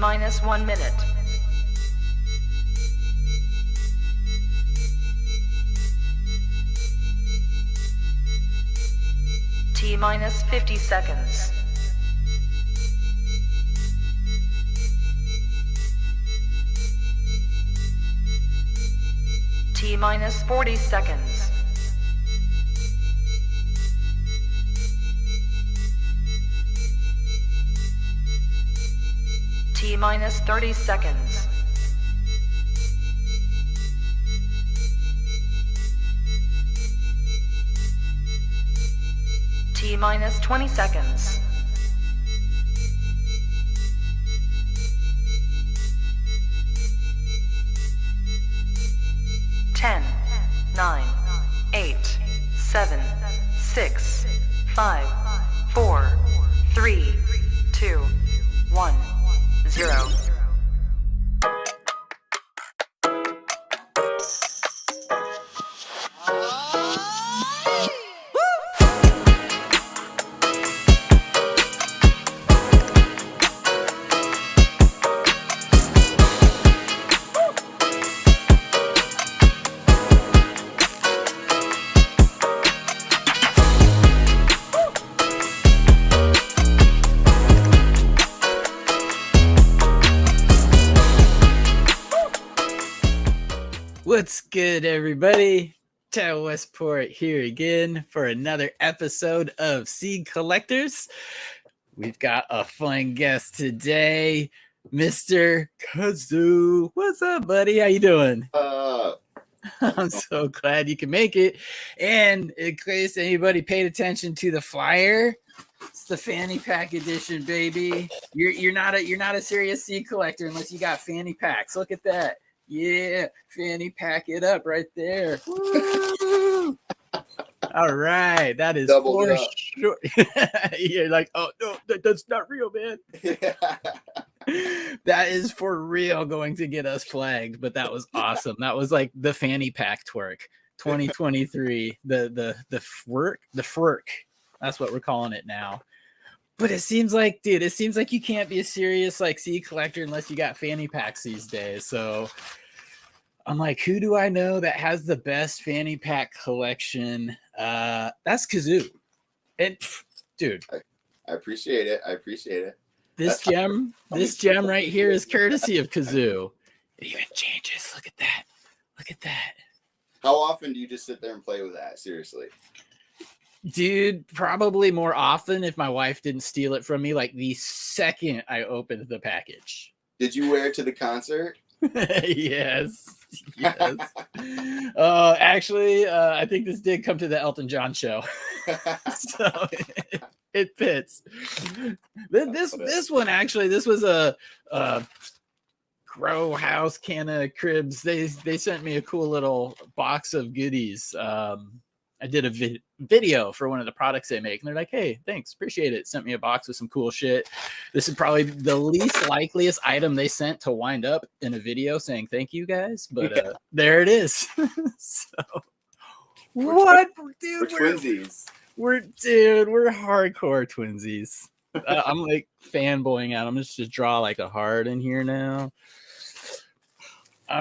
minus 1 minute. T minus 50 seconds. T minus 40 seconds. T minus 30 seconds. T minus 20 seconds. Ten, 9, 8, 7, 6, 5, 4, 3, 2, 1, 0. What's good, everybody? Tad Westport here again for another episode of Seed Collectors. We've got a fun guest today, Mr. Kazoo. What's up, buddy? How you doing? I'm so glad you can make it. And in case anybody paid attention to the flyer, it's the fanny pack edition, baby. You're not a serious seed collector unless you got fanny packs. Look at that. Yeah, fanny pack it up right there. Woo! All right, that is Doubled for it up. sure. You're like, oh no, that's not real, man. That is for real going to get us flagged, but that was awesome. That was like the fanny pack twerk 2023. The FWRK. That's what we're calling it now. But it seems like, dude, you can't be a serious like seed collector unless you got fanny packs these days. So I'm like, who do I know that has the best fanny pack collection? That's Kazoo. And dude, I appreciate it. This gem right here is courtesy of Kazoo. It even changes. Look at that. How often do you just sit there and play with that? Seriously. Dude, probably more often if my wife didn't steal it from me like the second I opened the package. Did you wear it to the concert? Yes. Actually, I think this did come to the Elton John show. So it fits. This one, actually, this was a grow house can of cribs. They sent me a cool little box of goodies. I did a video for one of the products they make, and they're like, hey, thanks, appreciate it. Sent me a box with some cool shit. This is probably the least likeliest item they sent to wind up in a video saying thank you guys, but there it is. So what, dude? We're twinsies. We're hardcore twinsies. I'm like fanboying out. I'm just draw like a heart in here now.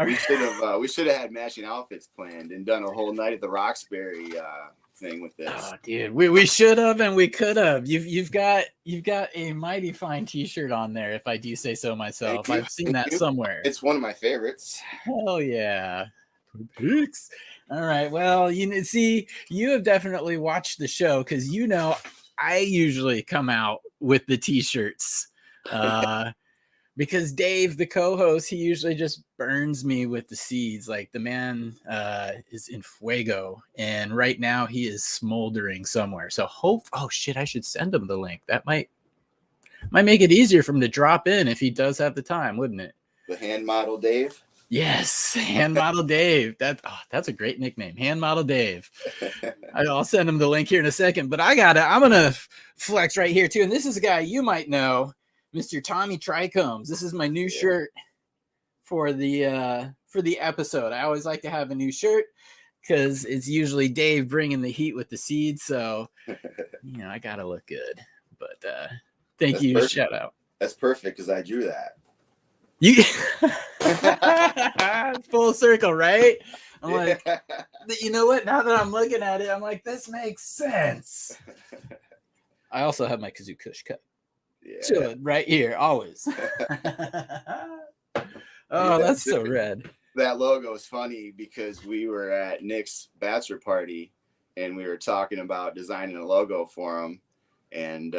We should have had matching outfits planned and done a whole night at the Roxbury thing with this. Oh, dude, we should have and we could have. You've got a mighty fine T-shirt on there, if I do say so myself. I've seen that somewhere. It's one of my favorites. Hell yeah, Twin Peaks. All right, well, you have definitely watched the show because I usually come out with the T-shirts. Because Dave, the co-host, he usually just burns me with the seeds. Like the man is in fuego, and right now he is smoldering somewhere. So oh shit, I should send him the link. That might make it easier for him to drop in if he does have the time, wouldn't it? The hand model Dave. Yes, hand model Dave. That's a great nickname, hand model Dave. I'll send him the link here in a second. But I'm gonna flex right here too, and this is a guy you might know. Mr. Tommy Trichomes. This is my new shirt for the episode. I always like to have a new shirt because it's usually Dave bringing the heat with the seeds. So, I gotta look good. But thank you. Perfect. Shout out. That's perfect because I drew that. You full circle, right? I'm like, you know what? Now that I'm looking at it, I'm like, this makes sense. I also have my Kazoo Kush cup. Chilling right here, always. Oh, that's so rad. That logo is funny because we were at Nick's bachelor party and we were talking about designing a logo for him, and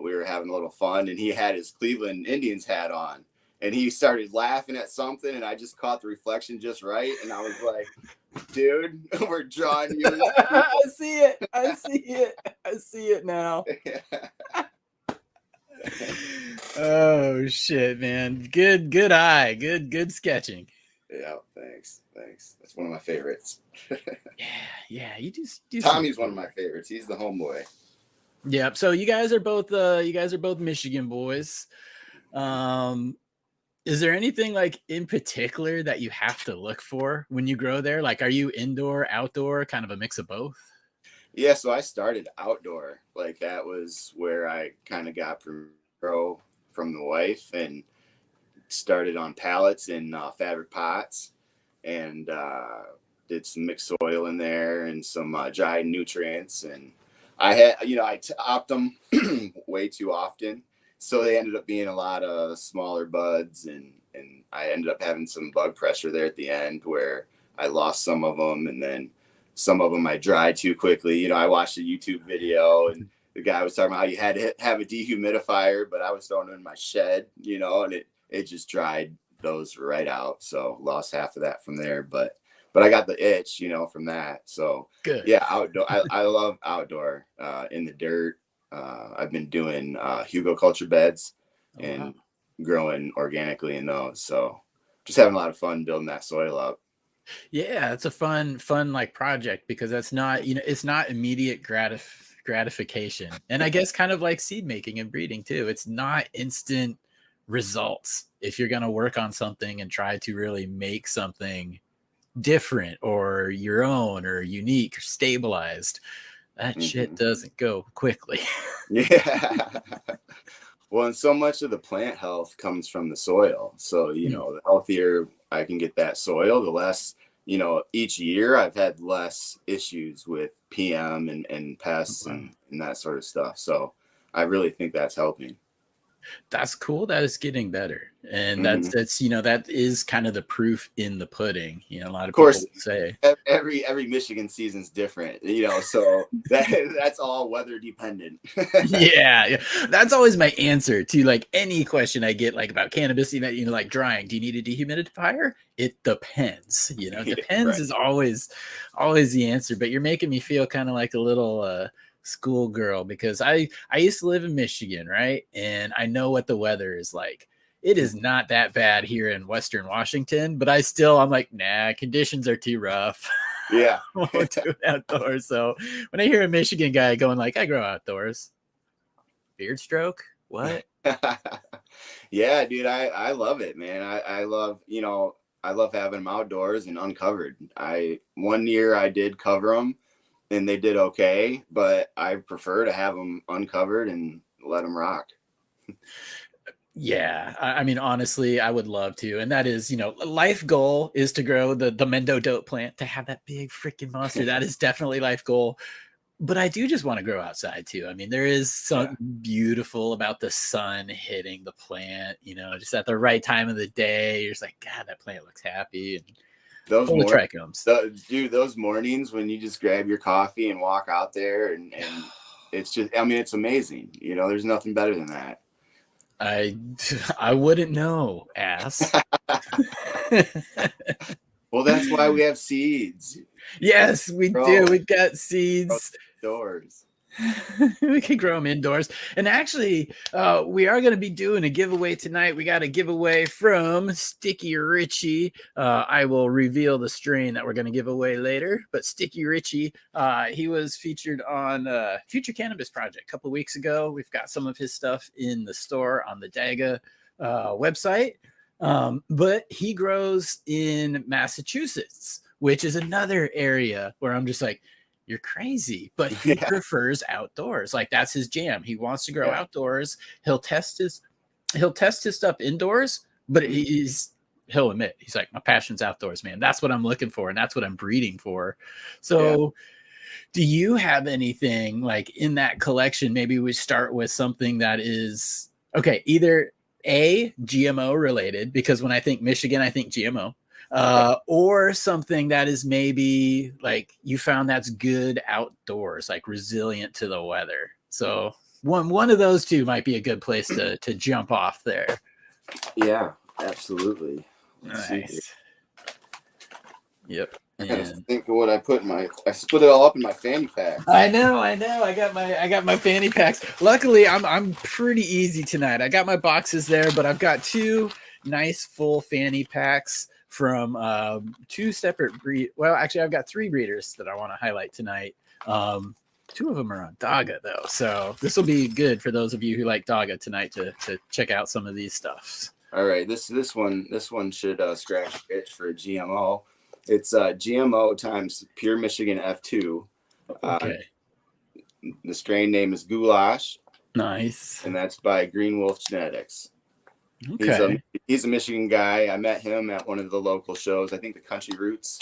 we were having a little fun, and he had his Cleveland Indians hat on, and he started laughing at something, and I just caught the reflection just right, and I was like, dude, we're drawing you. I see it. I see it. I see it now. Oh shit, man. Good eye. Good sketching. Yeah, thanks. That's one of my favorites. Yeah, you do Tommy's one of my favorites. He's the homeboy. Yep. So you guys are both Michigan boys. Is there anything like in particular that you have to look for when you grow there? Like, are you indoor, outdoor, kind of a mix of both? Yeah, so I started outdoor. Like, that was where I kind of got grow from the wife, and started on pallets in fabric pots, and did some mixed soil in there and some dried nutrients. And I had, I topped them way too often, so they ended up being a lot of smaller buds, and I ended up having some bug pressure there at the end where I lost some of them, and then some of them I dried too quickly. I watched a YouTube video, and the guy was talking about how you had to have a dehumidifier, but I was throwing it in my shed, and it just dried those right out. So lost half of that from there, but I got the itch, from that. So good. Yeah, outdoor. I love outdoor, in the dirt. I've been doing Hugo culture beds and growing organically in those. So just having a lot of fun building that soil up. Yeah, it's a fun like project, because that's not, it's not immediate gratification. And I guess kind of like seed making and breeding too. It's not instant results. If you're going to work on something and try to really make something different or your own or unique or stabilized, that shit doesn't go quickly. Yeah. Well, and so much of the plant health comes from the soil. So, the healthier I can get that soil, the less, each year I've had less issues with PM and pests and that sort of stuff. So I really think that's helping. That's cool. That is getting better. And that's that is kind of the proof in the pudding. A lot of people say every Michigan season's different, so that's all weather dependent. yeah. That's always my answer to like any question I get, like about cannabis, like drying. Do you need a dehumidifier? It depends. Depends right. Is always the answer. But you're making me feel kind of like a little schoolgirl, because I used to live in Michigan, right? And I know what the weather is like. It is not that bad here in Western Washington, but I'm like, nah, conditions are too rough. Yeah. I won't do it outdoors. So when I hear a Michigan guy going like, I grow outdoors, beard stroke, what? Yeah, dude, I love it, man. I love, I love having them outdoors and uncovered. One year I did cover them, and they did okay, but I prefer to have them uncovered and let them rock. Yeah, I mean, honestly, I would love to. And that is, life goal is to grow the Mendo dope plant, to have that big freaking monster. That is definitely life goal. But I do just want to grow outside too. I mean, there is something beautiful about the sun hitting the plant, just at the right time of the day. You're just like, God, that plant looks happy. And those those mornings when you just grab your coffee and walk out there, and it's just, it's amazing. There's nothing better than that. I wouldn't know, ass. Well, that's why we have seeds. Yes, we do. We've got seeds. Doors. We can grow them indoors. And actually, we are going to be doing a giveaway tonight. We got a giveaway from Sticky Richie. I will reveal the strain that we're going to give away later. But Sticky Richie, he was featured on Future Cannabis Project a couple of weeks ago. We've got some of his stuff in the store on the Daga website. But he grows in Massachusetts, which is another area where I'm just like, you're crazy, but he prefers outdoors. Like, that's his jam. He wants to grow outdoors. He'll test his stuff indoors, But he'll admit, he's like, my passion's outdoors, man. That's what I'm looking for, and that's what I'm breeding for. So do you have anything like in that collection? Maybe we start with something that is okay, either A, GMO related, because when I think Michigan, I think GMO. Or something that is maybe like you found that's good outdoors, like resilient to the weather. So one of those two might be a good place to jump off there. Yeah, absolutely. Nice. Yep. And think of what I put in I split it all up in my fanny pack. I know. I got my fanny packs. Luckily, I'm pretty easy tonight. I got my boxes there, but I've got two nice full fanny packs from two separate well, actually, I've got three breeders that I want to highlight tonight. Two of them are on Daga though, so this will be good for those of you who like Daga tonight to check out some of these stuffs. All right, this one should scratch the itch for a GMO. It's GMO times Pure Michigan F2. Okay. The strain name is Goulash. Nice. And that's by Green Wolf Genetics. Okay. He's a Michigan guy. I met him at one of the local shows. I think the Country Roots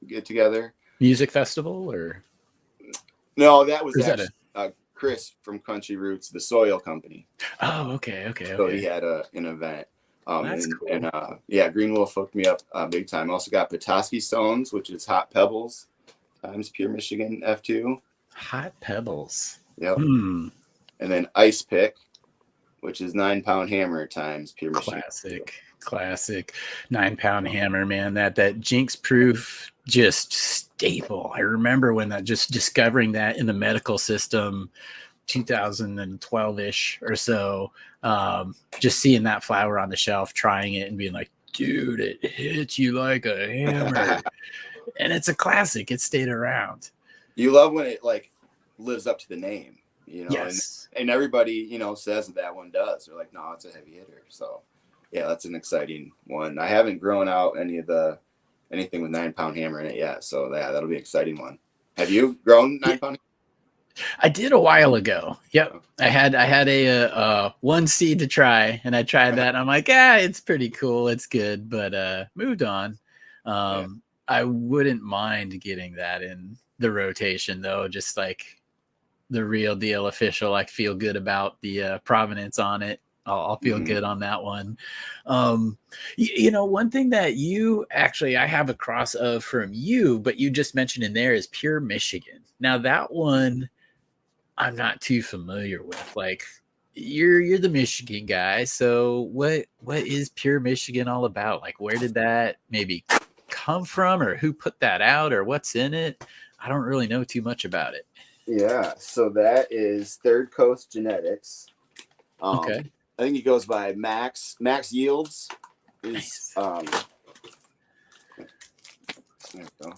get together. Music festival or? No, that was actually Chris from Country Roots, the soil company. Oh, okay. So he had an event. That's cool. And Green Wolf hooked me up big time. Also got Petoskey Stones, which is Hot Pebbles times Pure Michigan F2. Hot Pebbles. Yep. And then Ice Pick, which is 9-pound hammer times Pure Michigan. Classic 9-pound hammer, man. That Jinx proof just staple. I remember when just discovering that in the medical system 2012-ish or so, just seeing that flower on the shelf, trying it and being like, dude, it hits you like a hammer. And it's a classic. It stayed around. You love when it like lives up to the name, Yes. And everybody, says that one does. They're like, no, it's a heavy hitter. So yeah, that's an exciting one. I haven't grown out anything with 9-pound hammer in it yet. So that'll be an exciting one. Have you grown 9-pound? I did a while ago. Yep. I had a one seed to try, and I tried that and I'm like, it's pretty cool. It's good, but moved on. I wouldn't mind getting that in the rotation though. Just like the real deal official, like feel good about the provenance on it. I'll feel good on that one. One thing that I have a cross of from you, but you just mentioned in there is Pure Michigan. Now that one I'm not too familiar with. Like you're the Michigan guy, so what is Pure Michigan all about? Like where did that maybe come from, or who put that out, or what's in it? I don't really know too much about it. Yeah, so that is Third Coast Genetics. Okay. I think he goes by Max Yields. Nice. There we go.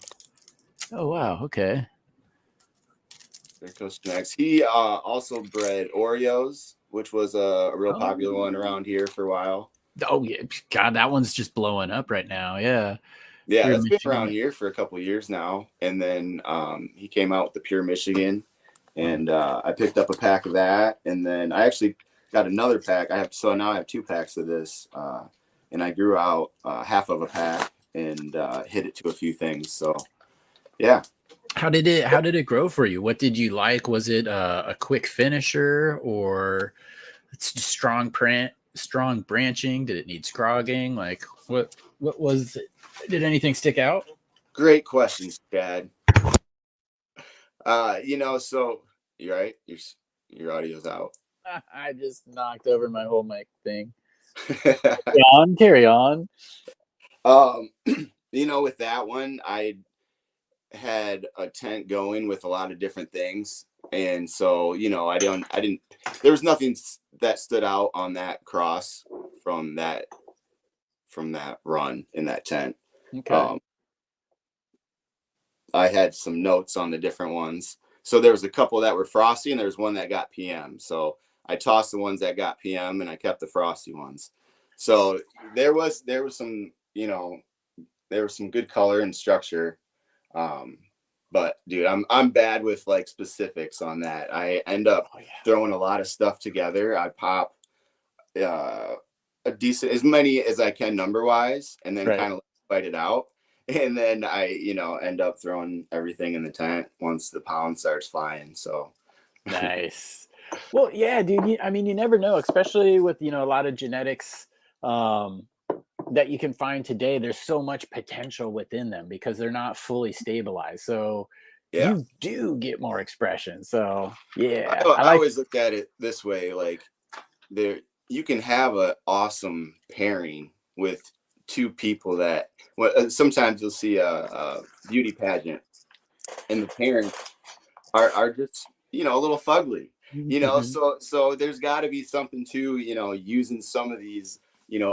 Oh wow, okay. Third Coast Genetics. He also bred Oreos, which was a real popular one around here for a while. Oh yeah, God, that one's just blowing up right now. Yeah, that's been around here for a couple of years now. And then he came out with the Pure Michigan, and I picked up a pack of that. And then I actually got another pack. Now I have 2 packs of this, and I grew out half of a pack and hit it to a few things. So yeah. How did it grow for you? What did you like? Was it a quick finisher, or it's just strong branching? Did it need scrogging? Like what was it? Did anything stick out? Great questions, Dad. So you right? Your audio's out. I just knocked over my whole mic thing. Carry on. With that one, I had a tent going with a lot of different things, and so I didn't there was nothing that stood out on that cross from that run in that tent. Okay. I had some notes on the different ones. So there was a couple that were frosty, and there was one that got PM. So I tossed the ones that got PM, and I kept the frosty ones. So there was some good color and structure. But dude, I'm bad with like specifics on that. I end up throwing a lot of stuff together. I pop a a decent, as many as I can number wise, and then Right. kind of fight it out. And then I, end up throwing everything in the tent once the pollen starts flying. So Nice. Well, yeah, dude. I mean, you never know, especially with a lot of genetics that you can find today. There's so much potential within them because they're not fully stabilized. So yeah, you do get more expression. So yeah, I I like. always look at it this way, like there you can have an awesome pairing with two people that sometimes you'll see a beauty pageant and the parents are just a little fugly, Mhm. so there's got to be something to using some of these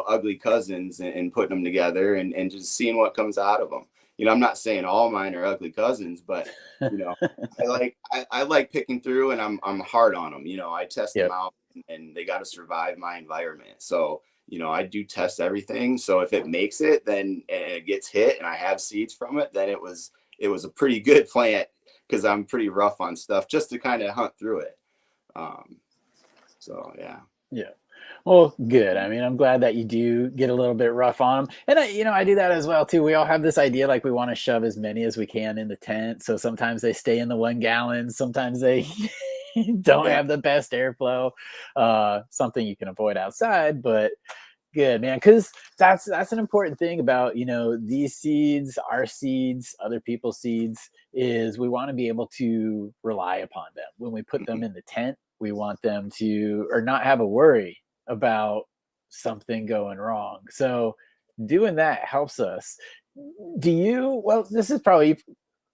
ugly cousins and putting them together and just seeing what comes out of them. I'm not saying all mine are ugly cousins, but I like picking through, and I'm hard on them. I test them Yep. out, and they got to survive my environment. So I do test everything. So if it makes it, then and it gets hit, and I have seeds from it, then it was a pretty good plant, because I'm pretty rough on stuff just to kind of hunt through it. So yeah. Yeah. Well, good. I mean, I'm glad that you do get a little bit rough on them. And I do that as well too. We all have this idea like we want to shove as many as we can in the tent. So sometimes they stay in the 1 gallon. Sometimes they don't Yeah. have the best airflow. Something you can avoid outside, but good, man. Because that's an important thing about these seeds, our seeds, other people's seeds, is we want to be able to rely upon them when we put them in the tent. We want them to or not have a worry about something going wrong. So doing that helps us. Well, this is probably,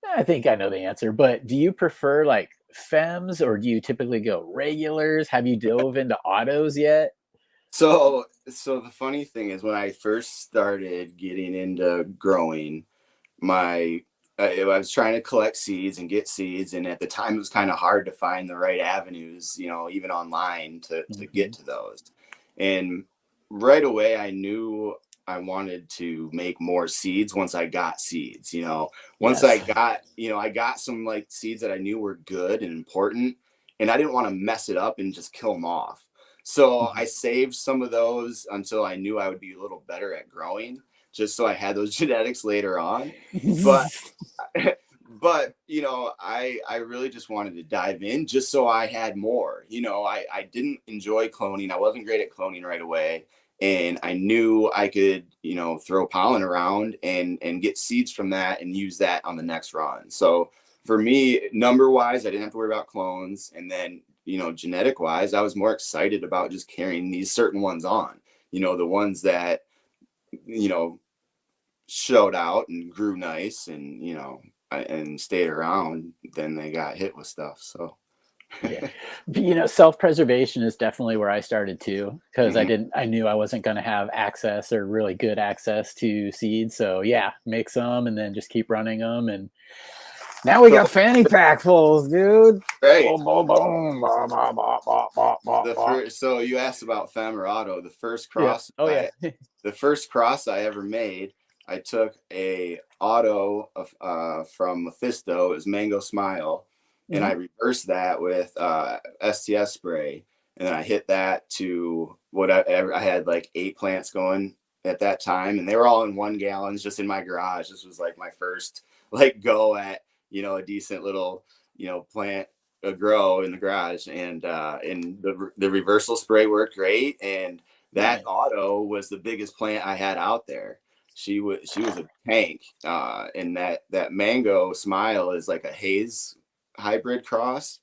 I think I know the answer, but do you prefer like fems or do you typically go regulars? Have you dove into autos yet? So the funny thing is, when I first started getting into growing, I was trying to collect seeds and get seeds, and at the time it was kind of hard to find the right avenues, even online to get to those. And right away I knew I wanted to make more seeds once I got seeds. Once Yes. I got some like seeds that I knew were good and important, and I didn't want to mess it up and just kill them off. So I saved some of those until I knew I would be a little better at growing, just so I had those genetics later on. But but I really just wanted to dive in just so I had more. I didn't enjoy cloning. I wasn't great at cloning right away, and I knew I could throw pollen around and get seeds from that and use that on the next run. So for me, number wise, I didn't have to worry about clones. And then genetic wise, I was more excited about just carrying these certain ones on, the ones that showed out and grew nice, and and stayed around. Then they got hit with stuff. So Yeah. Self-preservation is definitely where I started too, because Mhm. I knew I wasn't going to have access or really good access to seeds. So yeah, make some and then just keep running them. And now we So got fanny pack fulls, dude. right. Boom, boom, boom, bah, bah, bah, bah, bah, bah, The bah. first, so you asked about Fem or Auto. Yeah. Oh yeah. The first cross I ever made, I took a Auto from Mephisto. It was Mango Smile, and I Mhm. reversed that with STS spray, and then I hit that to I had like 8 plants going at that time, and they were all in 1 gallons just in my garage. This was like my first like go at a decent little plant grow in the garage, and the reversal spray worked great, and that Nice. Auto was the biggest plant I had out there. She was a tank, and that Mango Smile is like a haze hybrid cross,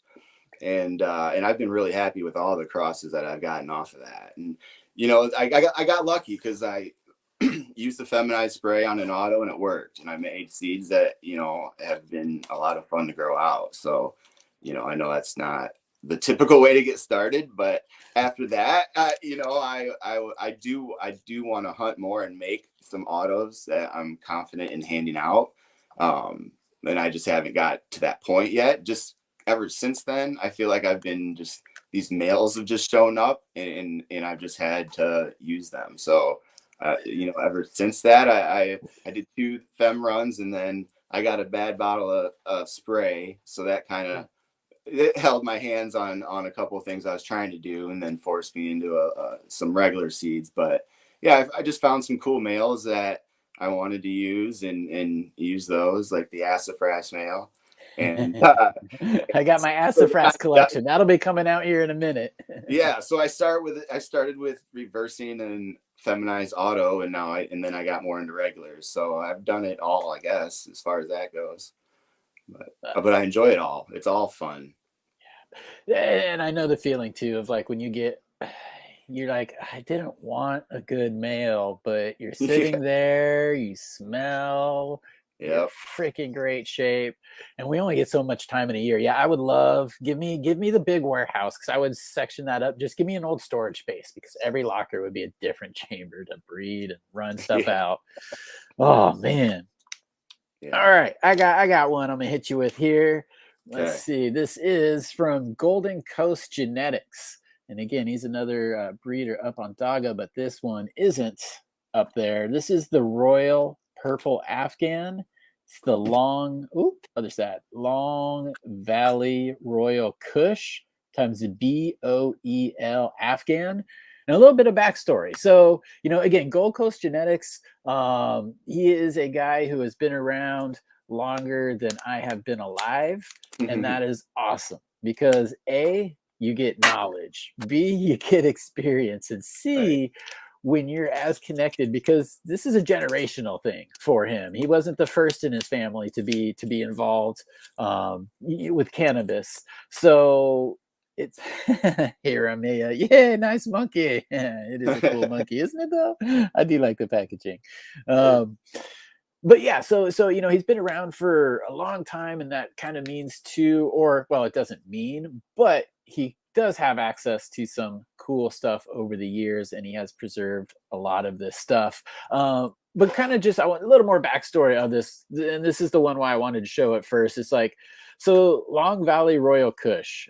and I've been really happy with all the crosses that I've gotten off of that. And I got lucky because I used the feminized spray on an Auto, and it worked, and I made seeds that have been a lot of fun to grow out. So I know that's not the typical way to get started, but after that, I do want to hunt more and make some autos that I'm confident in handing out. And I just haven't got to that point yet. Just ever since then, I feel like I've been just these males have just shown up, and I've just had to use them. So ever since that, I did 2 fem runs, and then I got a bad bottle of spray, so that kind of it held my hands on a couple of things I was trying to do, and then forced me into some regular seeds. But yeah, I just found some cool males that I wanted to use and use those, like the Sassifrass male. And I got my Sassifrass collection. That'll be coming out here in a minute. Yeah, so I started with reversing and feminized auto, and then I got more into regulars. So I've done it all, I guess, as far as that goes. But I enjoy it all. It's all fun. And I know the feeling too of like when you're like, I didn't want a good male, but you're sitting there, you smell, you're freaking great shape, and we only get so much time in a year. Yeah, I would love give me the big warehouse, because I would section that up. Just give me an old storage space, because every locker would be a different chamber to breed and run stuff out. Oh man. Yeah. All right, I got one I'm gonna hit you with here. Let's see. This is from Golden Coast Genetics. And again, he's another breeder up on Daga, but this one isn't up there. This is the Royal Purple Afghan. It's the Long Valley Royal Kush times the BOEL Afghan. And a little bit of backstory. So, again, Gold Coast Genetics, he is a guy who has been around longer than I have been alive. And that is awesome, because A, you get knowledge, B, you get experience, and C, when you're as connected, because this is a generational thing for him. He wasn't the first in his family to be involved with cannabis. So it's Hiramia. Yeah, nice monkey. It is a cool monkey, isn't it though? I do like the packaging. But yeah, so he's been around for a long time, and that kind of means it doesn't mean, but he does have access to some cool stuff over the years, and he has preserved a lot of this stuff. But kind of I want a little more backstory of this, and this is the one why I wanted to show it first. It's like, so Long Valley Royal Kush.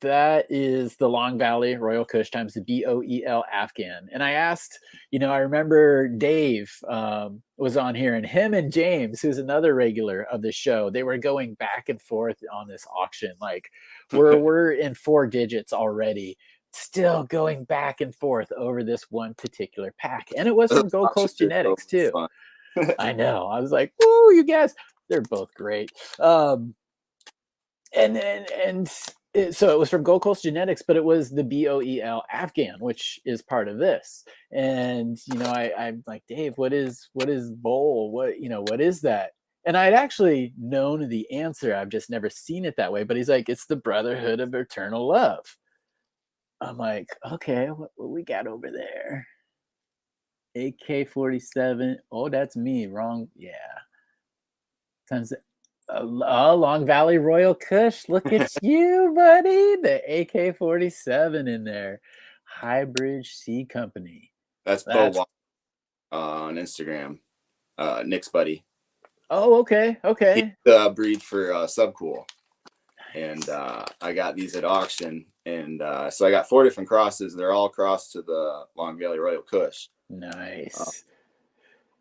That is the Long Valley Royal Kush times the BOEL Afghan. And I asked, I remember Dave was on here, and him and James, who's another regular of the show, they were going back and forth on this auction. Like we're in 4 digits already, still going back and forth over this one particular pack. And it was from Gold Coast Genetics too. I know. I was like, "Woo, you guys, they're both great." So it was from Gold Coast Genetics, but it was the BOEL Afghan, which is part of this. And I'm like, Dave, what is bowl? What is that? And I'd actually known the answer. I've just never seen it that way. But he's like, it's the Brotherhood of Eternal Love. I'm like, okay, what we got over there? AK-47. Oh, that's me. Wrong. Yeah. Times Long Valley Royal Kush. Look at you, buddy. The AK-47 in there. Highbridge Seed Company. That's Bo on Instagram. Nick's buddy. Oh, okay. He breed for Subcool. And I got these at auction. And so I got 4 different crosses. They're all crossed to the Long Valley Royal Kush. Nice.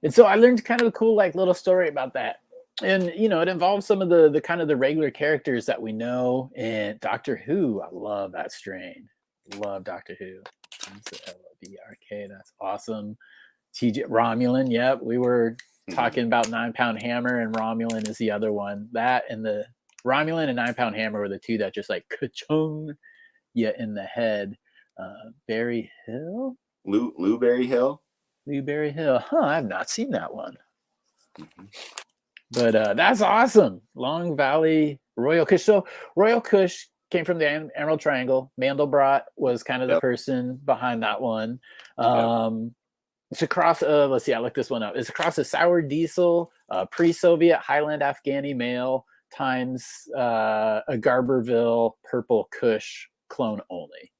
And so I learned kind of a cool little story about that. And it involves some of the kind of the regular characters that we know. And Doctor Who, I love that strain. Love Doctor Who. LBRK, that's awesome. TJ Romulan, yep. We were talking about 9 Pound Hammer, and Romulan is the other one. That and the Romulan and 9 Pound Hammer were the two that just ka-chung you in the head. Berry Hill? Blueberry Hill? Blueberry Hill. Huh, I've not seen that one. But that's awesome. Long Valley Royal Kush. So Royal Kush came from the Emerald Triangle. Mandelbrot was kind of the person behind that one. It's across, let's see, I looked this one up. It's across a sour diesel, pre-Soviet Highland Afghani male times a Garberville Purple Kush clone only.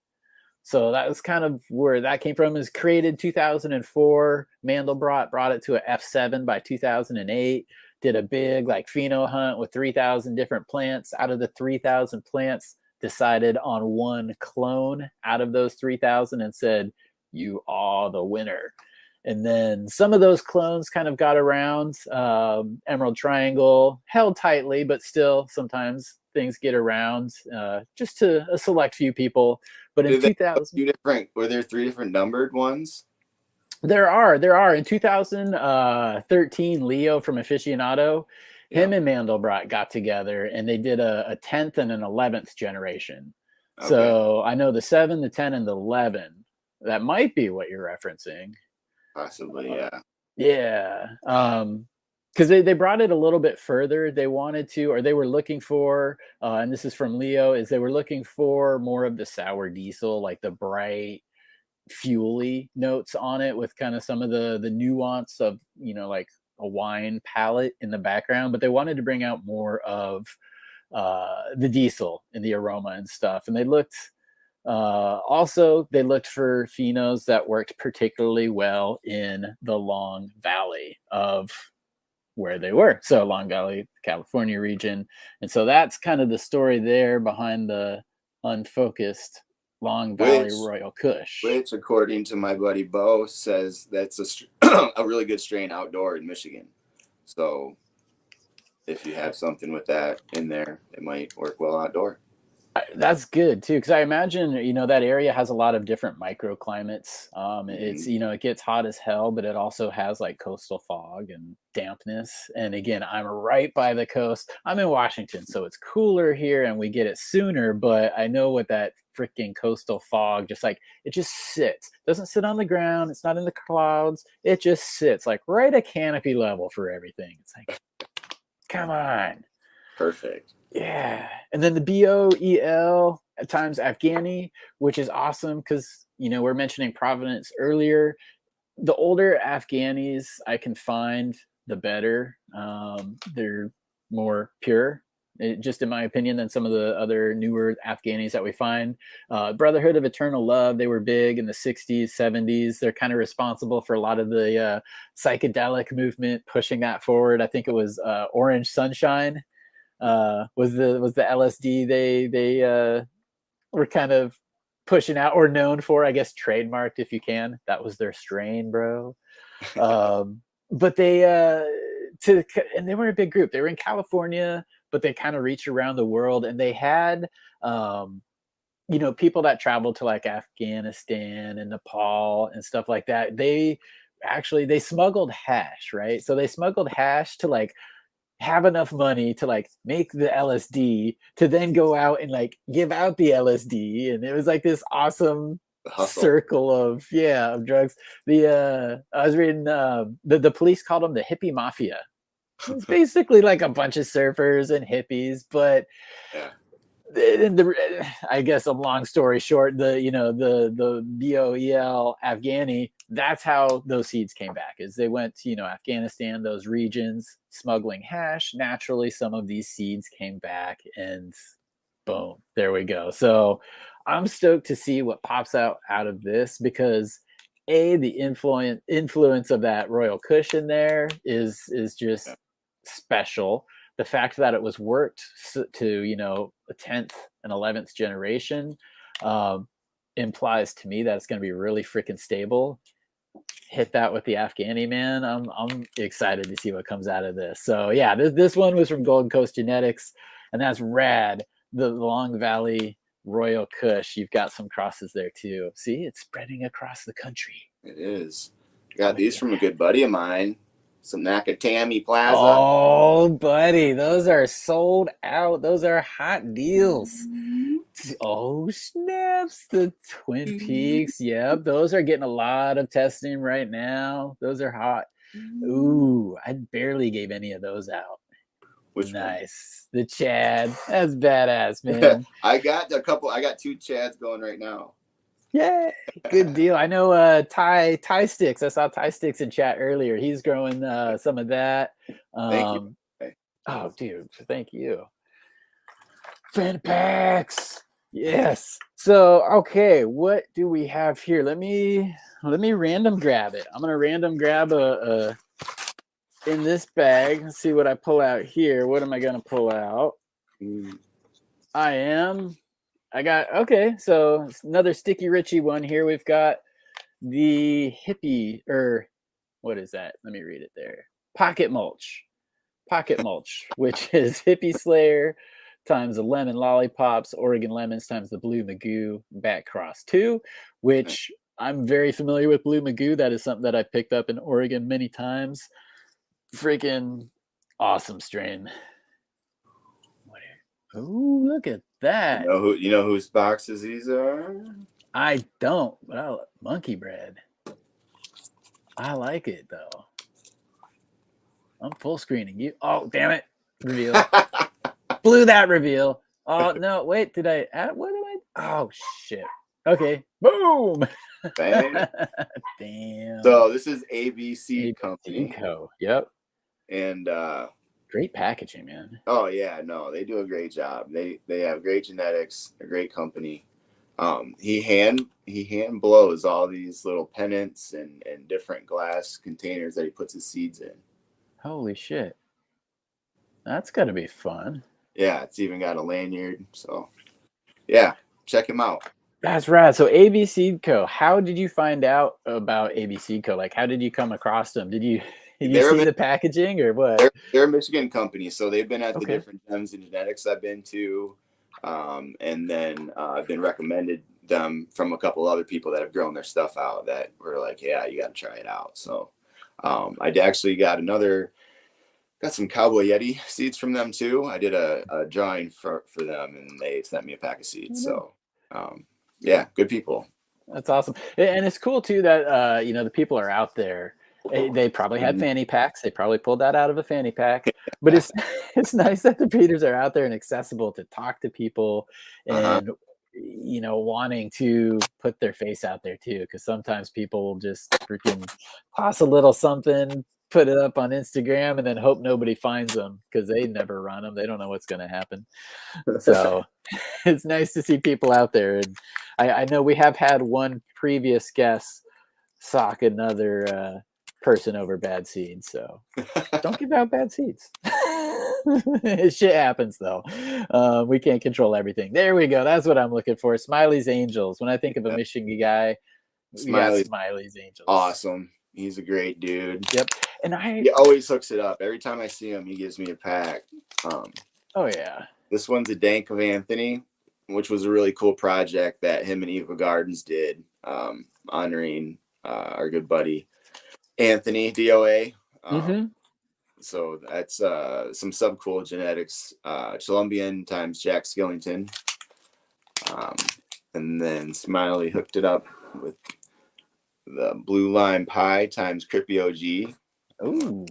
So that was kind of where that came from. It was created 2004. Mandelbrot brought it to a F7 by 2008. Did a big pheno hunt with 3,000 different plants. Out of the 3,000 plants, decided on one clone out of those 3,000 and said, "You are the winner." And then some of those clones kind of got around. Emerald Triangle held tightly, but still sometimes things get around just to a select few people. But in 2000, were there 3 different numbered ones? There are. In 2013, Leo from Aficionado, him and Mandelbrot got together and they did a 10th and an 11th generation. Okay. So I know the 7, the 10, and the 11. That might be what you're referencing. Possibly, yeah. Yeah. Because they brought it a little bit further. They wanted to, or they were looking for, and this is from Leo, is they were looking for more of the sour diesel, like the bright, fuely notes on it with kind of some of the nuance of, you know, like a wine palette in the background, but they wanted to bring out more of the diesel in the aroma and stuff. And they looked they looked for phenos that worked particularly well in the Long Valley of where they were. So Long Valley, California region. And so that's kind of the story there behind the unfocused Long Valley Royal Kush. Which, according to my buddy Bo, says that's a really good strain outdoor in Michigan. So if you have something with that in there, it might work well outdoor. That's good too, because I imagine, you know, that area has a lot of different microclimates. It's, you know, it gets hot as hell, but it also has like coastal fog and dampness. And again, I'm right by the coast. I'm in Washington, so it's cooler here and we get it sooner. But I know what that freaking coastal fog, just like it just sits, doesn't sit on the ground. It's not in the clouds. It just sits like right at canopy level for everything. It's like, come on. Perfect. Yeah. And then the BOEL, at times Afghani, which is awesome because, you know, we're mentioning provenance earlier. The older Afghanis I can find, the better. They're more pure, just in my opinion, than some of the other newer Afghanis that we find. Brotherhood of Eternal Love, they were big in the 60s, 70s. They're kind of responsible for a lot of the psychedelic movement, pushing that forward. I think it was Orange Sunshine. Was the LSD they were kind of pushing out, or known for, I guess, trademarked if you can. That was their strain, bro. But they and they were a big group. They were in California, but they kind of reached around the world, and they had you know, people that traveled to like Afghanistan and Nepal and stuff like that. They smuggled hash, right? So they smuggled hash to like have enough money to like make the LSD to then go out and like give out the LSD. And it was like this awesome circle of drugs. I was reading the police called them the hippie mafia. It's basically like a bunch of surfers and hippies, but I guess a long story short, the BOEL Afghani, that's how those seeds came back, is they went to, you know, Afghanistan, those regions, smuggling hash. Naturally, some of these seeds came back and boom, there we go. So I'm stoked to see what pops out of this, because the influence of that Royal Kush in there is just special. The fact that it was worked to, you know, the 10th and 11th generation implies to me that it's going to be really freaking stable. Hit that with the Afghani, man. I'm excited to see what comes out of this. So yeah, this one was from Golden Coast Genetics, and that's rad. The Long Valley Royal Kush. You've got some crosses there too. See, it's spreading across the country. It is. Got these from a good buddy of mine. Some Nakatami Plaza. Oh, buddy, those are sold out. Those are hot deals. Oh, snaps. The Twin Peaks. Yep, those are getting a lot of testing right now. Those are hot. Ooh, I barely gave any of those out. Which nice. One? The Chad. That's badass, man. I got 2 Chads going right now. Yeah, good deal. I know Ty Sticks. I saw Ty Sticks in chat earlier. He's growing some of that. Thank you. Oh, dude, thank you. Fan packs. Yes. So, okay, what do we have here? Let me random grab it. I'm gonna random grab a in this bag. Let's see what I pull out here. What am I gonna pull out? Okay, so another Sticky Richie one here. We've got the hippie, or what is that? Let me read it there. Pocket mulch, which is Hippie Slayer times the lemon lollipops, Oregon lemons times the blue magoo back cross 2, which I'm very familiar with blue magoo. That is something that I picked up in Oregon many times. Freaking awesome strain. Oh, look at that. You know whose boxes these are? I don't, but monkey bread. I like it though. I'm full screening you. Oh, damn it. Reveal. Blew that reveal. Oh, no. Wait, did I add? What am I? Oh, shit. Okay. Boom. Bang. Damn. So this is ABC Company. Co. Yep. And great packaging, man. Oh yeah, no, they do a great job. They have great genetics, a great company. He hand blows all these little pennants and different glass containers that he puts his seeds in. Holy shit. That's got to be fun. Yeah, it's even got a lanyard. So, yeah, check him out. That's rad. So ABC Co. How did you find out about ABC Co? Like, how did you come across them? Did you see the packaging or what? They're a Michigan company, so they've been at the different Chems and Genetics I've been to, and then I've been recommended them from a couple other people that have grown their stuff out that were like, yeah, you got to try it out. So I actually got some Cowboy Yeti seeds from them too. I did a drawing for them, and they sent me a pack of seeds. So yeah, good people. That's awesome. And it's cool too that the people are out there. They probably had fanny packs. They probably pulled that out of a fanny pack. But it's nice that the breeders are out there and accessible to talk to people and wanting to put their face out there too. Because sometimes people will just freaking toss a little something, put it up on Instagram, and then hope nobody finds them because they never run them. They don't know what's going to happen. So it's nice to see people out there. And I know we have had one previous guest sock another person over bad seeds, so don't give out bad seeds. Shit happens though. We can't control everything. There we go. That's what I'm looking for. Smiley's Angels. When I think of a Michigan guy, Smiley's Angels. Awesome. He's a great dude. Yep. And he always hooks it up. Every time I see him, he gives me a pack. Oh yeah. This one's a Dank of Anthony, which was a really cool project that him and Eva Gardens did, honoring our good buddy Anthony DOA. So that's some subcool genetics, Colombian times Jack Skillington. And then Smiley hooked it up with the Blue Lime Pie times Crippy OG. Ooh,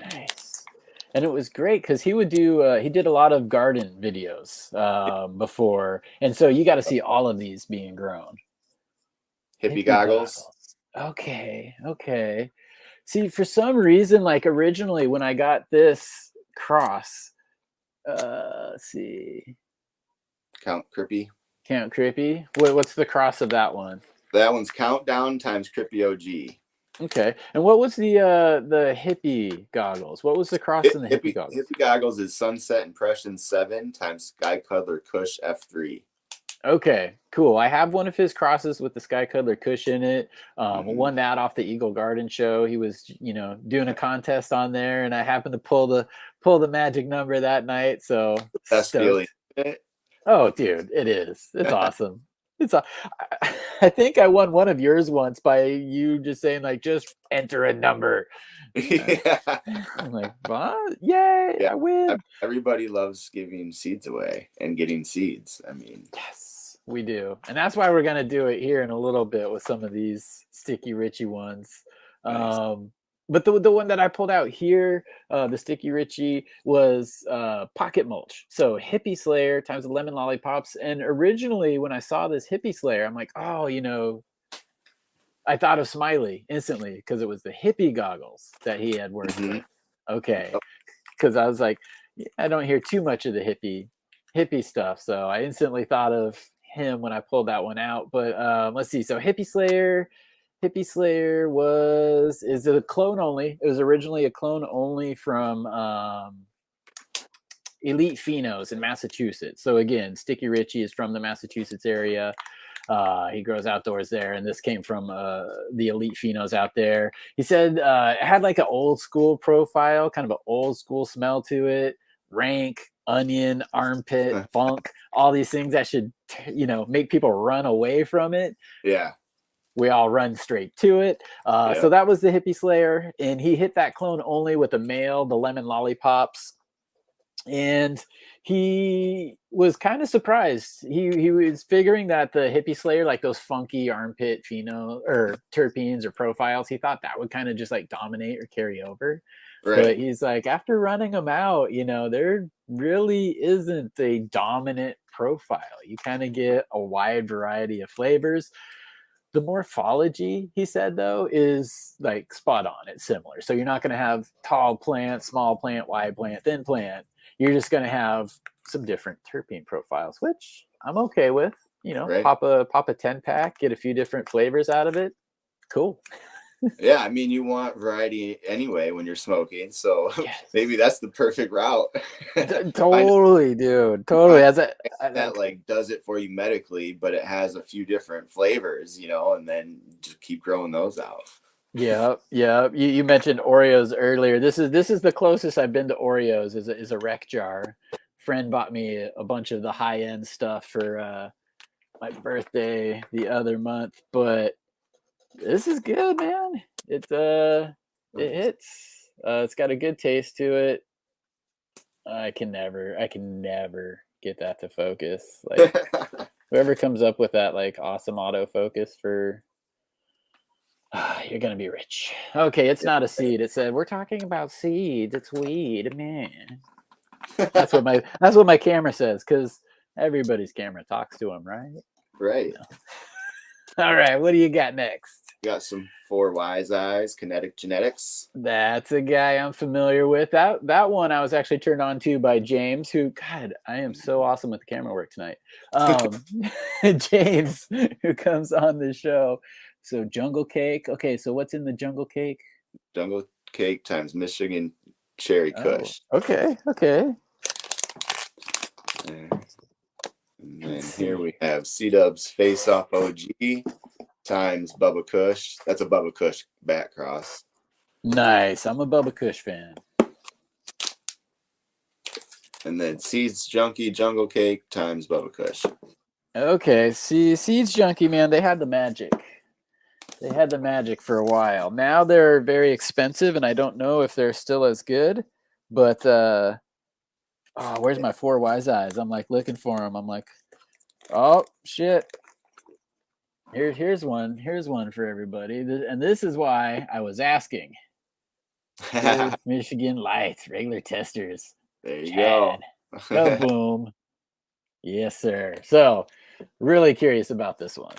nice. And it was great because he would do, he did a lot of garden videos before. And so you got to see all of these being grown. Hippie goggles. Okay. See, for some reason, like originally when I got this cross, let's see. Count Crippy. What's the cross of that one? That one's Countdown times Crippy OG. Okay. And what was the hippie goggles? What was the cross in the hippie goggles? Hippie goggles is Sunset Impression 7 times Sky Cuddler Kush F3. Okay, cool. I have one of his crosses with the Sky Cuddler Kush in it. Won that off the Eagle Garden show. He was, doing a contest on there, and I happened to pull the magic number that night. So that's feeling it. Oh, dude, it is. It's awesome. I think I won one of yours once by you just saying like, just enter a number. Yeah. I'm like, what? Yay! Yeah, I win. Everybody loves giving seeds away and getting seeds. I mean, yes, we do, and that's why we're gonna do it here in a little bit with some of these Sticky Richie ones. Nice. But the one that I pulled out here, the Sticky Richie, was Pocket Mulch. So Hippie Slayer times the lemon lollipops. And originally, when I saw this Hippie Slayer, I'm like, oh, I thought of Smiley instantly because it was the hippie goggles that he had worked with. Okay, because I was like, I don't hear too much of the hippie stuff, so I instantly thought of him when I pulled that one out. But let's see. So Hippie Slayer is a clone only. It was originally a clone only from Elite Phenos in Massachusetts. So again, Sticky Richie is from the Massachusetts area. He grows outdoors there, and this came from the elite phenos out there. He said it had like an old school profile, kind of an old school smell to it, rank, onion, armpit, funk, all these things that should, make people run away from it. Yeah. We all run straight to it. So that was the Hippie Slayer, and he hit that clone only with the male, the lemon lollipops. And he was kind of surprised. He was figuring that the Hippie Slayer, like those funky armpit pheno or terpenes or profiles, he thought that would kind of just like dominate or carry over. Right. But he's like, after running them out, there really isn't a dominant profile. You kind of get a wide variety of flavors. The morphology, he said, though, is like spot on. It's similar. So you're not going to have tall plant, small plant, wide plant, thin plant. You're just going to have some different terpene profiles, which I'm okay with. Right. Pop a 10 pack, get a few different flavors out of it. Cool. Yeah, I mean, you want variety anyway when you're smoking, so maybe that's the perfect route. Totally, dude. Totally. That like does it for you medically, but it has a few different flavors, and then just keep growing those out. Yeah. You mentioned Oreos earlier. This is the closest I've been to Oreos. Is a rec jar. Friend bought me a bunch of the high end stuff for my birthday the other month, but this is good, man. It hits. It's got a good taste to it. I can never get that to focus. Like whoever comes up with that like awesome autofocus for you're gonna be rich. Okay, it's not a seed. It said we're talking about seeds. It's weed, man. That's what my camera says, because everybody's camera talks to them, right? Right. All right, what do you got next? Got some 4 Wise Eyes, Kinetic Genetics. That's a guy I'm familiar with. That one I was actually turned on to by James, who, God, I am so awesome with the camera work tonight. James, who comes on the show. So Jungle Cake. Okay, so what's in the Jungle Cake? Jungle Cake times Michigan Cherry Kush. Okay. And then here we have C-Dub's Face Off OG times Bubba Kush. That's a Bubba Kush back cross. Nice. I'm a Bubba Kush fan. And then Seeds Junkie Jungle Cake times Bubba Kush. Okay. See, Seeds Junkie, man, they had the magic. They had the magic for a while. Now they're very expensive, and I don't know if they're still as good. But where's my 4 Wise Eyes? I'm like looking for them. I'm like, oh shit. Here's one for everybody. And this is why I was asking. Michigan Lights, regular testers. There you go. Boom. Yes, sir. So really curious about this one.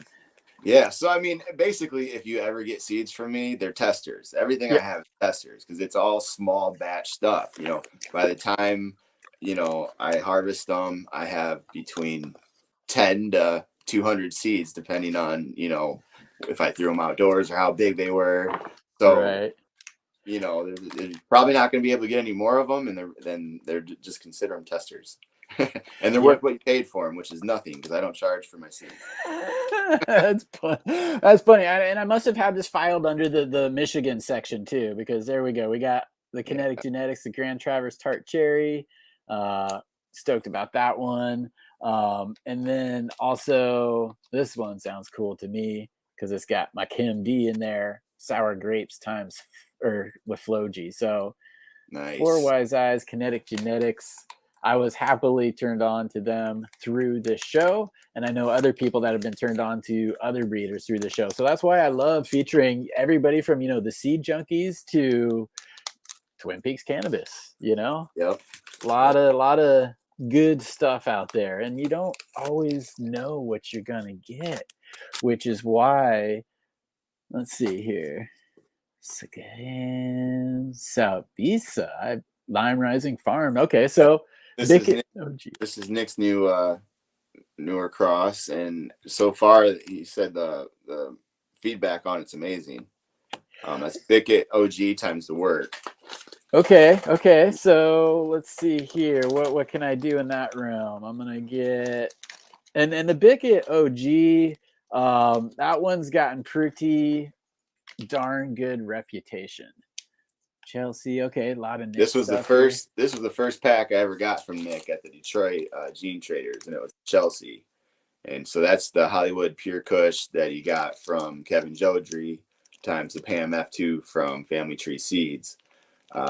Yeah. So, I mean, basically, if you ever get seeds from me, they're testers. Everything I have is testers, because it's all small batch stuff. By the time, I harvest them, I have between 10 to 200 seeds, depending on, if I threw them outdoors or how big they were. So, right. They're probably not going to be able to get any more of them, and then they're just consider them testers. And they're worth what you paid for them, which is nothing, because I don't charge for my seeds. That's funny. And I must have had this filed under the Michigan section too, because there we go. We got the Kinetic Genetics, the Grand Traverse Tart Cherry. Stoked about that one. And then also this one sounds cool to me because it's got my Chem D in there, sour grapes with Floji. So nice. 4 Wise Eyes, Kinetic Genetics. I was happily turned on to them through this show, and I know other people that have been turned on to other breeders through the show. So that's why I love featuring everybody from, the seed junkies to Twin Peaks Cannabis, Yep. A lot of good stuff out there, and you don't always know what you're gonna get, which is why, let's see here, Southisa, Lime Rising Farm. Okay, so this is Nick's newer cross, and so far he said the feedback on it's amazing. That's Bickett OG times the work. Okay. So let's see here. What can I do in that realm? I'm gonna get and the Bickett OG. That one's gotten pretty darn good reputation. Chelsea, okay, a lot of Nick This was the stuff here. first pack I ever got from Nick at the Detroit Gene Traders, and it was Chelsea. And so that's the Hollywood Pure Kush that he got from Kevin Jodrey times the Pam F2 from Family Tree Seeds.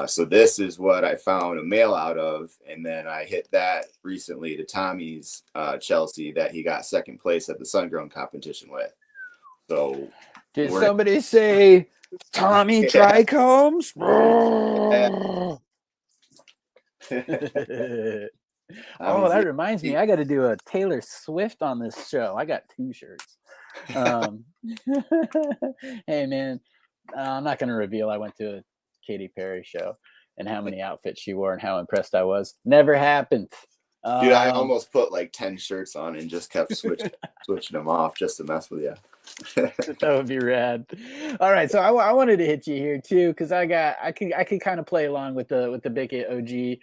So this is what I found a mail out of, and then I hit that recently to Tommy's Chelsea that he got second place at the Sun Grown competition with. So did somebody say Tommy Trichomes? Oh, that reminds me, I got to do a Taylor Swift on this show. I got 2 shirts. Hey man, I'm not going to reveal I went to a Katy Perry show and how many outfits she wore and how impressed I was. Never happened. Dude, I almost put like 10 shirts on and just kept switching them off just to mess with you. That would be rad. All right, so I wanted to hit you here too because I can kind of play along with the Bicket OG.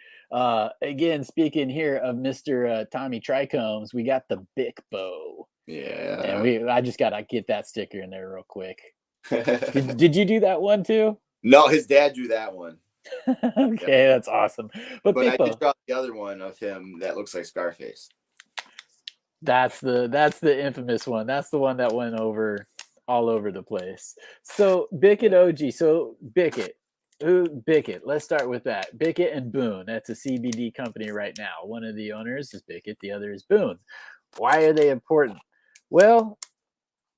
Again, speaking here of Mr. Tommy Trichomes, we got the Bic Bow. Yeah, and I just gotta get that sticker in there real quick. Did you do that one too? No, his dad drew that one. Okay, that's awesome. But I just draw the other one of him that looks like Scarface. That's the infamous one. That's the one that went over all over the place. So Bicket OG. So Bicket. Let's start with that. Bicket and Boone. That's a CBD company right now. One of the owners is Bicket, the other is Boone. Why are they important? Well,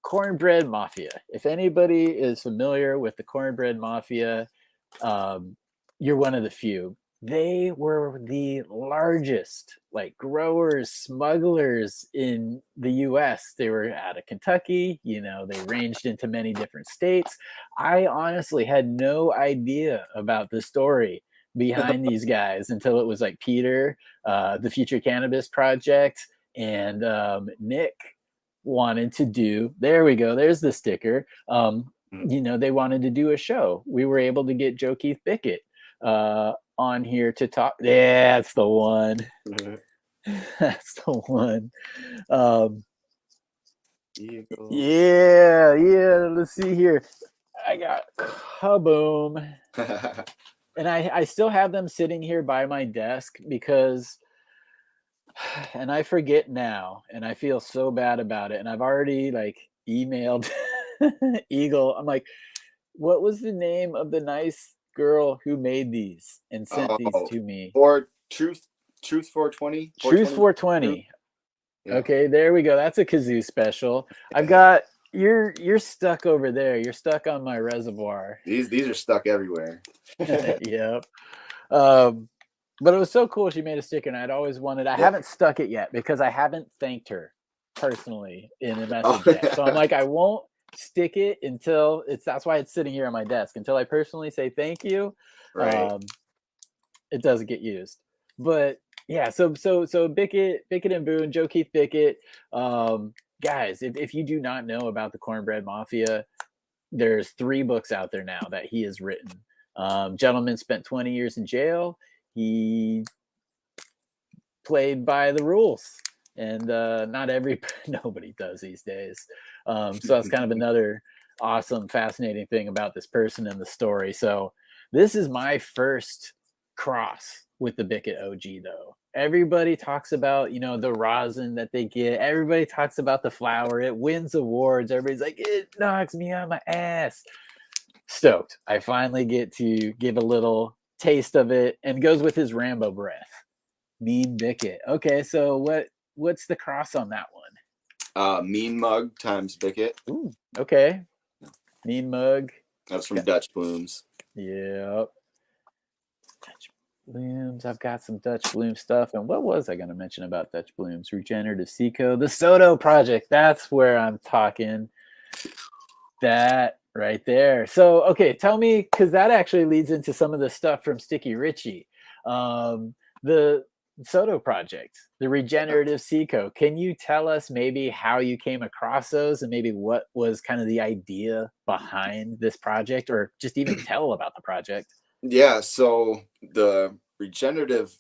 Cornbread Mafia. If anybody is familiar with the Cornbread Mafia, you're one of the few. They were the largest growers, smugglers in the US. They were out of Kentucky, they ranged into many different states. I honestly had no idea about the story behind these guys until it was like Peter, the Future Cannabis Project, and Nick wanted to do, there we go, there's the sticker. They wanted to do a show. We were able to get Joe Keith Bicket on here to talk. Yeah, that's the one. That's the one. Yeah. Let's see here. I got kaboom. And I still have them sitting here by my desk because, and I forget now, and I feel so bad about it. And I've already emailed Eagle. I'm like, what was the name of the nice girl who made these and sent these to me? Or Truth 420. Truth 420. Yeah. Okay, there we go. That's a Kazoo special. I've got you're stuck over there. You're stuck on my reservoir. These are stuck everywhere. Yep. But it was so cool. She made a sticker, and I'd always wanted. I haven't stuck it yet because I haven't thanked her personally in a message yet. So I'm like, I won't stick it until that's why it's sitting here on my desk until I personally say thank you. Right. It doesn't get used. But yeah, so Bicket and Boone, Joe Keith Bicket. Guys, if you do not know about the Cornbread Mafia, there's 3 books out there now that he has written. Gentleman spent 20 years in jail. He played by the rules, and nobody does these days. So that's kind of another awesome, fascinating thing about this person and the story. So this is my first cross with the Bicket OG, though. Everybody talks about, the rosin that they get. Everybody talks about the flower. It wins awards. Everybody's like, it knocks me on my ass. Stoked. I finally get to give a little taste of it, and goes with his Rambo breath. Mean Bicket. Okay, so what's the cross on that one? Mean Mug times Bicket. Ooh, okay. Mean Mug. That's from Dutch Blooms. Yep. Dutch Blooms. I've got some Dutch Bloom stuff. And what was I going to mention about Dutch Blooms? Regenerative Seco. The Soto Project. That's where I'm talking. That right there. So, okay, tell me, because that actually leads into some of the stuff from Sticky Richie. The Soto Project, the Regenerative Seco. Can you tell us maybe how you came across those and maybe what was kind of the idea behind this project, or just even tell about the project? Yeah, so the Regenerative,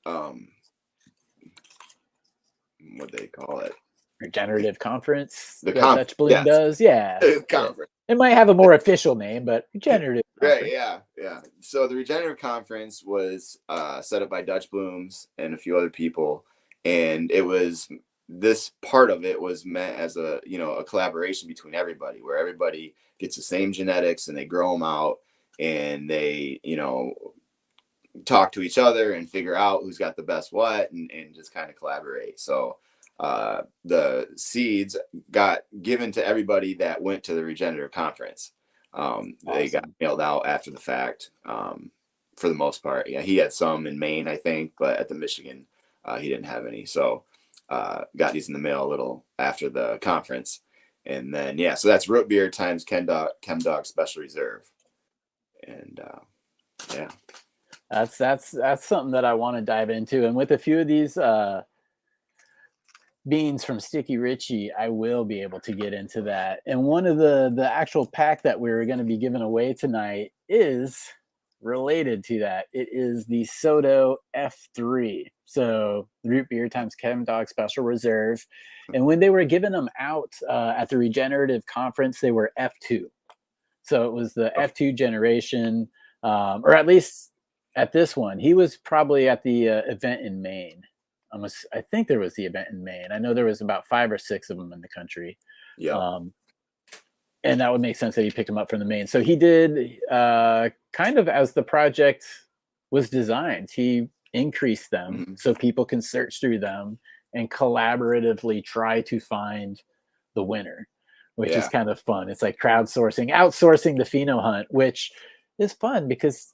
what they call it? Regenerative conference The that conference, Dutch Bloom yes. does. Yeah. Conference. It might have a more official name, but Regenerative Right, yeah. So the Regenerative Conference was set up by Dutch Blooms and a few other people, and it was, this part of it was meant as a collaboration between everybody, where everybody gets the same genetics and they grow them out, and they talk to each other and figure out who's got the best what, and just kind of collaborate. So the seeds got given to everybody that went to the Regenerative Conference. They got mailed out after the fact, for the most part. Yeah, he had some in Maine, I think, but at the Michigan, he didn't have any. So got these in the mail a little after the conference. And then, yeah, so that's root beer times Chem Dog Special Reserve. And yeah. That's something that I want to dive into. And with a few of these beans from Sticky Richie, I will be able to get into that. And one of the actual pack that we're going to be giving away tonight is related to that. It is the Soto F3. So root beer times Chem Dog Special Reserve. And when they were giving them out at the Regenerative Conference, they were F2. So it was the F2 generation, or at least at this one. He was probably at the event in Maine. I think there was the event in Maine. I know there was about 5 or 6 of them in the country. Yeah. And that would make sense that he picked them up from the Maine. So he did kind of as the project was designed. He increased them so people can search through them and collaboratively try to find the winner, which is kind of fun. It's like crowdsourcing, outsourcing the pheno hunt, which is fun because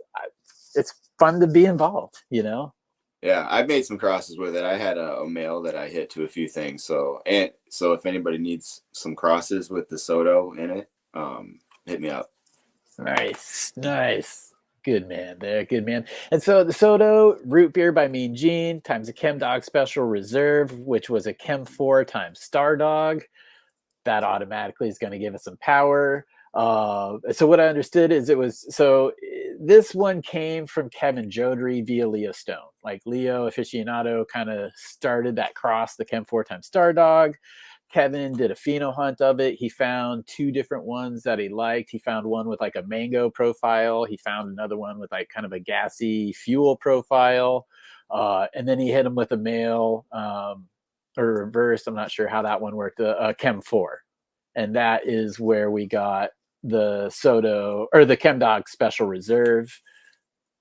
it's fun to be involved, Yeah, I've made some crosses with it. I had a male that I hit to a few things. So if anybody needs some crosses with the Soto in it, hit me up. Nice. Good man there. Good man. And so the Soto root beer by Mean Gene times a Chem Dog Special Reserve, which was a Chem 4 times Star Dog. That automatically is going to give us some power. So what I understood is this one came from Kevin Jodry via Leo Stone. Like Leo Aficionado kind of started that cross, the Chem 4 times Star Dog. Kevin did a pheno hunt of it. He found 2 different ones that he liked. He found one with like a mango profile. He found another one with like kind of a gassy fuel profile. And then he hit him with a male, or reversed. I'm not sure how that one worked. A Chem 4. And that is where we got the Soto or the Chem Dog Special Reserve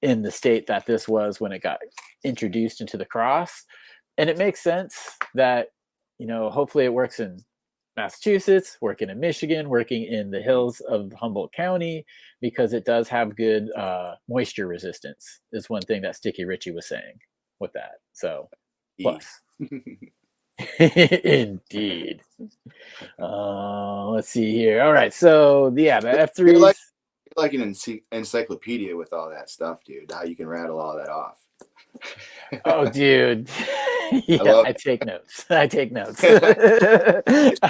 in the state that this was when it got introduced into the cross. And it makes sense that, hopefully it works in Massachusetts, working in Michigan, working in the hills of Humboldt County, because it does have good moisture resistance is one thing that Sticky Richie was saying with that. So plus. Indeed. Let's see here. All right. So the F3. You're like an encyclopedia with all that stuff, dude. How you can rattle all that off. Oh, dude. I take notes. I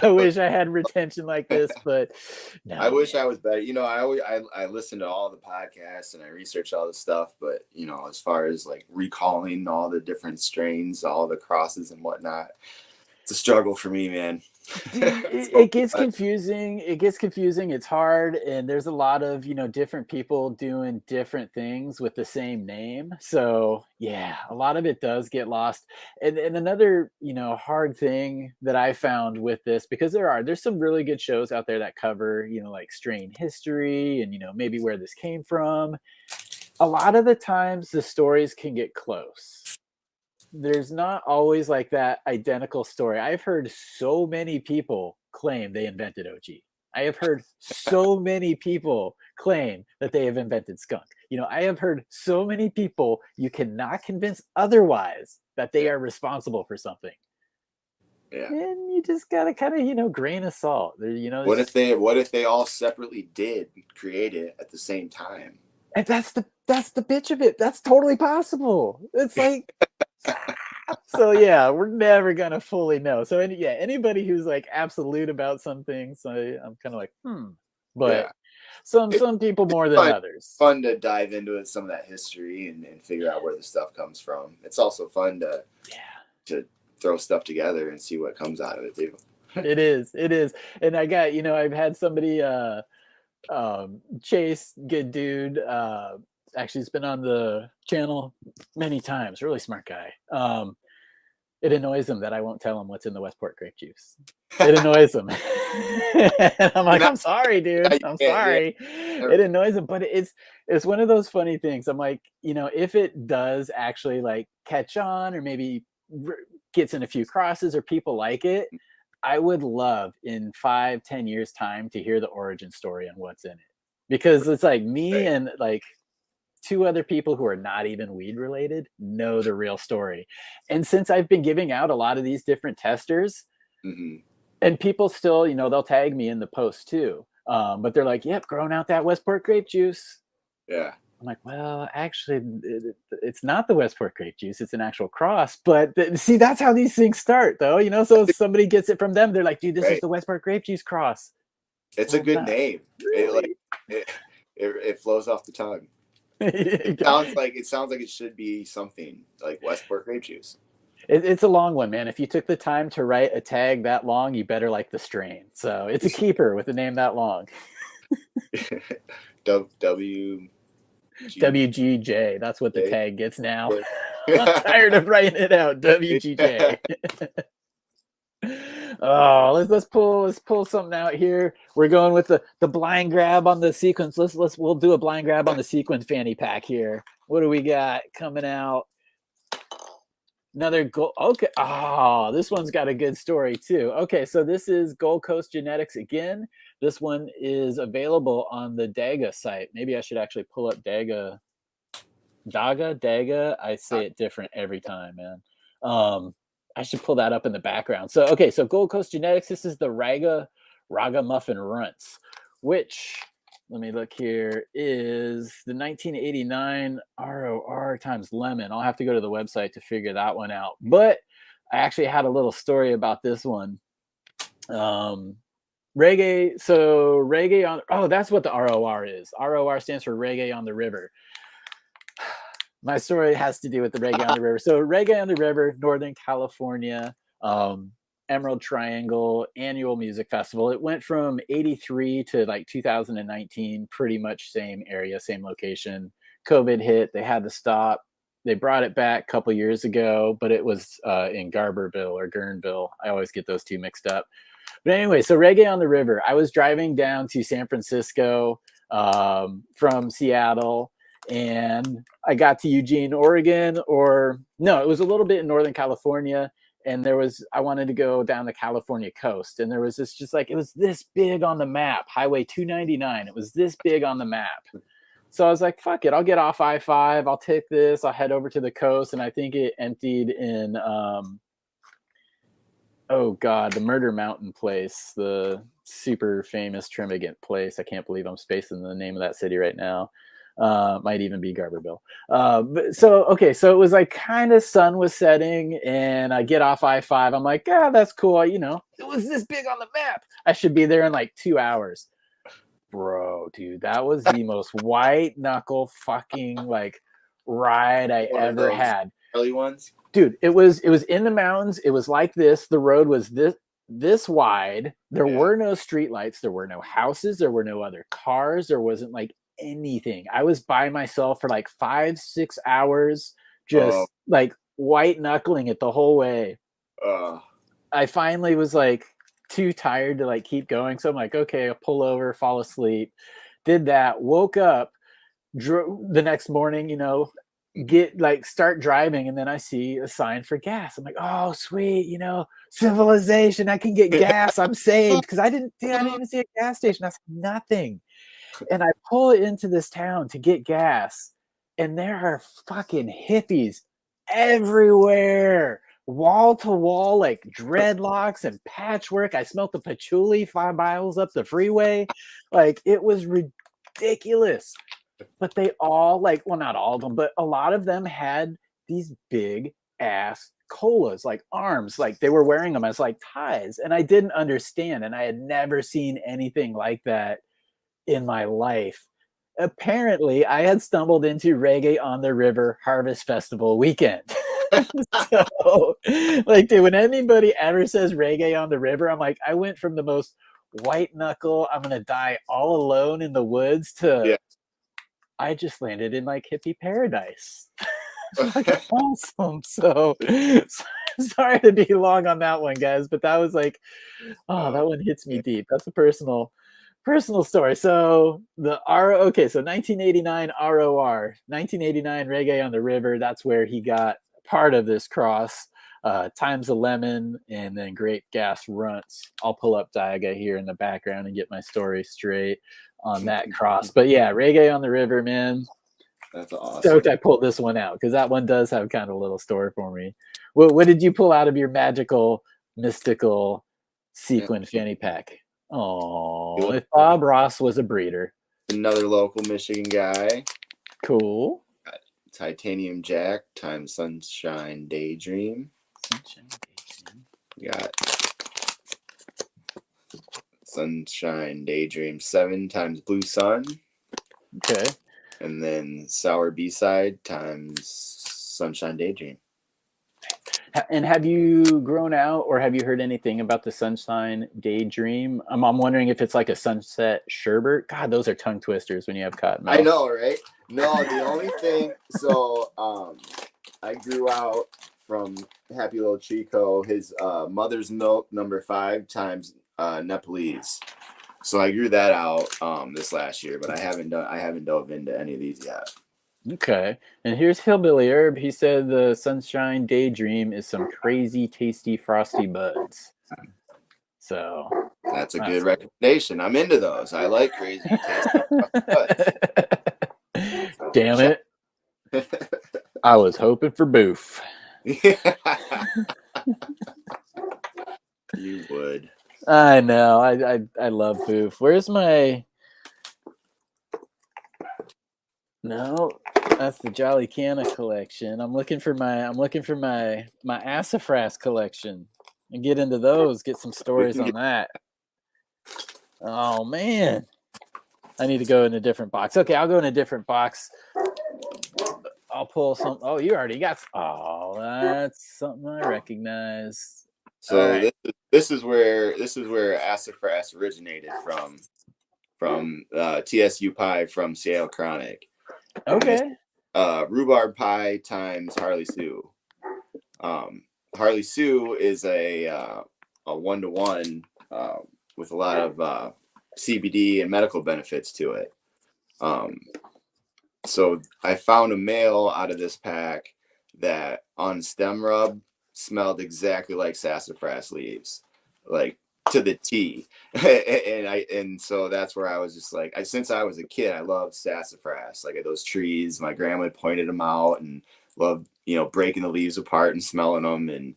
wish I had retention like this, but no. I wish I was better. I listen to all the podcasts and I research all the stuff, but as far as like recalling all the different strains, all the crosses and whatnot, it's a struggle for me, man. It gets confusing. It's hard, and there's a lot of different people doing different things with the same name. So yeah, a lot of it does get lost. And another hard thing that I found with this, because there's some really good shows out there that cover like strain history and maybe where this came from. A lot of the times the stories can get close. There's not always like that identical story. I've heard so many people claim they invented OG. I have heard so many people claim that they have invented skunk. I have heard so many people you cannot convince otherwise that they are responsible for something. Yeah. And you just gotta kind of grain of salt. What if they all separately did create it at the same time? And that's the bitch of it. That's totally possible. It's like so yeah, we're never gonna fully know. So anybody who's like absolute about some things, I'm kind of like, but some people more than others. Fun to dive into some of that history and figure out where the stuff comes from. It's also fun to throw stuff together and see what comes out of it too. It is. And I got, I've had somebody, Chase, good dude, actually has been on the channel many times, really smart guy. It annoys him that I won't tell him what's in the Westport grape juice. It annoys him. And I'm like, I'm sorry, dude. I'm sorry. It annoys him, but it's one of those funny things. I'm like, if it does actually like catch on, or maybe gets in a few crosses, or people like it, I would love in 5-10 years time to hear the origin story on what's in it, because it's like me and like 2 other people who are not even weed related know the real story. And since I've been giving out a lot of these different testers, and people still, they'll tag me in the post too. But they're like, yep, growing out that Westport grape juice. Yeah. I'm like, well, actually, it's not the Westport grape juice. It's an actual cross. But see, that's how these things start, though. So if somebody gets it from them, they're like, dude, this is the Westport grape juice cross. It's a good name. Really? It flows off the tongue. It sounds like it should be something like Westport grape juice. It's a long one, man. If you took the time to write a tag that long, you better like the strain. So it's a keeper with a name that long. WGJ. That's what the tag gets now. I'm tired of writing it out. WGJ. Oh, let's pull something out here. We're going with the blind grab on the sequence. We'll do a blind grab on the sequence fanny pack here. What do we got coming out? Another gold. Okay. Oh, this one's got a good story too. Okay, so this is Gold Coast Genetics again. This one is available on the Daga site. Maybe I should actually pull up Daga. I say it different every time, man. I should pull that up in the background. So, okay, so Gold Coast Genetics, this is the Raga Muffin Runts, which, let me look here, is the 1989 ROR times lemon. I'll have to go to the website to figure that one out. But I actually had a little story about this one. Reggae on, that's what the ROR is. ROR stands for Reggae on the River. My story has to do with the Reggae on the River. So Reggae on the River, Northern California, Emerald Triangle annual music festival. It went from 83 to like 2019, pretty much same area, same location. COVID hit, they had to stop. They brought it back a couple years ago, but it was in Garberville or Guerneville. I always get those two mixed up. But anyway, so Reggae on the River. I was driving down to San Francisco from Seattle, and I got to Eugene, Oregon, or no, it was a little bit in Northern California. And I wanted to go down the California coast. And there was it was this big on the map, Highway 299. It was this big on the map. So I was like, fuck it. I'll get off I-5. I'll take this. I'll head over to the coast. And I think it emptied in, the Murder Mountain place, the super famous Trimagant place. I can't believe I'm spacing the name of that city right now. Might even be Garberville. So it was like kind of sun was setting, and I get off I-5. I'm like, that's cool. It was this big on the map. I should be there in like 2 hours. Bro, dude, that was the most white knuckle fucking like ride I ever had. Early ones, dude. It was in the mountains. It was like this. The road was this wide. There were no streetlights. There were no houses. There were no other cars. There wasn't like anything. I was by myself for like 5-6 hours, just like white knuckling it the whole way. I finally was like too tired to like keep going, so I'm like, okay, I'll pull over, fall asleep. Did that, woke up, the next morning, start driving, and then I see a sign for gas. I'm like, oh sweet, civilization, I can get gas. I'm saved, because I didn't even see a gas station. I said nothing. And I pull into this town to get gas, and there are fucking hippies everywhere, wall to wall, like dreadlocks and patchwork. I smelled the patchouli 5 miles up the freeway. Like, it was ridiculous. But they all, not all of them, but a lot of them had these big ass colas, like arms, like they were wearing them as like ties. And I didn't understand, and I had never seen anything like that in my life. Apparently, I had stumbled into Reggae on the River Harvest Festival weekend. So, like, dude, when anybody ever says reggae on the river, I'm like, I went from the most white knuckle, I'm gonna die all alone in the woods to Yeah. I just landed in like hippie paradise. Fucking awesome. So sorry to be long on that one, guys, but that was like, oh, that one hits me deep. That's a personal story. So the okay, so 1989 ROR, 1989 Reggae on the River. That's where he got part of this cross. Times a lemon and then Great Gas Runts. I'll pull up Diaga here in the background and get my story straight on that cross. But yeah, Reggae on the River, man. That's awesome. Stoked I pulled this one out because that one does have kind of a little story for me. What did you pull out of your magical, mystical sequin fanny pack? Oh, if Bob Ross was a breeder. Another local Michigan guy. Cool. Got Titanium Jack times Sunshine Daydream. We got Sunshine Daydream 7 times Blue Sun. Okay. And then Sour B-Side times Sunshine Daydream. And have you grown out or have you heard anything about the Sunshine Daydream? I'm wondering if it's like a sunset sherbet. God, those are tongue twisters when you have cotton mouth. I know, right? No, the only thing, so I grew out from Happy Little Chico, his Mother's Milk number 5 times Nepalese. So I grew that out this last year, but I haven't dove into any of these yet. Okay. And here's Hillbilly Herb. He said the Sunshine Daydream is some crazy, tasty, frosty buds. So that's a good recommendation. I'm into those. I like crazy, tasty buds. Damn it. I was hoping for boof. You would. I know. I love boof. Where's my... No, that's the Jolly Canna collection. I'm looking for my Sassifrass collection and get into those, get some stories on that. Oh man. I need to go in a different box. Okay, I'll go in a different box. I'll pull some. Oh, you already got. Oh, that's something I recognize. So right. this is where Sassifrass originated from TSU pie from Seattle Chronic. Okay. Rhubarb pie times Harley Sue. Harley Sue is a 1-to-1 with a lot of CBD and medical benefits to it. So I found a male out of this pack that on stem rub smelled exactly like sassafras leaves, like to the T. and so that's where I was just like, since I was a kid, I loved sassafras, like those trees. My grandma pointed them out and loved, breaking the leaves apart and smelling them. And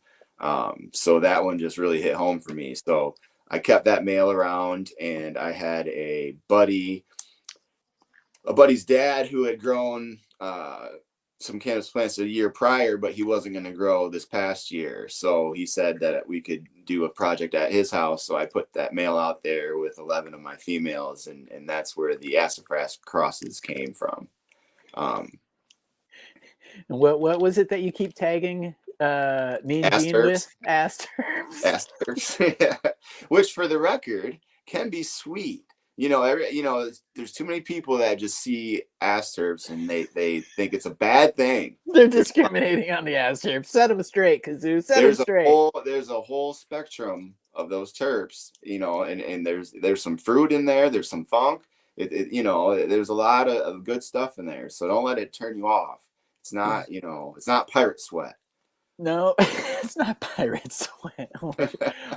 so that one just really hit home for me. So I kept that male around, and I had a buddy's dad who had grown some cannabis plants a year prior, but he wasn't going to grow this past year. So he said that we could do a project at his house. So I put that male out there with 11 of my females, and that's where the Sassifrass crosses came from. And what was it that you keep tagging me and Gene with? Asterbs. Which, for the record, can be sweet. There's too many people that just see asterbs and they think it's a bad thing. They're discriminating on the asterbs. Set them straight, Kazoo. Set them straight. There's a whole spectrum of those terps, and there's some fruit in there. There's some funk. There's a lot of good stuff in there. So don't let it turn you off. It's not, it's not pirate sweat. No, it's not pirate sweat.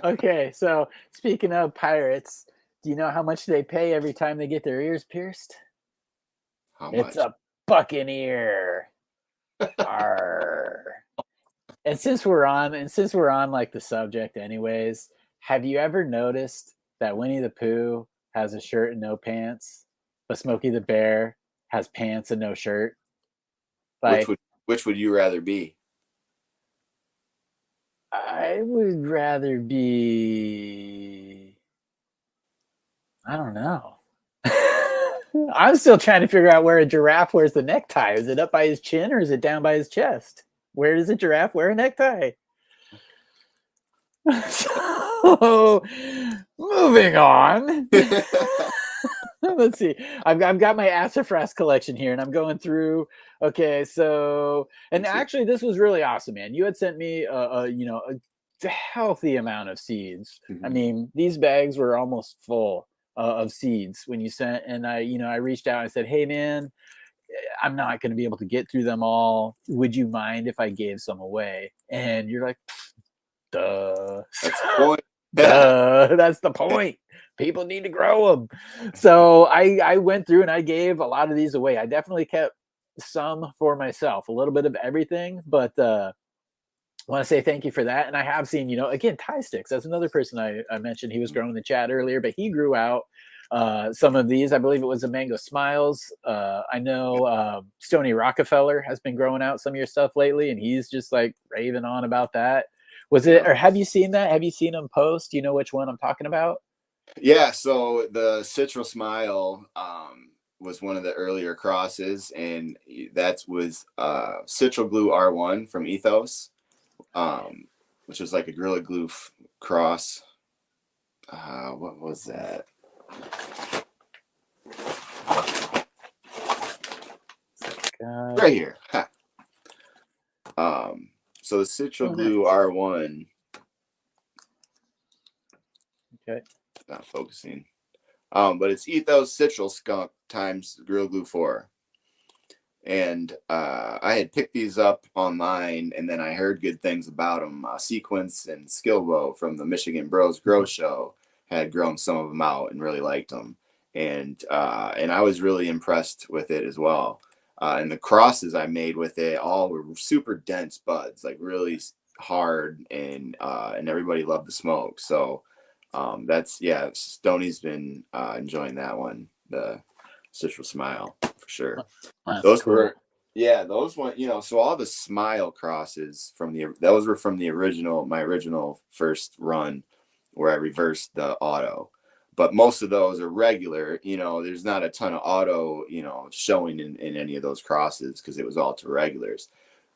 Okay, so speaking of pirates, do you know how much they pay every time they get their ears pierced? How much? It's a buccaneer. And since we're on like the subject anyways, have you ever noticed that Winnie the Pooh has a shirt and no pants, but Smokey the Bear has pants and no shirt? Like, which would you rather be? I would rather be... I don't know. I'm still trying to figure out where a giraffe wears the necktie. Is it up by his chin or is it down by his chest? Where does a giraffe wear a necktie? So, moving on. Let's see. I've got my Sassifrass collection here, and I'm going through. Okay, so and actually, this was really awesome, man. You had sent me a healthy amount of seeds. I mean, these bags were almost full of seeds when you sent, and I reached out and I said, hey, man, I'm not going to be able to get through them all. Would you mind if I gave some away? And you're like, duh. That's the point. Duh, that's the point. People need to grow them. So I went through and I gave a lot of these away. I definitely kept some for myself, a little bit of everything, but I want to say thank you for that. And I have seen, again, Tie Sticks. That's another person I mentioned. He was growing in the chat earlier, but he grew out some of these. I believe it was the Mango Smiles. I know Stony Rockefeller has been growing out some of your stuff lately, and he's just like raving on about that. Was it, or have you seen that? Have you seen him post? Do you know which one I'm talking about? Yeah, so the Citral Smile was one of the earlier crosses, and that was Citral Glue R1 from Ethos, which was like a Gorilla Glue cross. What was that? Right here. So the Citral Glue R1. Okay. Not focusing. But it's Ethos Citral Skunk times Gorilla Glue 4. And I had picked these up online, and then I heard good things about them. Sequence and Skillbo from the Michigan Bros Grow Show had grown some of them out and really liked them. And I was really impressed with it as well. And the crosses I made with it all were super dense buds, like really hard, and everybody loved the smoke. So Stoney's been enjoying that one, the Citral Smile, for sure. Those cool. Those one, so all the Smile crosses those were from my original first run where I reversed the auto. But most of those are regular, there's not a ton of auto, showing in any of those crosses because it was all to regulars.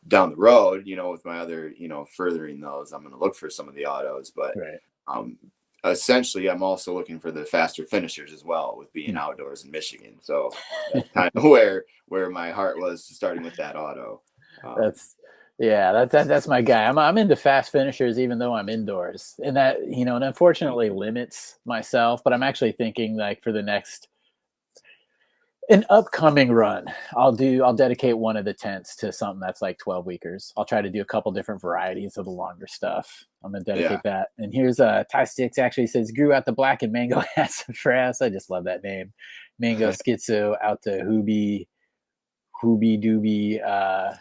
Down the road, with my other, furthering those, I'm going to look for some of the autos. But essentially, I'm also looking for the faster finishers as well, with being outdoors in Michigan. So that's kind of where my heart was, starting with that auto. That's my guy. I'm into fast finishers, even though I'm indoors, and that and unfortunately limits myself. But I'm actually thinking, like, for an upcoming run, I'll dedicate one of the tents to something that's like 12 weekers. I'll try to do a couple different varieties of the longer stuff. I'm gonna dedicate that. And here's Tie Sticks actually says grew out the black and mango sassafras. I just love that name. Mango schizo out to Hoobie Doobie. I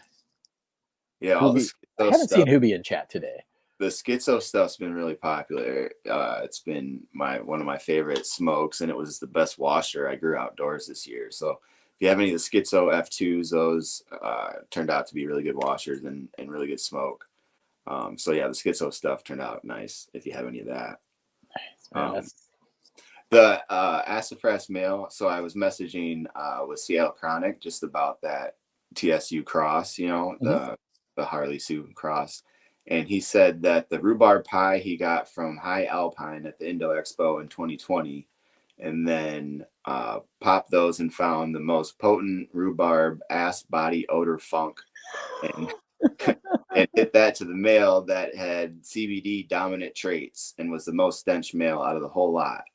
haven't seen Hoobie in chat today. The schizo stuff's been really popular. It's been one of my favorite smokes, and it was the best washer I grew outdoors this year. So if you have any of the schizo F2s, those turned out to be really good washers and really good smoke. The schizo stuff turned out nice if you have any of that. The Sassifrass male. So I was messaging with Seattle Chronic just about that TSU cross, the Harley Sue cross. And he said that the rhubarb pie he got from High Alpine at the Indo Expo in 2020, and then popped those and found the most potent rhubarb ass body odor funk, and and hit that to the male that had CBD dominant traits and was the most stench male out of the whole lot.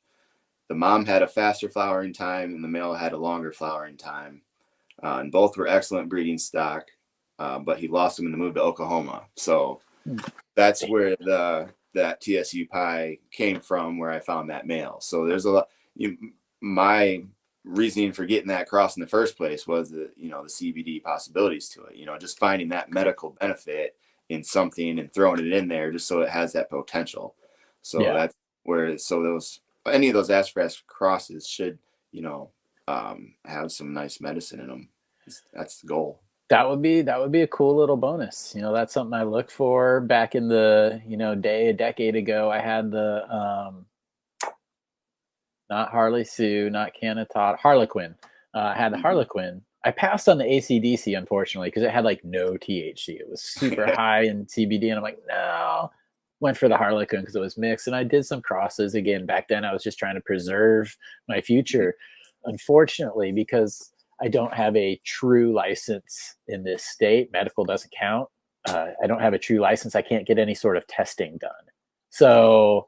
The mom had a faster flowering time, and the male had a longer flowering time, and both were excellent breeding stock. But he lost them in the move to Oklahoma. So that's where that TSU pie came from, where I found that male. So there's a lot. My reasoning for getting that cross in the first place was the CBD possibilities to it. Just finding that medical benefit in something and throwing it in there just so it has that potential. So that's where. So any of those Sassafrass crosses should have some nice medicine in them. That's the goal. That would be a cool little bonus. That's something I looked for back in the, a decade ago. I had the, not Harley Sue, not Canatot, Harlequin. I had the Harlequin I passed on the ACDC, unfortunately, because it had like no THC. It was super high in CBD, and I'm like, no. Went for the Harlequin because it was mixed, and I did some crosses. Again, back then I was just trying to preserve my future. Unfortunately, because I don't have a true license in this state, medical doesn't count. I don't have a true license. I can't get any sort of testing done. So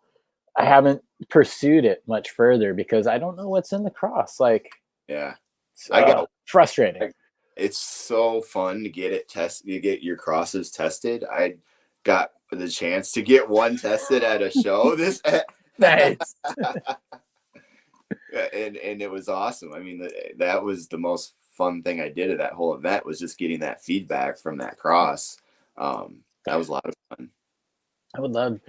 I haven't pursued it much further because I don't know what's in the cross. Like, Yeah. I got frustrating. It's so fun to get it tested. You get your crosses tested. I got the chance to get one tested at a show. Nice. and it was awesome. I mean, that was the most fun thing I did at that whole event, was just getting that feedback from that cross. That was a lot of fun. I would love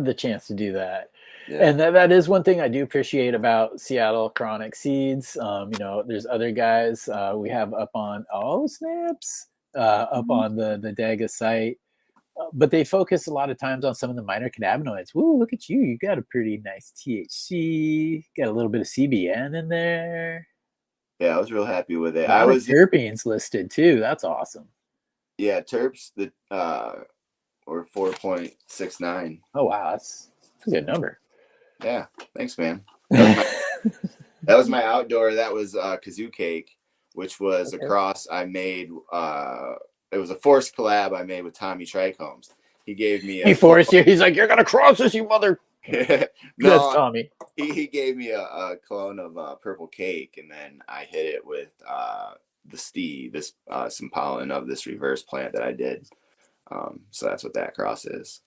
the chance to do that. Yeah. And that is one thing I do appreciate about Seattle Chronic Seeds. There's other guys we have up on up on the Daga site, but they focus a lot of times on some of the minor cannabinoids. Woo, look at you! You got a pretty nice THC. Got a little bit of CBN in there. Yeah, I was real happy with it. I was terpenes listed too. That's awesome. Yeah, terps were 4.69. Oh wow, that's a good number. Yeah, thanks, man. That was my outdoor. That was Kazoo cake, which was a cross I made. It was a forced collab I made with Tommy Trichomes. He gave me he forced you. He's like, you're gonna cross this, you mother. No, that's Tommy. He gave me a clone of purple cake, and then I hit it with some pollen of this reverse plant that I did. So that's what that cross is.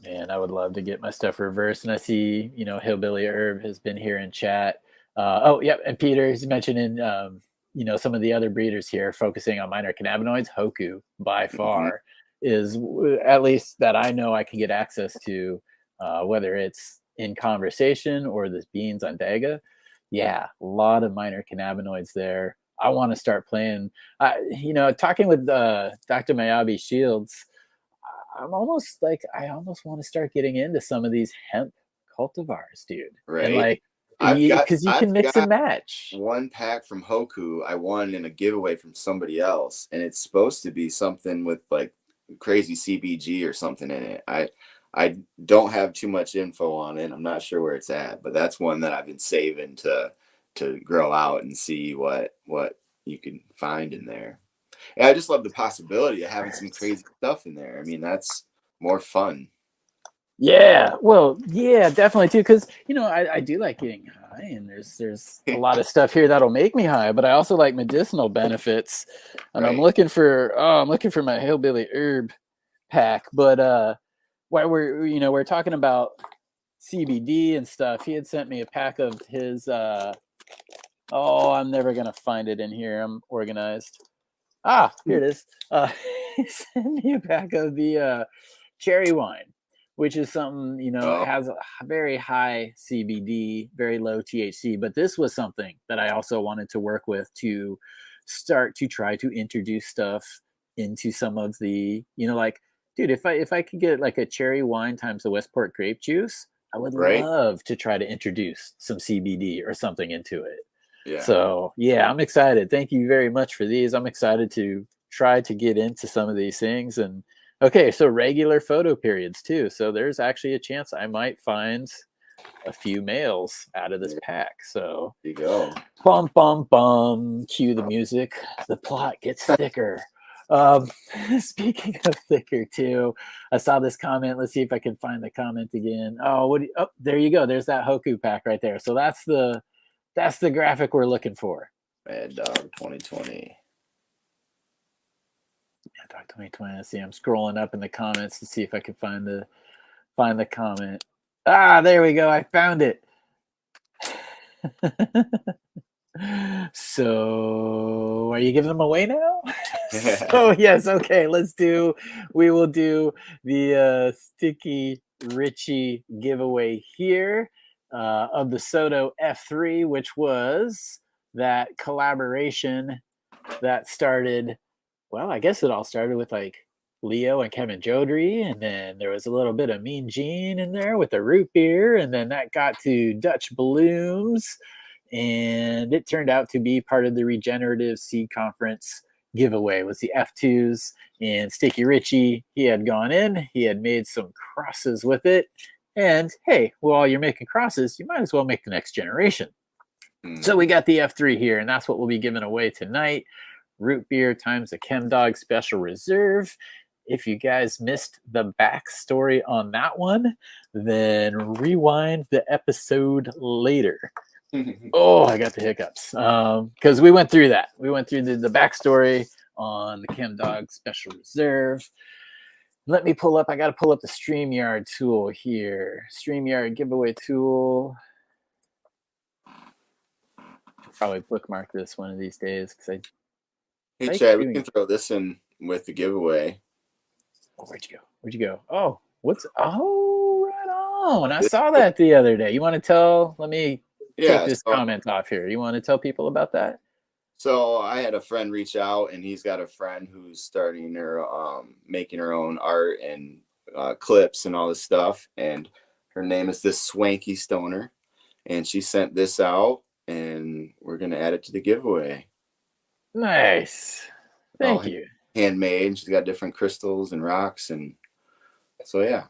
Man, I would love to get my stuff reversed. And I see, Hillbilly Herb has been here in chat. And Peter is mentioning, some of the other breeders here focusing on minor cannabinoids. Hoku, by far, is, at least that I know I can get access to, whether it's in conversation or this beans on Daga. Yeah, a lot of minor cannabinoids there. I want to start playing, talking with Dr. Mayabi Shields. I almost want to start getting into some of these hemp cultivars, dude. Right. And because you can mix and match. One pack from Hoku I won in a giveaway from somebody else, and it's supposed to be something with like crazy CBG or something in it. I don't have too much info on it. I'm not sure where it's at, but that's one that I've been saving to grow out and see what you can find in there. And I just love the possibility of having some crazy stuff in there. I mean, that's more fun. Yeah, well, yeah, definitely too. Because I do like getting high, and there's a lot of stuff here that'll make me high. But I also like medicinal benefits, and right. I'm looking for my Hillbilly Herb pack. But while we're talking about CBD and stuff, he had sent me a pack of his. I'm never gonna find it in here. I'm organized. Here it is. He sent me a pack of the cherry wine, which is something, it has a very high CBD, very low THC. But this was something that I also wanted to work with to start to try to introduce stuff into some of the, dude, if I could get like a cherry wine times the Westport grape juice, I would love to try to introduce some CBD or something into it. Yeah. So yeah, I'm excited. Thank you very much for these. I'm excited to try to get into some of these things. And okay, so regular photo periods too. So there's actually a chance I might find a few males out of this pack. So there you go. Bum bum bum. Cue the music. The plot gets thicker. Speaking of thicker too, I saw this comment. Let's see if I can find the comment again. There you go. There's that Hoku pack right there. So that's the graphic we're looking for. Mad Dog 2020. Mad Dog 2020. Let's see. I'm scrolling up in the comments to see if I can find the comment. There we go. I found it. So are you giving them away now? So yes, okay. We will do the Sticky Richie giveaway here. Of the Soto F3, which was that collaboration that started, well, I guess it all started with like Leo and Kevin Jodrey, and then there was a little bit of Mean Gene in there with the root beer, and then that got to Dutch Blooms, and it turned out to be part of the Regenerative Seed Conference giveaway. Was the F2s, and Sticky Richie, he had gone in, he had made some crosses with it, and hey, while you're making crosses, you might as well make the next generation. So we got the F3 here, and that's what we'll be giving away tonight. Root beer times the Chem Dog Special Reserve. If you guys missed the backstory on that one, then rewind the episode later. Oh, I got the hiccups. Because we went through that. We went through the backstory on the Chem Dog Special Reserve. Let me pull up. I got to pull up the StreamYard tool here. StreamYard giveaway tool. Probably bookmark this one of these days because Hey, Chad, we can throw this in with the giveaway. Oh, where'd you go? Where'd you go? Oh, right on. I saw that the other day. You want to tell? Let me take this comment off here. You want to tell people about that? So I had a friend reach out, and he's got a friend who's starting her, making her own art and clips and all this stuff. And her name is this Swanky Stoner, and she sent this out, and we're gonna add it to the giveaway. Nice. Thank you. Handmade. She's got different crystals and rocks, and so yeah.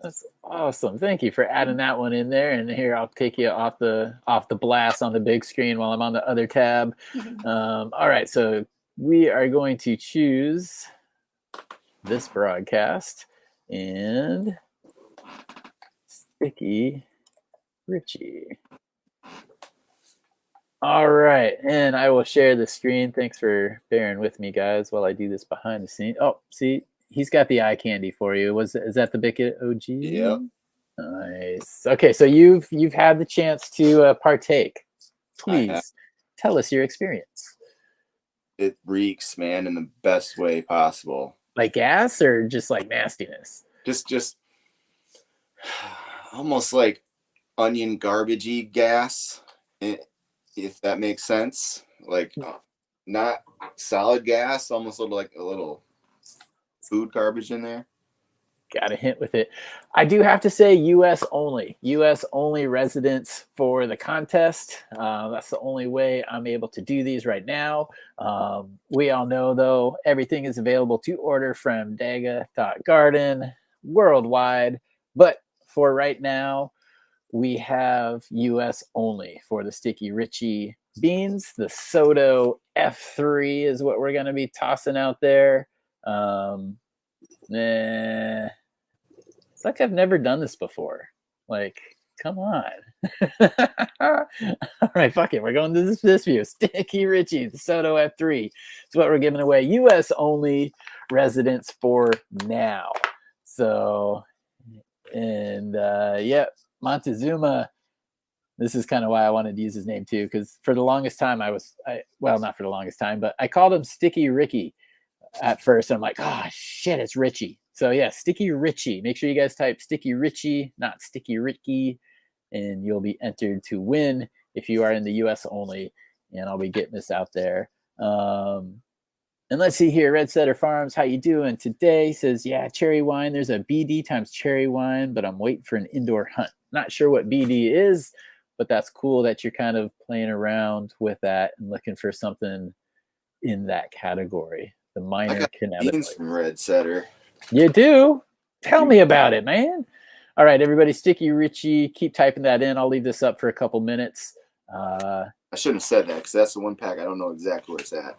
That's awesome. Thank you for adding that one in there. And here, I'll take you off the blast on the big screen while I'm on the other tab. All right, so we are going to choose this broadcast and Sticky Richie. All right, and I will share the screen. Thanks for bearing with me, guys, while I do this behind the scenes. Oh, see, he's got the eye candy for you. Is that the Bicket OG? Yep. Nice. Okay, so you've had the chance to partake. Please tell us your experience. It reeks, man, in the best way possible. Like gas or just like nastiness? Just almost like onion garbagey gas. If that makes sense, like not solid gas, almost like a little food garbage in there. Got a hint with it. I do have to say US only residents for the contest. That's the only way I'm able to do these right now. We all know, though, everything is available to order from daga.garden worldwide. But for right now, we have US only for the Sticky Richie beans. The Soto F3 is what we're going to be tossing out there. It's like I've never done this before. Like, come on. All right, fuck it. We're going to this view. Sticky Richie, the Soto F3 is what we're giving away. US only residents for now. So, and yeah. Montezuma, this is kind of why I wanted to use his name too, because for the longest time well, not for the longest time, but I called him Sticky Ricky at first. And I'm like, oh shit, it's Richie. So yeah, Sticky Richie. Make sure you guys type Sticky Richie, not Sticky Ricky, and you'll be entered to win if you are in the US only. And I'll be getting this out there. And let's see here, Red Setter Farms, how you doing today? Says, yeah, cherry wine. There's a BD times cherry wine, but I'm waiting for an indoor hunt. Not sure what BD is, but that's cool that you're kind of playing around with that and looking for something in that category. The minor cannabinoids. Beans from Red Setter. You do? Tell me about it, man. All right, everybody, Sticky Richie, keep typing that in. I'll leave this up for a couple minutes. I shouldn't have said that because that's the one pack I don't know exactly where it's at.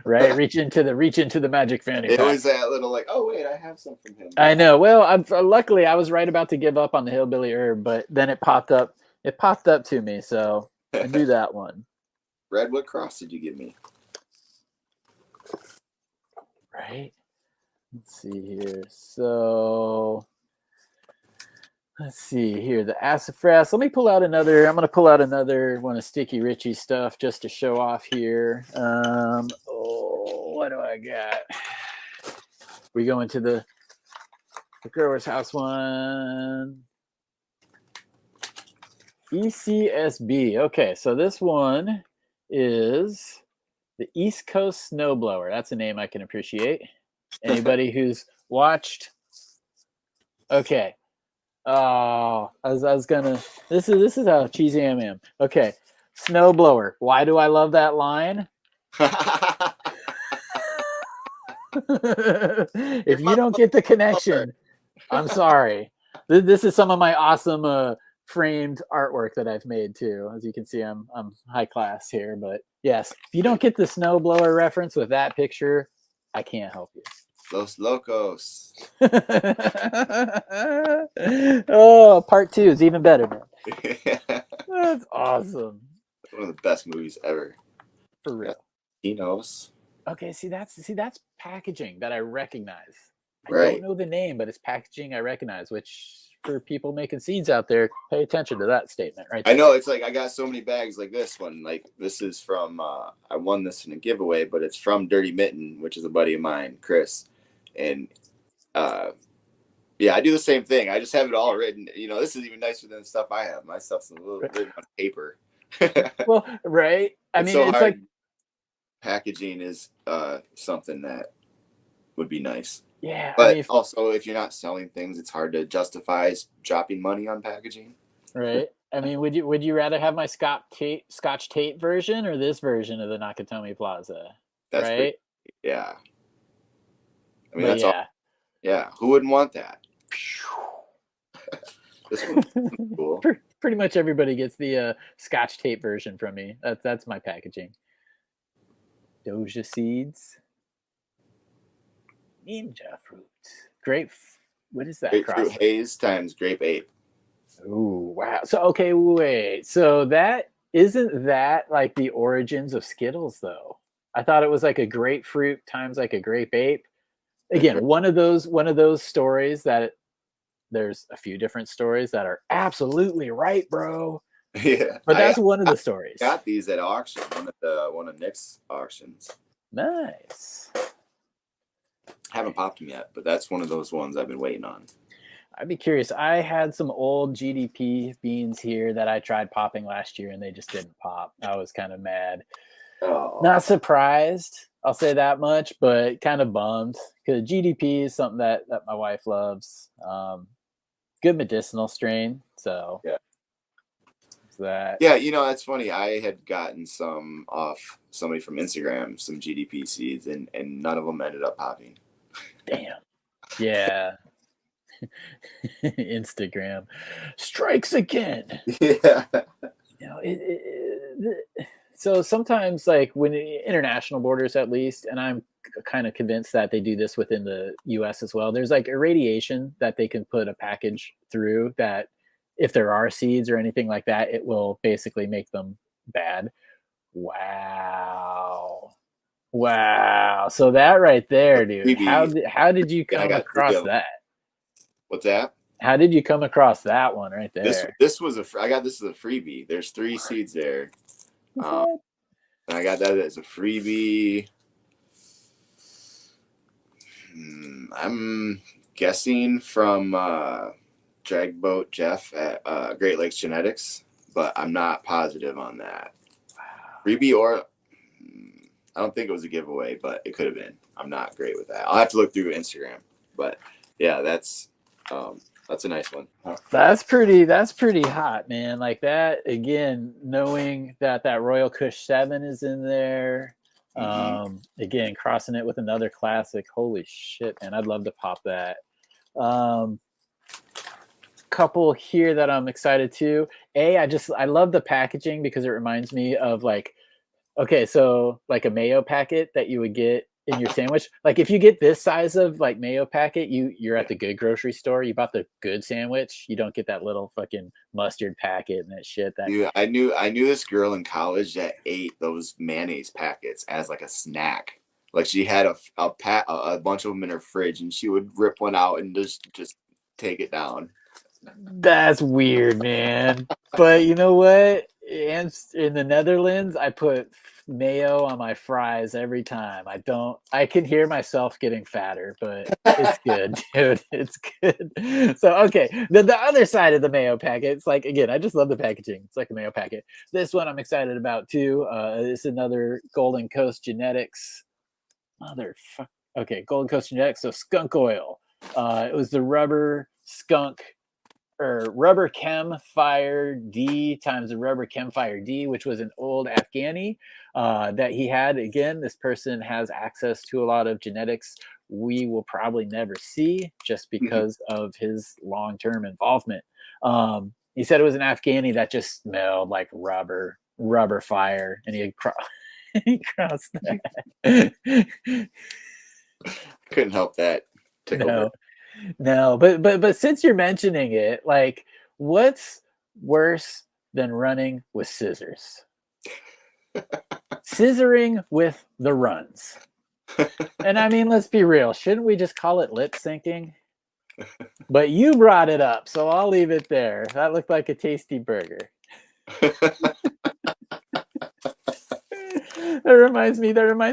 Right, reach into the magic fanny pack. It was that little like, oh wait, I have some from him. I know. Well, luckily I was right about to give up on the hillbilly herb, but then it popped up. It popped up to me, so I do that one. Red, what cross did you give me? Right. Let's see here. So let's see here. The Sassifrass. Let me pull out another. I'm going to pull out another one of Sticky Richie stuff just to show off here. What do I got? We go into the Grower's House one. ECSB. Okay, so this one is the East Coast Snowblower. That's a name I can appreciate. Anybody who's watched? Okay. Oh, I was gonna. This is how cheesy I am. Okay, snowblower. Why do I love that line? If you don't get the connection, I'm sorry. This is some of my awesome framed artwork that I've made too. As you can see, I'm high class here. But yes, if you don't get the snowblower reference with that picture, I can't help you. Los Locos. Oh, part 2 is even better, man. That's awesome. One of the best movies ever. For real. He knows. Okay, see that's packaging that I recognize. I Right. don't know the name, but it's packaging I recognize, which for people making seeds out there, pay attention to that statement right there. I know, it's like I got so many bags like this one. Like this is from I won this in a giveaway, but it's from Dirty Mitten, which is a buddy of mine, Chris. And yeah, I do the same thing. I just have it all written. You know, this is even nicer than the stuff I have. My stuff's a little written on paper. Well, right. I mean, so it's hard. like Packaging is something that would be nice. yeah. But I mean, also, if you're not selling things, it's hard to justify dropping money on packaging. right. I mean, would you rather have my Scotch tape version or this version of the Nakatomi Plaza? That's right. pretty, yeah. I mean, But that's yeah. all. Yeah, who wouldn't want that? This one's cool. Pretty much everybody gets the Scotch tape version from me. That's my packaging. Doja seeds. Ninja fruit. Grape. What is that? Grapefruit haze times grape ape. Ooh, wow. So okay, wait. So that isn't that like the origins of Skittles though? I thought it was like a grapefruit times like a grape ape. Again, one of those stories that there's a few different stories that are absolutely right, bro. Yeah. But that's one of the stories. Got these at auction, one of Nick's auctions. Nice. Haven't popped them yet, but that's one of those ones I've been waiting on. I'd be curious. I had some old GDP beans here that I tried popping last year and they just didn't pop. I was kind of mad. Oh. Not surprised, I'll say that much, but kind of bummed because GDP is something that my wife loves. Good medicinal strain. So yeah. That. Yeah, you know, that's funny. I had gotten some off somebody from Instagram, some GDP seeds, and none of them ended up popping. Damn. Yeah. Instagram strikes again. Yeah. You know, so sometimes, like when international borders, at least, and I'm kind of convinced that they do this within the U.S. as well. There's like irradiation that they can put a package through that, if there are seeds or anything like that, it will basically make them bad. Wow. So that right there, dude. How did you come across that? What's that? How did you come across that one right there? This was I got this as a freebie. There's 3 seeds there. And I got that as a freebie. I'm guessing from Drag Boat Jeff at Great Lakes Genetics, but I'm not positive on that. Wow. Freebie or I don't think it was a giveaway, but it could have been. I'm not great with that. I'll have to look through Instagram, but yeah, that's a nice one. That's pretty hot, man. Like that again, knowing that Royal Kush 7 is in there. Again, crossing it with another classic. Holy shit, man. I'd love to pop that. Couple here that I'm excited to. I love the packaging because it reminds me of like, okay, so like a mayo packet that you would get in your sandwich. Like if you get this size of like mayo packet, you're at the good grocery store. You bought the good sandwich. You don't get that little fucking mustard packet and that shit. Dude, I knew this girl in college that ate those mayonnaise packets as like a snack. Like she had a bunch of them in her fridge, and she would rip one out and just take it down. That's weird, man. But you know what? In the Netherlands, I put mayo on my fries every time. I can hear myself getting fatter, but it's good, dude. It's good. So, okay. The other side of the mayo packet, it's like, again, I just love the packaging. It's like a mayo packet. This one I'm excited about too. It's another Golden Coast Genetics. Motherfucker. Okay, Golden Coast Genetics. So skunk oil. It was the rubber skunk or rubber chem fire D times a rubber chem fire D, which was an old Afghani that he had. Again, this person has access to a lot of genetics we will probably never see just because of his long-term involvement. He said it was an Afghani that just smelled like rubber fire, and he had he crossed that. Couldn't help that. No, but since you're mentioning it, like, what's worse than running with scissors? Scissoring with the runs. And I mean, let's be real. Shouldn't we just call it lip syncing? But you brought it up, so I'll leave it there. That looked like a tasty burger. That reminds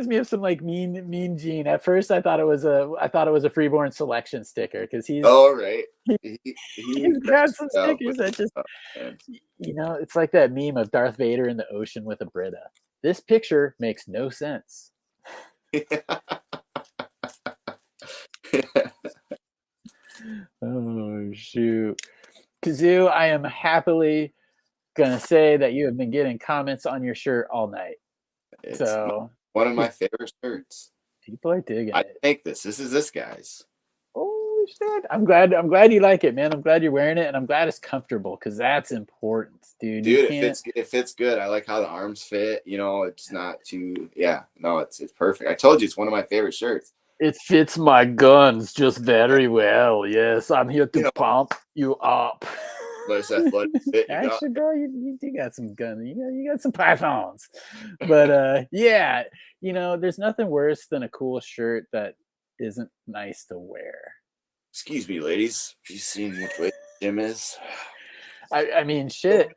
me of some like mean Gene. At first I thought it was a freeborn selection sticker because he's he's got some stickers that just it's like that meme of Darth Vader in the ocean with a Brita. This picture makes no sense. Oh shoot. Kazoo, I am happily gonna say that you have been getting comments on your shirt all night. It's so one of my favorite shirts. People are digging it. I think this is this guy's. Oh shit. I'm glad you like it, man. I'm glad you're wearing it, and I'm glad it's comfortable because that's important, dude. Dude, it fits good. I like how the arms fit. It's not too it's perfect. I told you it's one of my favorite shirts. It fits my guns just very well. Yes, I'm here to pump you up. But it's athletic fit. Actually, bro, you got some guns. You got some pythons. But there's nothing worse than a cool shirt that isn't nice to wear. Excuse me, ladies. Have you seen which way Jim is? I mean, shit.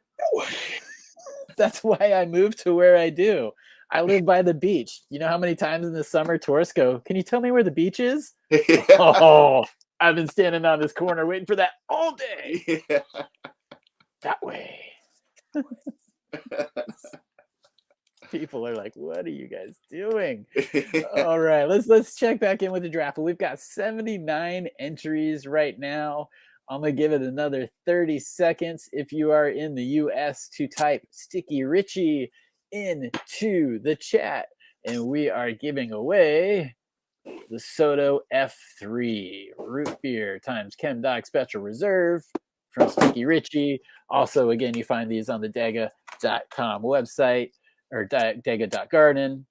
That's why I moved to where I do. I live by the beach. You know how many times in the summer tourists go, "Can you tell me where the beach is?" Yeah. Oh, I've been standing on this corner waiting for that all day. Yeah. That way. People are like, "What are you guys doing?" All right, let's check back in with the draft. We've got 79 entries right now. I'm gonna give it another 30 seconds if you are in the US to type Sticky Richie into the chat, and we are giving away the Soto F3 root beer times Chem Doc Special Reserve from Sticky Richie. Also, again, you find these on the Dega.com website or Dega.garden.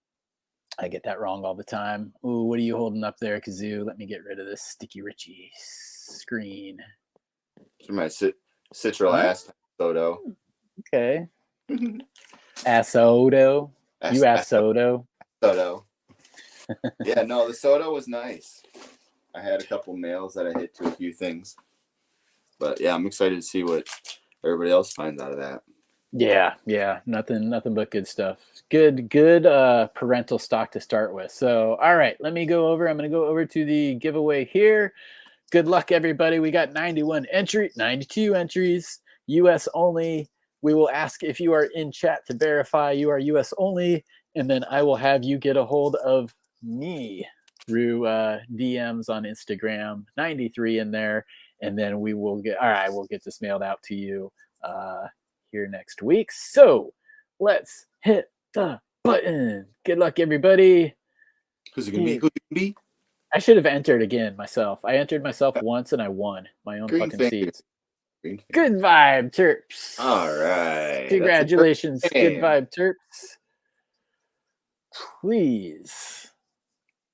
I get that wrong all the time. Ooh, what are you holding up there, Kazoo? Let me get rid of this Sticky Richie screen. For my Citral Ass Soto. Okay. Asoto. You asked Soto. Soto. Yeah, no, the Soto was nice. I had a couple nails that I hit to a few things. But yeah, I'm excited to see what everybody else finds out of that. Yeah. Nothing but good stuff. Good parental stock to start with. So, all right, I'm going to go over to the giveaway here. Good luck, everybody. We got 92 entries, US only. We will ask if you are in chat to verify you are US only, and then I will have you get a hold of me through DMs on Instagram. 93 in there, and then we'll get this mailed out to you here next week. So let's hit the button. Good luck, everybody. Who's it gonna be? I should have entered again myself. I entered myself once and I won my own fucking seeds. Good vibe, Terps. All right. Congratulations, good vibe, Terps. Please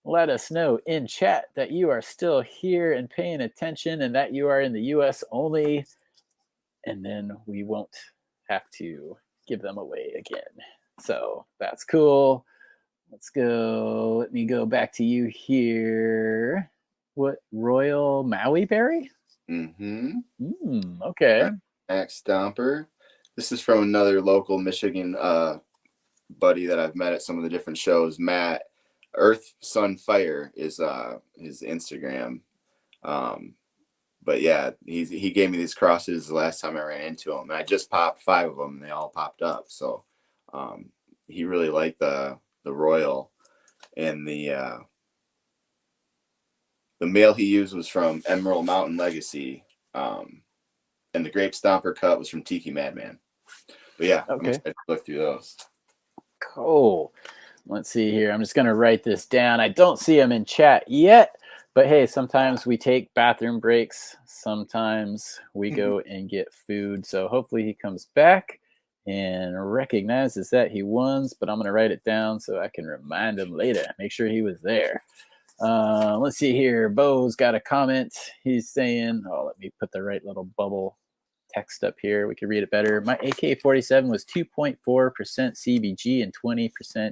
let us know in chat that you are still here and paying attention and that you are in the US only. And then we won't have to give them away again. So that's cool. Let's go. Let me go back to you here. What, Royal Maui Berry? Mm-hmm. Okay. Max Stomper. This is from another local Michigan buddy that I've met at some of the different shows. Matt Earth Sun Fire is his Instagram. But yeah, he gave me these crosses the last time I ran into him. And I just popped 5 of them and they all popped up. So he really liked the Royal, and the male he used was from Emerald Mountain Legacy. and the Grape Stomper cut was from Tiki Madman. But yeah, I'm excited to look through those. Cool. Let's see here. I'm just going to write this down. I don't see him in chat yet, but hey, sometimes we take bathroom breaks. Sometimes we go and get food. So hopefully he comes back and recognizes that he won, but I'm going to write it down so I can remind him later. Make sure he was there. Let's see here. Bo's got a comment. He's saying, let me put the right little bubble text up here. We can read it better. My AK-47 was 2.4% CBG and 20%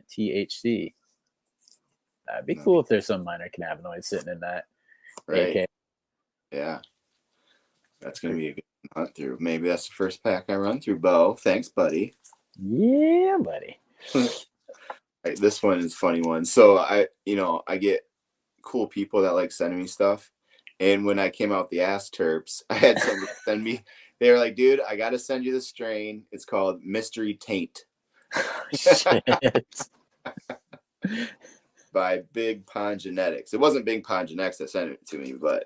THC. It'd be cool if there's some minor cannabinoids sitting in that AK. Yeah. That's going to be a good hunt through. Maybe that's the first pack I run through, Bo. Thanks, buddy. Yeah, buddy. Right, this one is a funny one. So I get cool people that like sending me stuff. And when I came out with the ass terps, I had someone send me. They were like, dude, I got to send you the strain. It's called Mystery Taint. Shit. By Big Pond Genetics. It wasn't Big Pond Genetics that sent it to me, but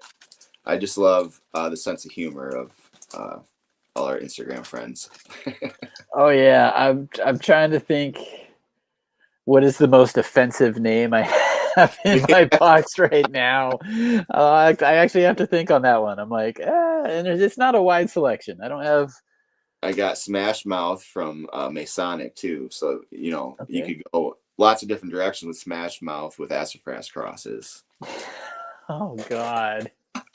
I just love the sense of humor of all our Instagram friends. Oh yeah, I'm trying to think. What is the most offensive name I have in my box right now? I actually have to think on that one. I'm like, and it's not a wide selection. I don't have. I got Smash Mouth from Masonic too, so you could go lots of different directions with Smash Mouth with Sassifrass crosses. Oh God,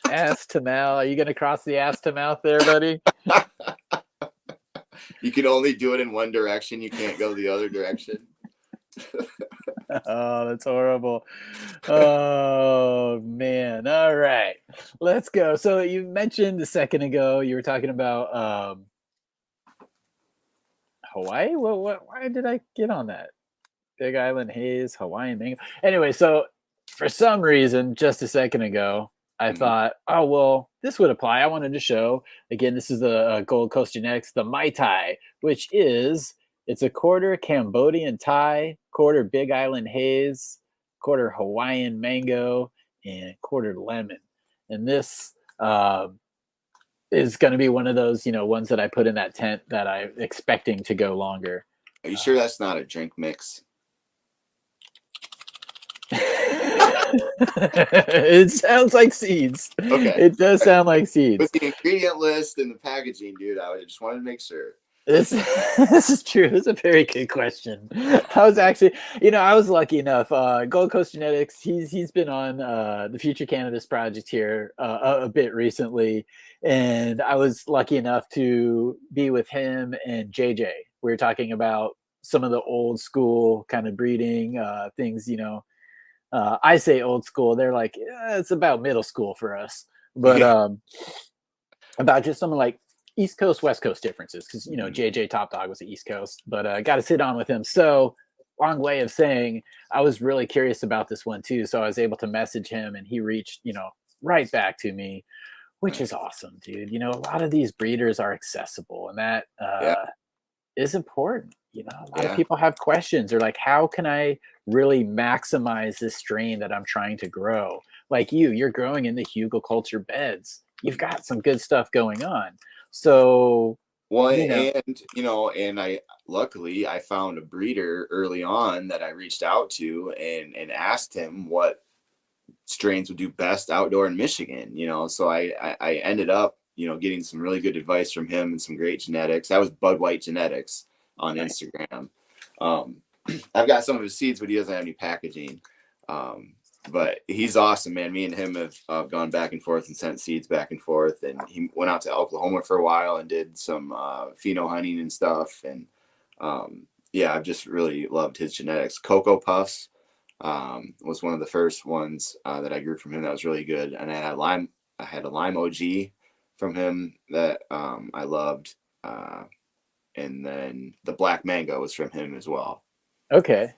ass to mouth. Are you gonna cross the ass to mouth there, buddy? You can only do it in one direction. You can't go the other direction. Oh, that's horrible. Oh man. All right, let's go. So you mentioned a second ago you were talking about Hawaii. What why did I get on that? Big Island Haze, Hawaiian Mango. Anyway, so for some reason just a second ago I thought, oh well, this would apply. I wanted to show again, this is the Gold Coast Genetics, the Mai Tai, which is it's a quarter Cambodian Thai, quarter Big Island Haze, quarter Hawaiian Mango, and quarter lemon. And this is going to be one of those, ones that I put in that tent that I'm expecting to go longer. Are you sure that's not a drink mix? It sounds like seeds. Okay. It does sound like seeds. With the ingredient list and the packaging, dude, I just wanted to make sure. This is true. It's a very good question. I was actually, I was lucky enough. Gold Coast Genetics, he's been on the Future Cannabis project here a bit recently, and I was lucky enough to be with him and JJ. We were talking about some of the old school kind of breeding things. I say old school. They're like, it's about middle school for us, but about just some like East Coast, West Coast differences, because JJ Top Dog was the East Coast, but got to sit on with him. So long way of saying I was really curious about this one too. So I was able to message him, and he reached right back to me, which is awesome, dude. A lot of these breeders are accessible, and that is important. A lot of people have questions. They're like, how can I really maximize this strain that I'm trying to grow? Like you're growing in the hugelkultur beds. You've got some good stuff going on. So, and I luckily I found a breeder early on that I reached out to and asked him what strains would do best outdoor in Michigan. So I ended up getting some really good advice from him and some great genetics. That was Bud White Genetics on Instagram. I've got some of his seeds, but he doesn't have any packaging. But he's awesome, man. Me and him have gone back and forth and sent seeds back and forth. And he went out to Oklahoma for a while and did some pheno hunting and stuff. And I've just really loved his genetics. Cocoa Puffs was one of the first ones that I grew from him that was really good. And I had a lime OG from him that I loved. And then the Black Mango was from him as well. Okay.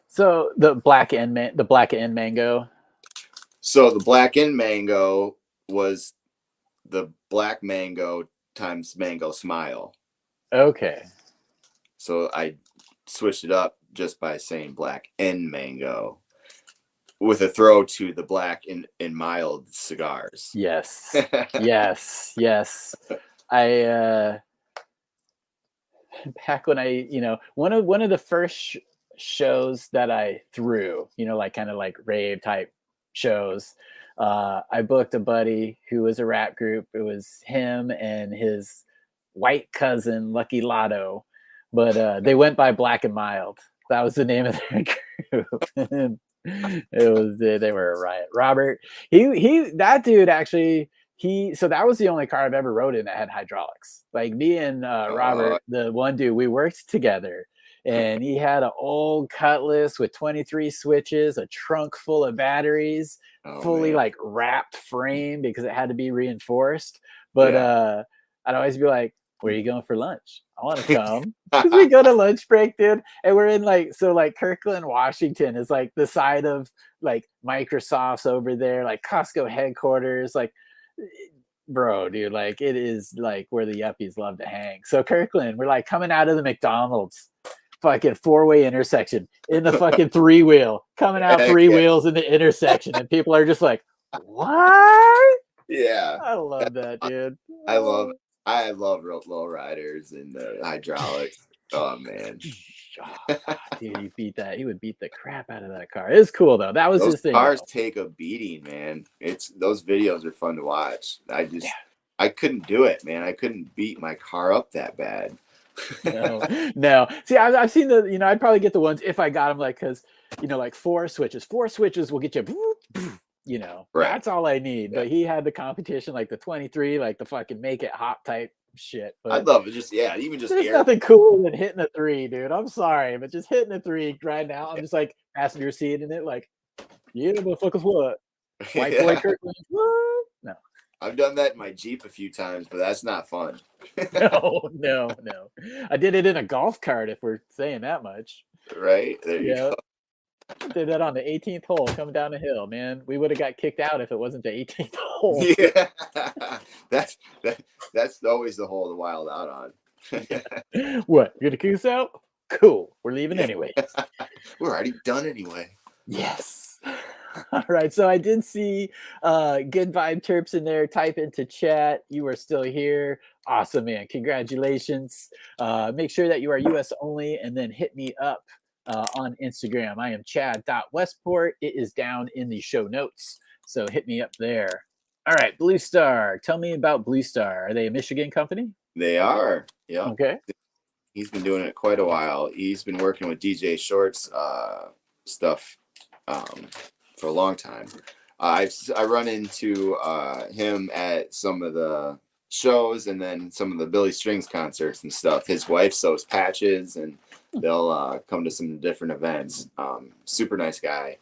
So the Black End Mango. So the Black End Mango was the Black Mango times Mango Smile. Okay. So I switched it up just by saying Black End Mango with a throw to the black and mild cigars. Yes. Yes. I back when I, one of the first shows that I threw, like kind of like rave type shows, I booked a buddy who was a rap group. It was him and his white cousin Lucky Lotto, but they went by Black and Mild. That was the name of their group. They were a riot. Robert, that dude actually, so that was the only car I've ever rode in that had hydraulics. Like me and Robert, the one dude, we worked together, and he had an old Cutlass with 23 switches, a trunk full of batteries, fully like wrapped frame because it had to be reinforced. But I'd always be like, where are you going for lunch? I want to come. Because we go to lunch break, dude. And we're in like Kirkland, Washington is like the side of like Microsoft's over there, like Costco headquarters. Like, bro, dude, like it is like where the yuppies love to hang. So Kirkland, we're like coming out of the McDonald's fucking 4-way intersection in the fucking 3-wheel, coming out 3 wheels in the intersection. And people are just like, what? Yeah. I love that, dude. I love low riders and the hydraulics. Oh man, dude, he would beat the crap out of that car. It was cool though. That was his thing. Cars take a beating, man. Those videos are fun to watch. I couldn't do it, man. I couldn't beat my car up that bad. No. See, I've seen I'd probably get the ones if I got them, like, because like 4 switches will get you. Right. That's all I need. But he had the competition, like the 23, like the fucking make it hot type shit. But I'd love it. There's nothing cool than hitting a 3, dude. I'm sorry, but just hitting a 3 right now, I'm just like passenger seat in it, like, yeah, motherfuckers, what? White boy Kirkland, what? No. I've done that in my Jeep a few times, but that's not fun. No. I did it in a golf cart, if we're saying that much. Right? There you go. Did that on the 18th hole coming down the hill, man. We would have got kicked out if it wasn't the 18th hole. Yeah. That's always the hole to wild out on. What? You're gonna kick us out? Cool. We're leaving anyway. We're already done anyway. Yes. All right. So I did see Good Vibe Terps in there. Type into chat. You are still here. Awesome, man. Congratulations. Make sure that you are US only, and then hit me up on Instagram. I am chad.westport. It is down in the show notes. So hit me up there. All right. Blue Star. Tell me about Blue Star. Are they a Michigan company? They are. Yeah. Okay. He's been doing it quite a while. He's been working with DJ Short's stuff for a long time. I run into him at some of the shows and then some of the Billy Strings concerts and stuff. His wife sews patches, and they'll come to some different events. Super nice guy.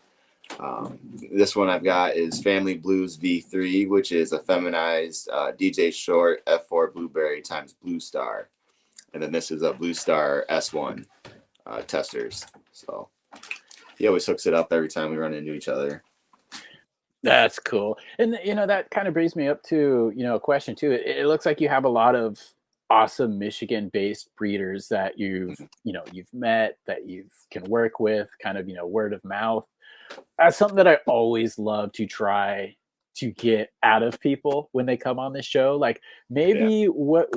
This one I've got is Family Blues V3, which is a feminized DJ Short F4 Blueberry times Blue Star. And then this is a Blue Star S1 testers. So he always hooks it up every time we run into each other. That's cool. And, that kind of brings me up to, a question too. It looks like you have a lot of awesome Michigan-based breeders that you've met, that you can work with, kind of, word of mouth. That's something that I always love to try to get out of people when they come on the show. Like maybe what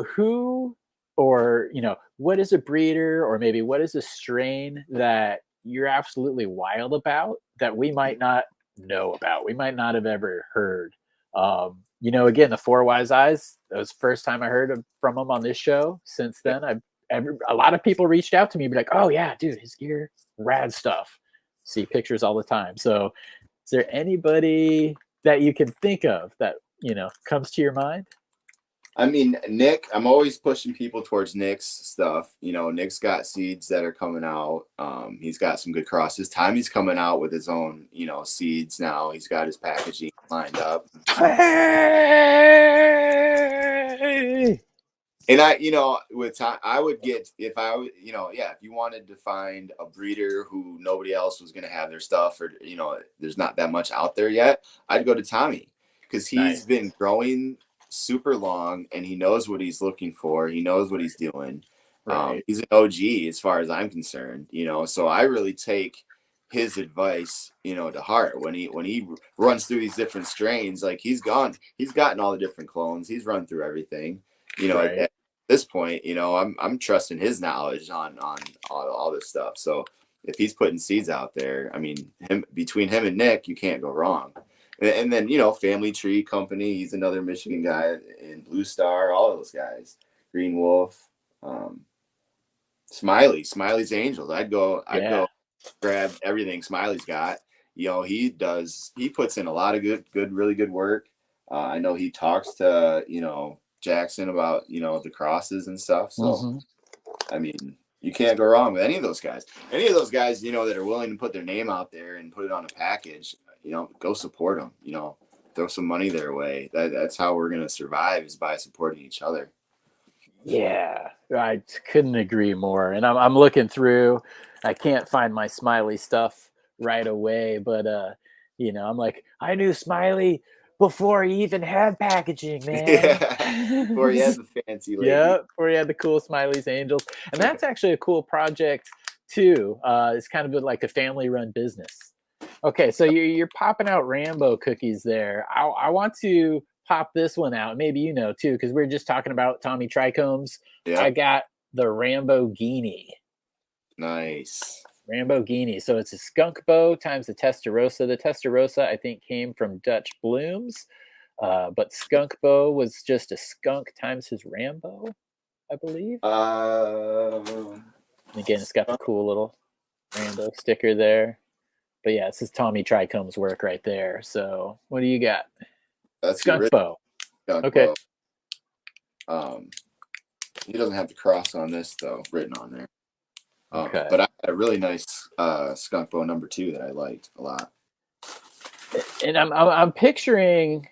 is a breeder, or maybe what is a strain that you're absolutely wild about that we might not know about, we might not have ever heard. Again, the 4 Wise Eyes, that was the first time I heard from them on this show. Since then, a lot of people reached out to me, be like, oh yeah, dude, his gear, rad stuff. See pictures all the time. So is there anybody that you can think of that comes to your mind? I mean, Nick, I'm always pushing people towards Nick's stuff. Nick's got seeds that are coming out. He's got some good crosses. Tommy's coming out with his own, seeds now. He's got his packaging lined up. Hey! And with time, I would get, if you wanted to find a breeder who nobody else was going to have their stuff, or, there's not that much out there yet, I'd go to Tommy, because he's been growing super long and he knows what he's looking for. He knows what he's doing. Right. He's an OG as far as I'm concerned, so I really take his advice, to heart when he runs through these different strains. Like he's gotten all the different clones. He's run through everything. you know, Right. at this point, you know, I'm trusting his knowledge on all this stuff. So if he's putting seeds out there, I mean, between him and Nick, you can't go wrong. And then, you know, Family Tree Company, he's another Michigan guy, and Blue Star, all of those guys, Green Wolf, Smiley's Angels. I'd go grab everything Smiley's got. You know, he puts in a lot of really good work. I know he talks to, you know, Jackson about, you know, the crosses and stuff. So, I mean, you can't go wrong with any of those guys. Any of those guys, you know, that are willing to put their name out there and put it on a package, you know, go support them, you know, throw some money their way. That's how we're going to survive, is by supporting each other. Yeah, I couldn't agree more. And I'm looking through. I can't find my Smiley stuff right away, but you know, I'm like, I knew Smiley before he even had packaging, man. Yeah, before he had the fancy lady. Yeah, before he had the cool Smiley's Angels. And that's actually a cool project too. It's kind of like a family-run business. Okay, so you're popping out Rambo cookies there. I want to pop this one out. Maybe you know too, because we're just talking about Tommy Trichomes. Yeah. I got the Rambo-Guinea. Nice. Rambo-Guinea. So it's a skunk bow times the Testarossa. The Testarossa, I think, came from Dutch Blooms. But skunk bow was just a skunk times his Rambo, I believe. And again, it's got the cool little Rambo sticker there. But yeah, this is Tommy Trichome's work right there. So what do you got? That's skunk bow. Skunk okay. Bow. He doesn't have the cross on this though, written on there. Okay. But I had a really nice skunk bow number 2 that I liked a lot. And I'm picturing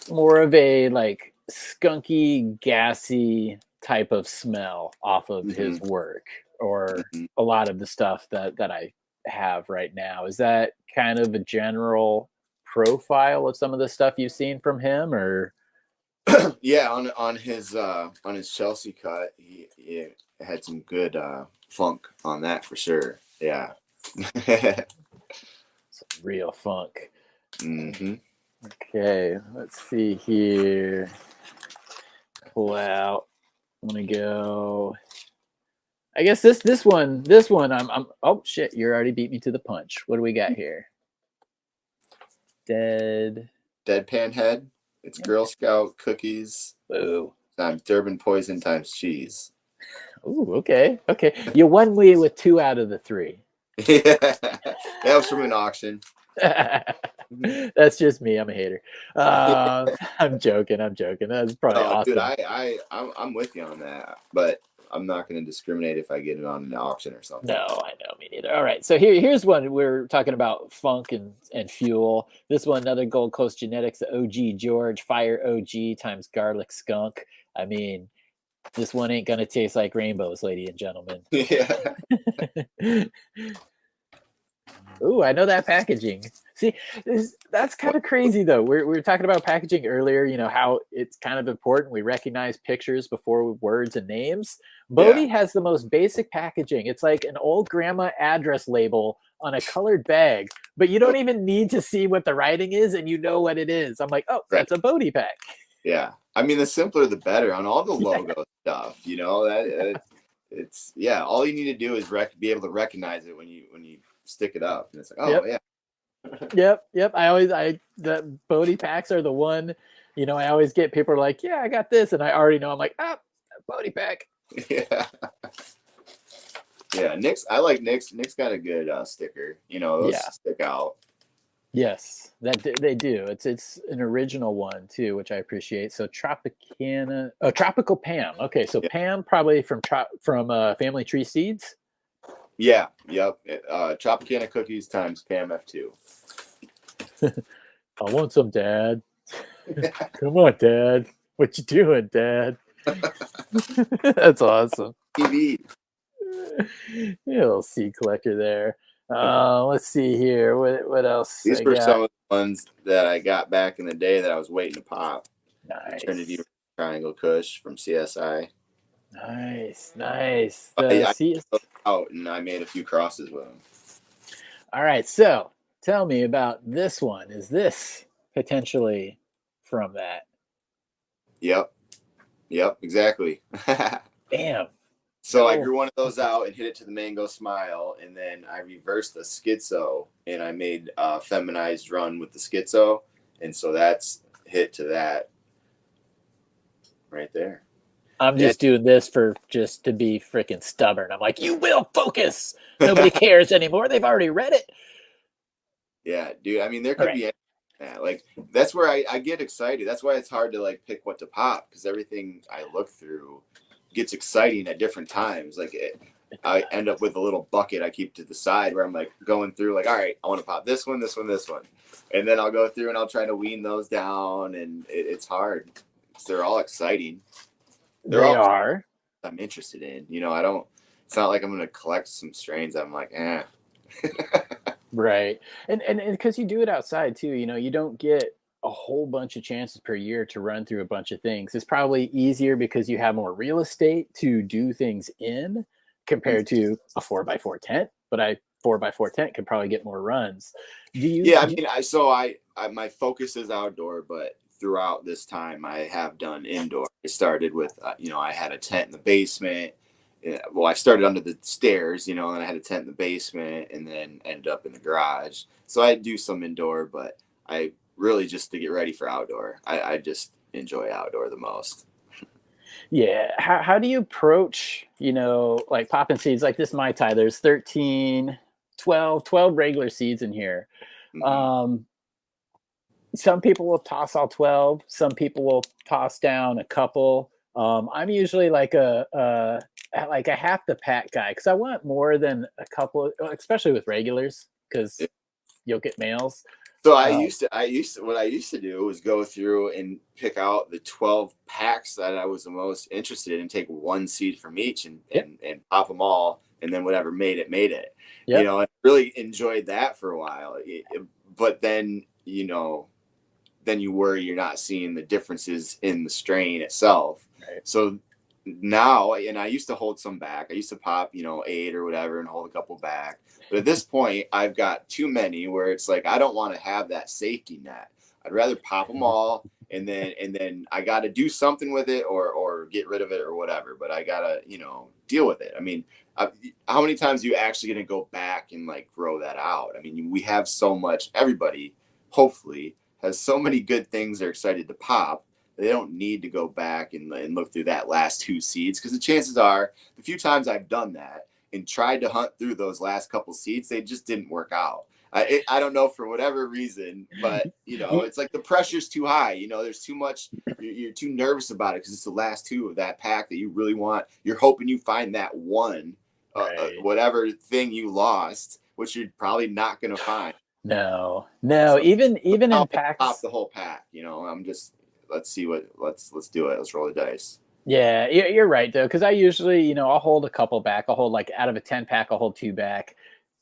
more of a like skunky, gassy type of smell off of his work, or a lot of the stuff that I have right now. Is that kind of a general profile of some of the stuff you've seen from him, or? Yeah, on his Chelsea cut, he had some good funk on that for sure. Yeah. Some real funk. Mm-hmm. Okay, let's see here. Pull out. I'm gonna go. I guess this one. I'm. Oh shit! You already beat me to the punch. What do we got here? Deadpan head. It's Girl Scout cookies. Ooh. Times Durban poison times cheese. Ooh. Okay. You won me with 2 out of the 3. Yeah, that was from an auction. That's just me. I'm a hater. I'm joking. That's probably awesome. Dude, I'm with you on that, but I'm not going to discriminate if I get it on an auction or something. No, I know, me neither. All right, so here's one. We're talking about funk and fuel. This one, another Gold Coast Genetics, the OG George Fire OG times garlic skunk. I mean, this one ain't gonna taste like rainbows, ladies and gentlemen. Yeah. Ooh, I know that packaging. See, that's kind of crazy though. We were talking about packaging earlier, you know, how it's kind of important. We recognize pictures before words and names. Bodhi has the most basic packaging. It's like an old grandma address label on a colored bag, but you don't even need to see what the writing is and you know what it is. I'm like, oh, that's a Bodhi pack. Yeah. I mean, the simpler the better on all the logo stuff, you know, it's all you need to do is be able to recognize it when you stick it up, and it's like, oh yeah. Yep. The Bodhi packs are the one, you know, I always get people are like, yeah, I got this, and I already know. I'm like, Bodhi pack. Yeah. I like Nick's got a good sticker, you know, those stick out. Yes, that they do. It's an original one too, which I appreciate. So Tropical Pam. Okay, so Pam probably from Family Tree Seeds. Yeah, yep. Tropicana cookies times Pam F2. I want some, Dad. Come on, Dad. What you doing, Dad? That's awesome. TV. Yeah, little seed collector there. Let's see here. What else? These were some of the ones that I got back in the day that I was waiting to pop. Nice. Trinity Triangle Kush from CSI. Nice. I out and I made a few crosses with them. All right, so tell me about this one. Is this potentially from that? Yep. Yep, exactly. Damn. So I No. grew one of those out and hit it to the Mango Smile, and then I reversed the Schizo, and I made a Feminized run with the Schizo, and so that's hit to that right there. I'm Yeah, just doing this for just to be freaking stubborn. I'm like, you will focus. Nobody cares anymore. They've already read it. yeah, dude. I mean, there All could right. be that. Like that's where I get excited. That's why it's hard to like pick what to pop because everything I look through gets exciting at different times. Like I end up with a little bucket I keep to the side where I'm like going through like, all right, I want to pop this one, this one, this one. And then I'll go through and I'll try to wean those down and it's hard. They're all exciting. They're They all are. I'm interested in. You know, I don't it's not like I'm gonna collect some strains. I'm like, Right. And because you do it outside too, you know, you don't get a whole bunch of chances per year to run through a bunch of things. It's probably easier because you have more real estate to do things in compared to a 4x4 tent, but a 4x4 tent could probably get more runs. yeah, I mean I my focus is outdoor, but throughout this time I have done indoor. I started with you know, I had a tent in the basement. Well, I started under the stairs, you know, and I had a tent in the basement and then ended up in the garage. So I do some indoor, but I really just to get ready for outdoor. I just enjoy outdoor the most. Yeah. How do you approach, you know, like popping seeds like this Mai Tai? There's 13, 12 regular seeds in here. Mm-hmm. Um, some people will toss all 12. Some people will toss down a couple. I'm usually like like a half the pack guy because I want more than a couple, especially with regulars because you'll get males. So Uh, what I used to do was go through and pick out the 12 packs that I was the most interested in, take one seed from each yep, and pop them all. And then whatever made it, you yep, know, I really enjoyed that for a while. But then, you know, then you worry you're not seeing the differences in the strain itself. right. So now, and I used to hold some back. I used to pop, you know, 8 or whatever and hold a couple back. But at this point, I've got too many where it's like I don't want to have that safety net. I'd rather pop them all and then I got to do something with it or get rid of it or whatever. But I gotta, you know, deal with it. I mean, how many times are you actually gonna go back and like grow that out? I mean, we have so much. Everybody, hopefully, has so many good things they're excited to pop. They don't need to go back and look through that last 2 seeds because the chances are the few times I've done that and tried to hunt through those last couple seeds, they just didn't work out. I don't know for whatever reason, but you know, it's like the pressure's too high. You know, there's too much. You're too nervous about it because it's the last 2 of that pack that you really want. You're hoping you find that one, Right. whatever thing you lost, which you're probably not going to find. No, So even I'll in pop packs. the whole pack. You know, I'm just let's do it. Let's roll the dice. Yeah, you're right though, because I usually, you know, I'll hold a couple back. I'll hold like out of a 10 pack, I'll hold 2 back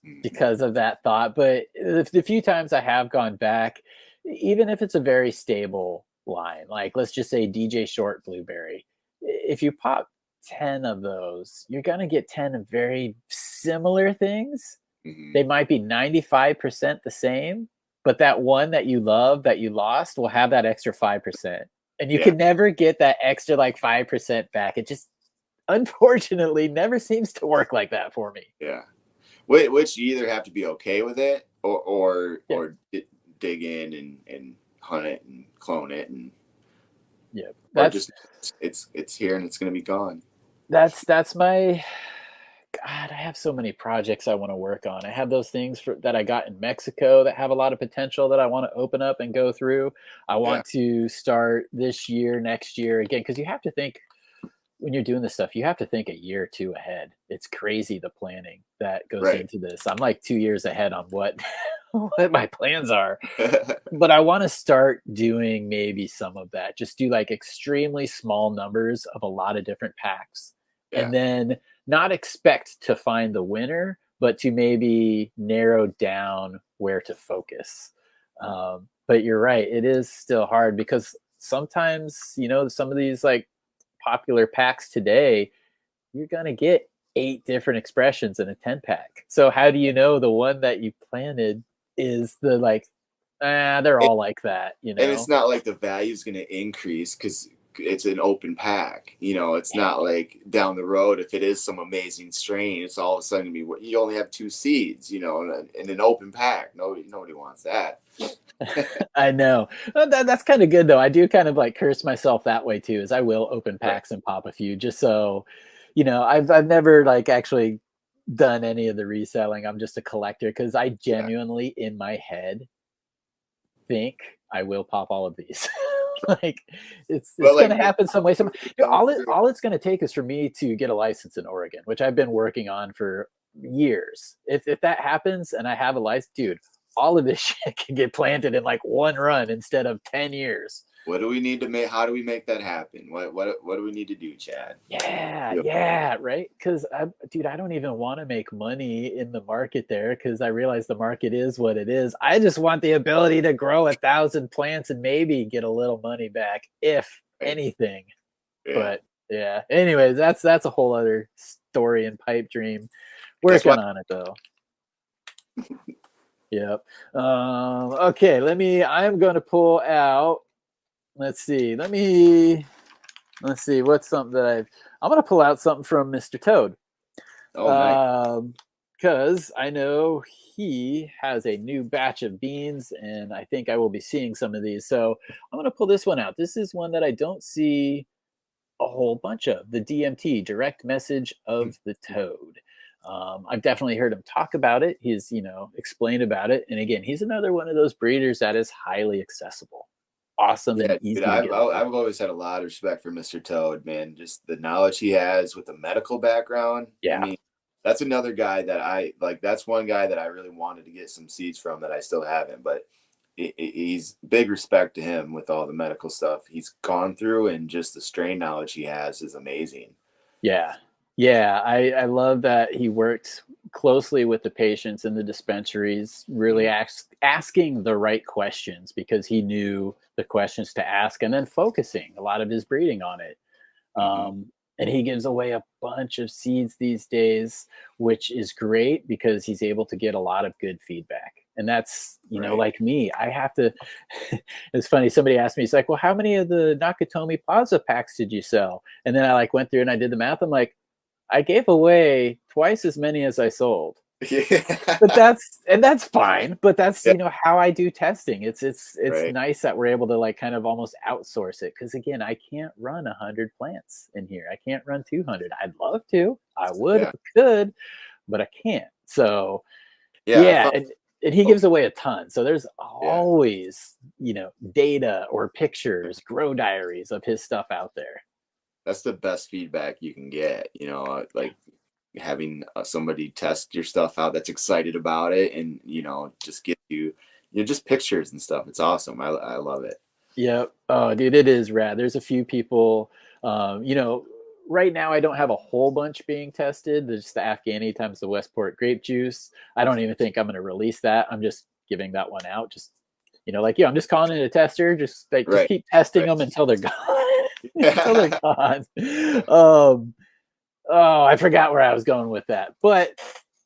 Mm-hmm. because of that thought. But the few times I have gone back, even if it's a very stable line, like let's just say DJ Short Blueberry, if you pop 10 of those, you're gonna get 10 of very similar things. Mm-hmm. They might be 95% the same, but that one that you love that you lost will have that extra 5%. And you Yeah, can never get that extra like 5% back. It just unfortunately never seems to work like that for me. yeah. Which you either have to be okay with it Yeah. or dig in and hunt it and clone it and Yeah. or just it's here and it's gonna be gone. That's my God, I have so many projects I want to work on. I have those things that I got in Mexico that have a lot of potential that I want to open up and go through. I Yeah, want to start this year, next year again, because you have to think when you're doing this stuff, you have to think a year or 2 ahead. It's crazy the planning that goes right. into this. I'm like 2 years ahead on what what my plans are. But I want to start doing maybe some of that. Just do like extremely small numbers of a lot of different packs. Yeah, And then not expect to find the winner, but to maybe narrow down where to focus. But you're right, it is still hard because sometimes, you know, some of these like popular packs today, you're going to get 8 different expressions in a 10 pack. So how do you know the one that you planted is the like, they're and, all like that, you and it's know? not like the value is gonna increase because it's an open pack. You know, it's not like down the road, if it is some amazing strain, it's all of a sudden be you only have 2 seeds, you know, in an open pack. Nobody wants that. I know. Well, that's kind of good though. I do kind of like curse myself that way too, is I will open packs and pop a few just so, you know, I've never like actually done any of the reselling. I'm just a collector because I genuinely in my head think I will pop all of these. Like it's going to happen some way. All it's going to take is for me to get a license in Oregon, which I've been working on for years. If that happens and I have a license, dude, all of this shit can get planted in like one run instead of 10 years. What do we need to make? How do we make that happen? What do we need to do, Chad? Yeah, right. Because dude, I don't even want to make money in the market there because I realize the market is what it is. I just want the ability to grow 1,000 plants and maybe get a little money back, if anything. Yeah. But yeah. Anyways, that's a whole other story and pipe dream. Working on it though. Yep. Okay, I'm going to pull out, let's see, what's something that I'm going to pull out something from Mr. Toad. Oh, because I know he has a new batch of beans and I think I will be seeing some of these. So I'm going to pull this one out. This is one that I don't see a whole bunch of, the DMT, Direct Message of the Toad. I've definitely heard him talk about it. He's, explained about it. And again, he's another one of those breeders that is highly accessible. Awesome and easy. I've always had a lot of respect for Mr. Toad, man. Just the knowledge he has with the medical background. Yeah. I mean, that's another guy that I like. That's one guy that I really wanted to get some seeds from that I still haven't, but he's big respect to him with all the medical stuff he's gone through, and just the strain knowledge he has is amazing. Yeah. Yeah, I love that he worked closely with the patients in the dispensaries, really asking the right questions because he knew the questions to ask, and then focusing a lot of his breeding on it. And he gives away a bunch of seeds these days, which is great because he's able to get a lot of good feedback. And that's, like me, I have to, it's funny. Somebody asked me, it's like, well, how many of the Nakatomi Plaza packs did you sell? And then I went through and I did the math. I'm like, I gave away twice as many as I sold. Yeah. But that's fine. But that's, how I do testing. It's nice that we're able to kind of almost outsource it. Cause again, I can't run 100 plants in here. I can't run 200. I'd love to, I would, if I could, but I can't. So and he gives away a ton. So there's always, data or pictures, grow diaries of his stuff out there. That's the best feedback you can get, like having somebody test your stuff out that's excited about it and, just give you, just pictures and stuff. It's awesome. I love it. Yep. Oh, dude, it is rad. There's a few people, right now I don't have a whole bunch being tested. There's the Afghani times the Westport grape juice. I don't even think I'm going to release that. I'm just giving that one out. Just, I'm just calling it a tester. Just keep testing them until they're gone. Until they're gone. I forgot where I was going with that, but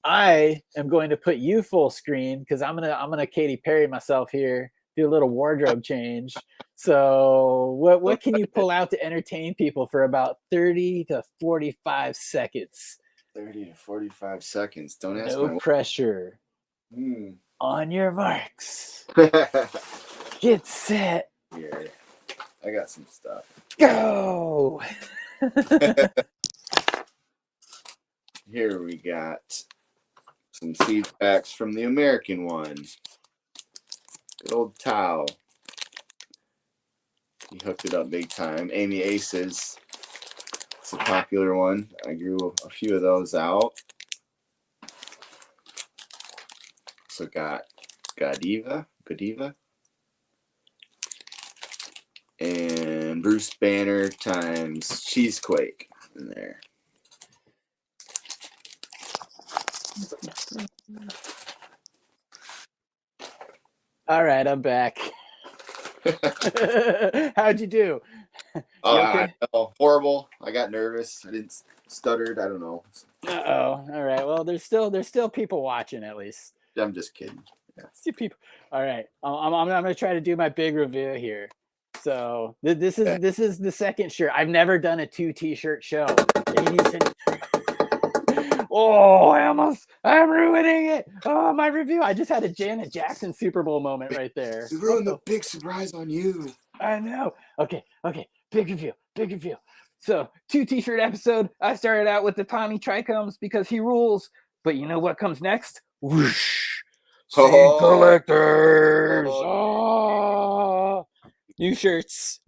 I am going to put you full screen because I'm gonna Katy Perry myself here, do a little wardrobe change. So what can you pull out to entertain people for about 30 to 45 seconds? 30 to 45 seconds. Don't ask. No pressure. On your marks. Get set. Here, I got some stuff. Go. Here we got some seed packs from the American one. Good old Tao. He hooked it up big time. Amy Aces. It's a popular one. I grew a few of those out. So got Godiva. And Bruce Banner times Cheesequake in there. All right, I'm back. How'd you do? Okay? Horrible. I got nervous. I didn't stuttered. I don't know. Uh-oh. All right. Well, there's still people watching at least. I'm just kidding. Yeah. See people. All right. I'm going to try to do my big review here. So this is the second shirt. I've never done a 2 t-shirt show. Oh, I'm ruining it. Oh, my review. I just had a Janet Jackson Super Bowl moment right there. We ruined the big surprise on you. I know. Okay. Big review. So 2 t-shirt episode. I started out with the Tommy Trichomes because he rules. But you know what comes next? Whoosh. Seed collectors. Oh. New shirts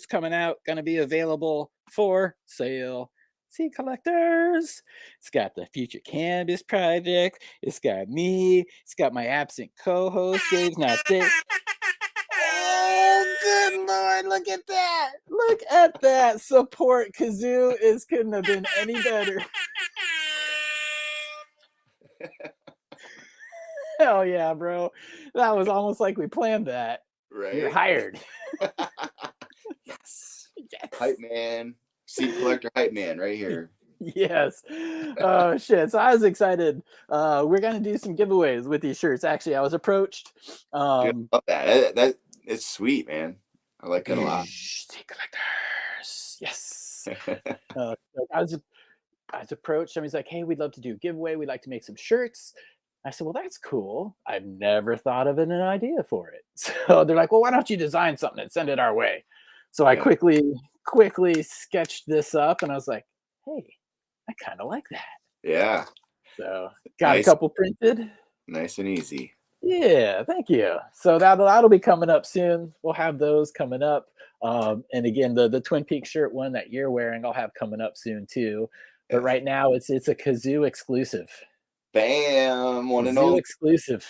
coming out. Gonna be available for sale. Seed collectors. It's got the Future Cannabis Project. It's got me. It's got my absent co-host. Dave's not there. Oh, good Lord. Look at that. Look at that. Support Kazoo couldn't have been any better. Hell yeah, bro. That was almost like we planned that. Right. You're hired. Yes. Hype man. Seed collector hype man right here. Yes. Oh shit. So I was excited. We're gonna do some giveaways with these shirts. Actually, I was approached. Dude, I love that. That it's sweet, man. I like it a lot. Seed collectors. Yes. I was approached. Somebody's like, "Hey, we'd love to do a giveaway. We'd like to make some shirts." I said, "Well, that's cool. I've never thought of an idea for it." So they're like, "Well, why don't you design something and send it our way?" So I quickly sketched this up, and I was like, "Hey, I kind of like that." Yeah. So got a couple printed. Nice and easy. Yeah, thank you. So that'll be coming up soon. We'll have those coming up. And again, the Twin Peaks shirt one that you're wearing, I'll have coming up soon too. But right now, it's a Kazoo exclusive. Bam! Want to Kazoo know? Exclusive.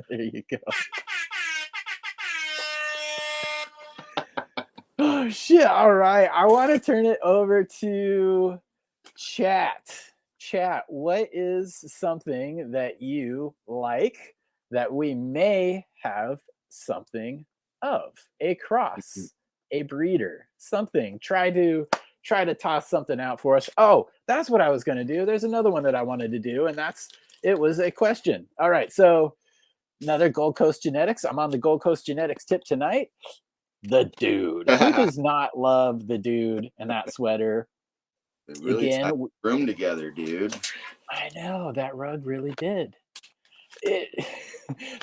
There you go. Oh shit! All right, I want to turn it over to chat. Chat, what is something that you like that we may have something of? A cross, a breeder, something. Try to toss something out for us. Oh, that's what I was going to do. There's another one that I wanted to do, and it was a question. All right, so another Gold Coast Genetics. I'm on the Gold Coast Genetics tip tonight. The dude. Who does not love the dude in that sweater? They really tied the room together, dude. I know, that rug really did.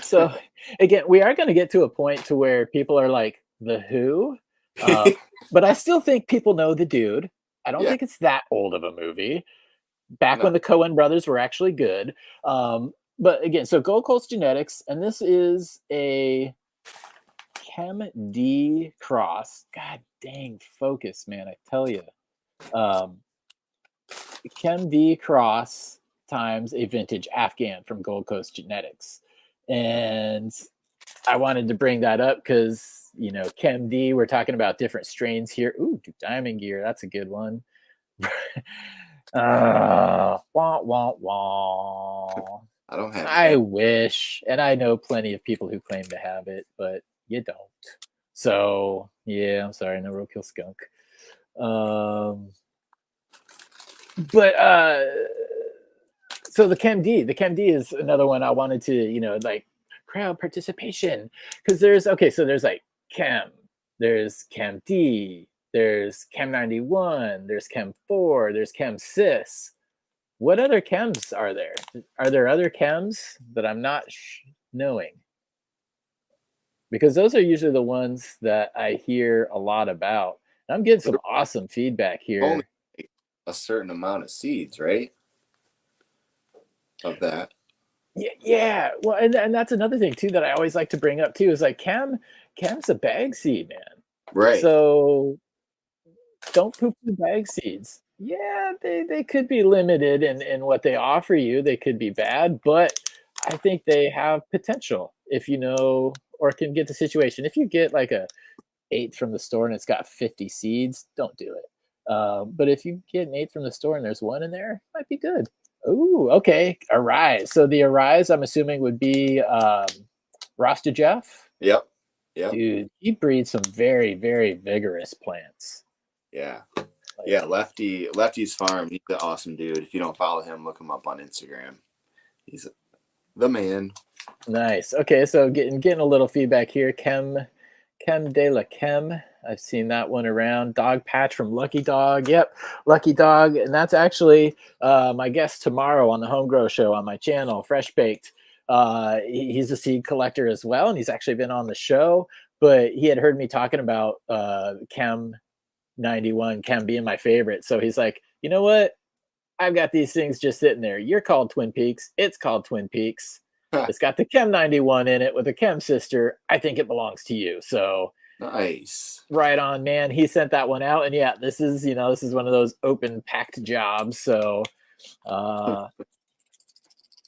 So again, we are going to get to a point to where people are like, the who? But I still think people know the dude. I don't think it's that old of a movie. Back when the Coen brothers were actually good. But again, so Gold Coast Genetics, and this is a Chem D cross. God dang, focus, man, I tell you. Chem D cross times a vintage Afghan from Gold Coast Genetics. And I wanted to bring that up because, Chem D, we're talking about different strains here. Ooh, Diamond Gear, that's a good one. Wah, wah, wah. I don't have it. I wish, and I know plenty of people who claim to have it, but you don't. So, yeah, I'm sorry, no roadkill skunk. So the Chem D is another one I wanted to, like crowd participation, because there's like Chem, there's Chem D, there's Chem 91, there's Chem 4, there's Chem Cis. What other chems are there? Are there other chems that I'm not knowing? Because those are usually the ones that I hear a lot about. I'm getting some awesome feedback here. Only a certain amount of seeds, right? Of that. Yeah. Well, and that's another thing too that I always like to bring up too is like chem's a bag seed, man. Right. So don't poop the bag seeds. Yeah, they could be limited in what they offer you. They could be bad, but I think they have potential if you know or can get the situation. If you get like a 8 from the store and it's got 50 seeds, don't do it. But if you get an 8 from the store and there's 1 in there, it might be good. Ooh, okay. Arise. So the Arise, I'm assuming, would be Rasta Jeff. Yep. Dude, he breeds some very, very vigorous plants. Yeah. Yeah, Lefty's Farm. He's an awesome dude. If you don't follow him, look him up on Instagram. He's the man. Nice. Okay, so getting a little feedback here. Chem de la Chem. I've seen that one around. Dog Patch from Lucky Dog. Yep, Lucky Dog. And that's actually my guest tomorrow on the Home Grow Show on my channel, Fresh Baked. He's a seed collector as well, and he's actually been on the show. But he had heard me talking about Chem 91, Chem being my favorite. So he's like, you know what? I've got these things just sitting there. You're called Twin Peaks. It's called Twin Peaks. It's got the Chem 91 in it with a Chem sister. I think it belongs to you. So nice. Right on, man. He sent that one out. And yeah, this is one of those open packed jobs. So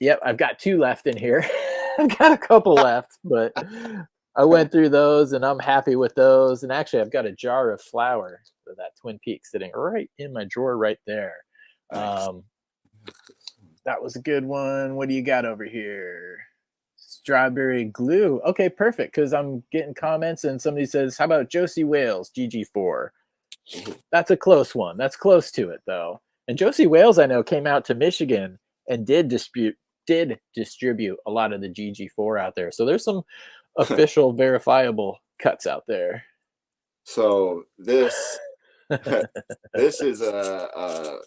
yep, I've got 2 left in here. I've got a couple left, but I went through those and I'm happy with those. And actually I've got a jar of flour for that Twin Peaks sitting right in my drawer right there. Nice. That was a good one. What do you got over here? Strawberry glue. Okay, perfect. Because I'm getting comments and somebody says, how about Josie Wales, GG4? That's a close one. That's close to it, though. And Josie Wales, I know, came out to Michigan and did distribute a lot of the GG4 out there. So there's some official verifiable cuts out there. So this is a